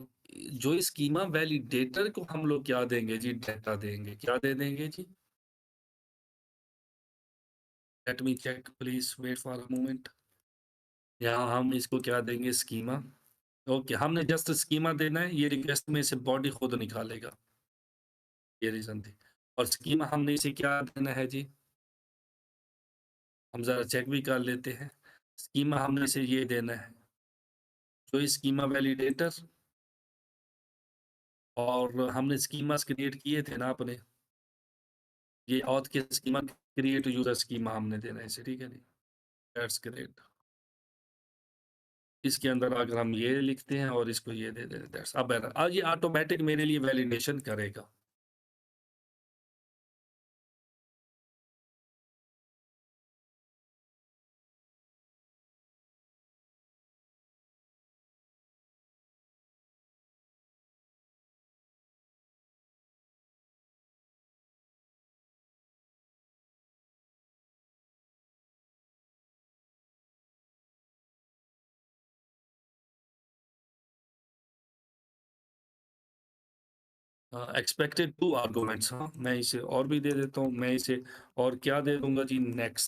जो स्कीमा वैलिडेटर को हम लोग क्या देंगे जी? डेटा देंगे। क्या दे देंगे जी? Let me check, please wait for a moment. यहाँ हम इसको क्या देंगे? स्कीमा। ओके, हमने जस्ट स्कीमा देना है, ये रिक्वेस्ट में से बॉडी खुद निकालेगा, ये रीज़न थी। और स्कीमा हमने इसे क्या देना है जी? हम ज़रा चेक भी कर लेते हैं। स्कीमा हमने इसे ये देना है, जो स्कीमा वैलिडेटर, और हमने स्कीमास क्रिएट किए थे ना अपने, ये ऑथ के स्कीमा क्रिएट यूज़र स्कीमा हमने देना है इसे, ठीक है जी? That's great. इसके अंदर अगर हम ये लिखते हैं और इसको ये दे दें, दैट्स अब ये ऑटोमैटिक मेरे लिए वैलिडेशन करेगा। एक्सपेक्टेड 2 आर्गुमेंट्स, हाँ, मैं इसे और भी दे देता हूँ। मैं इसे और क्या दे दूँगा जी? नेक्स्ट।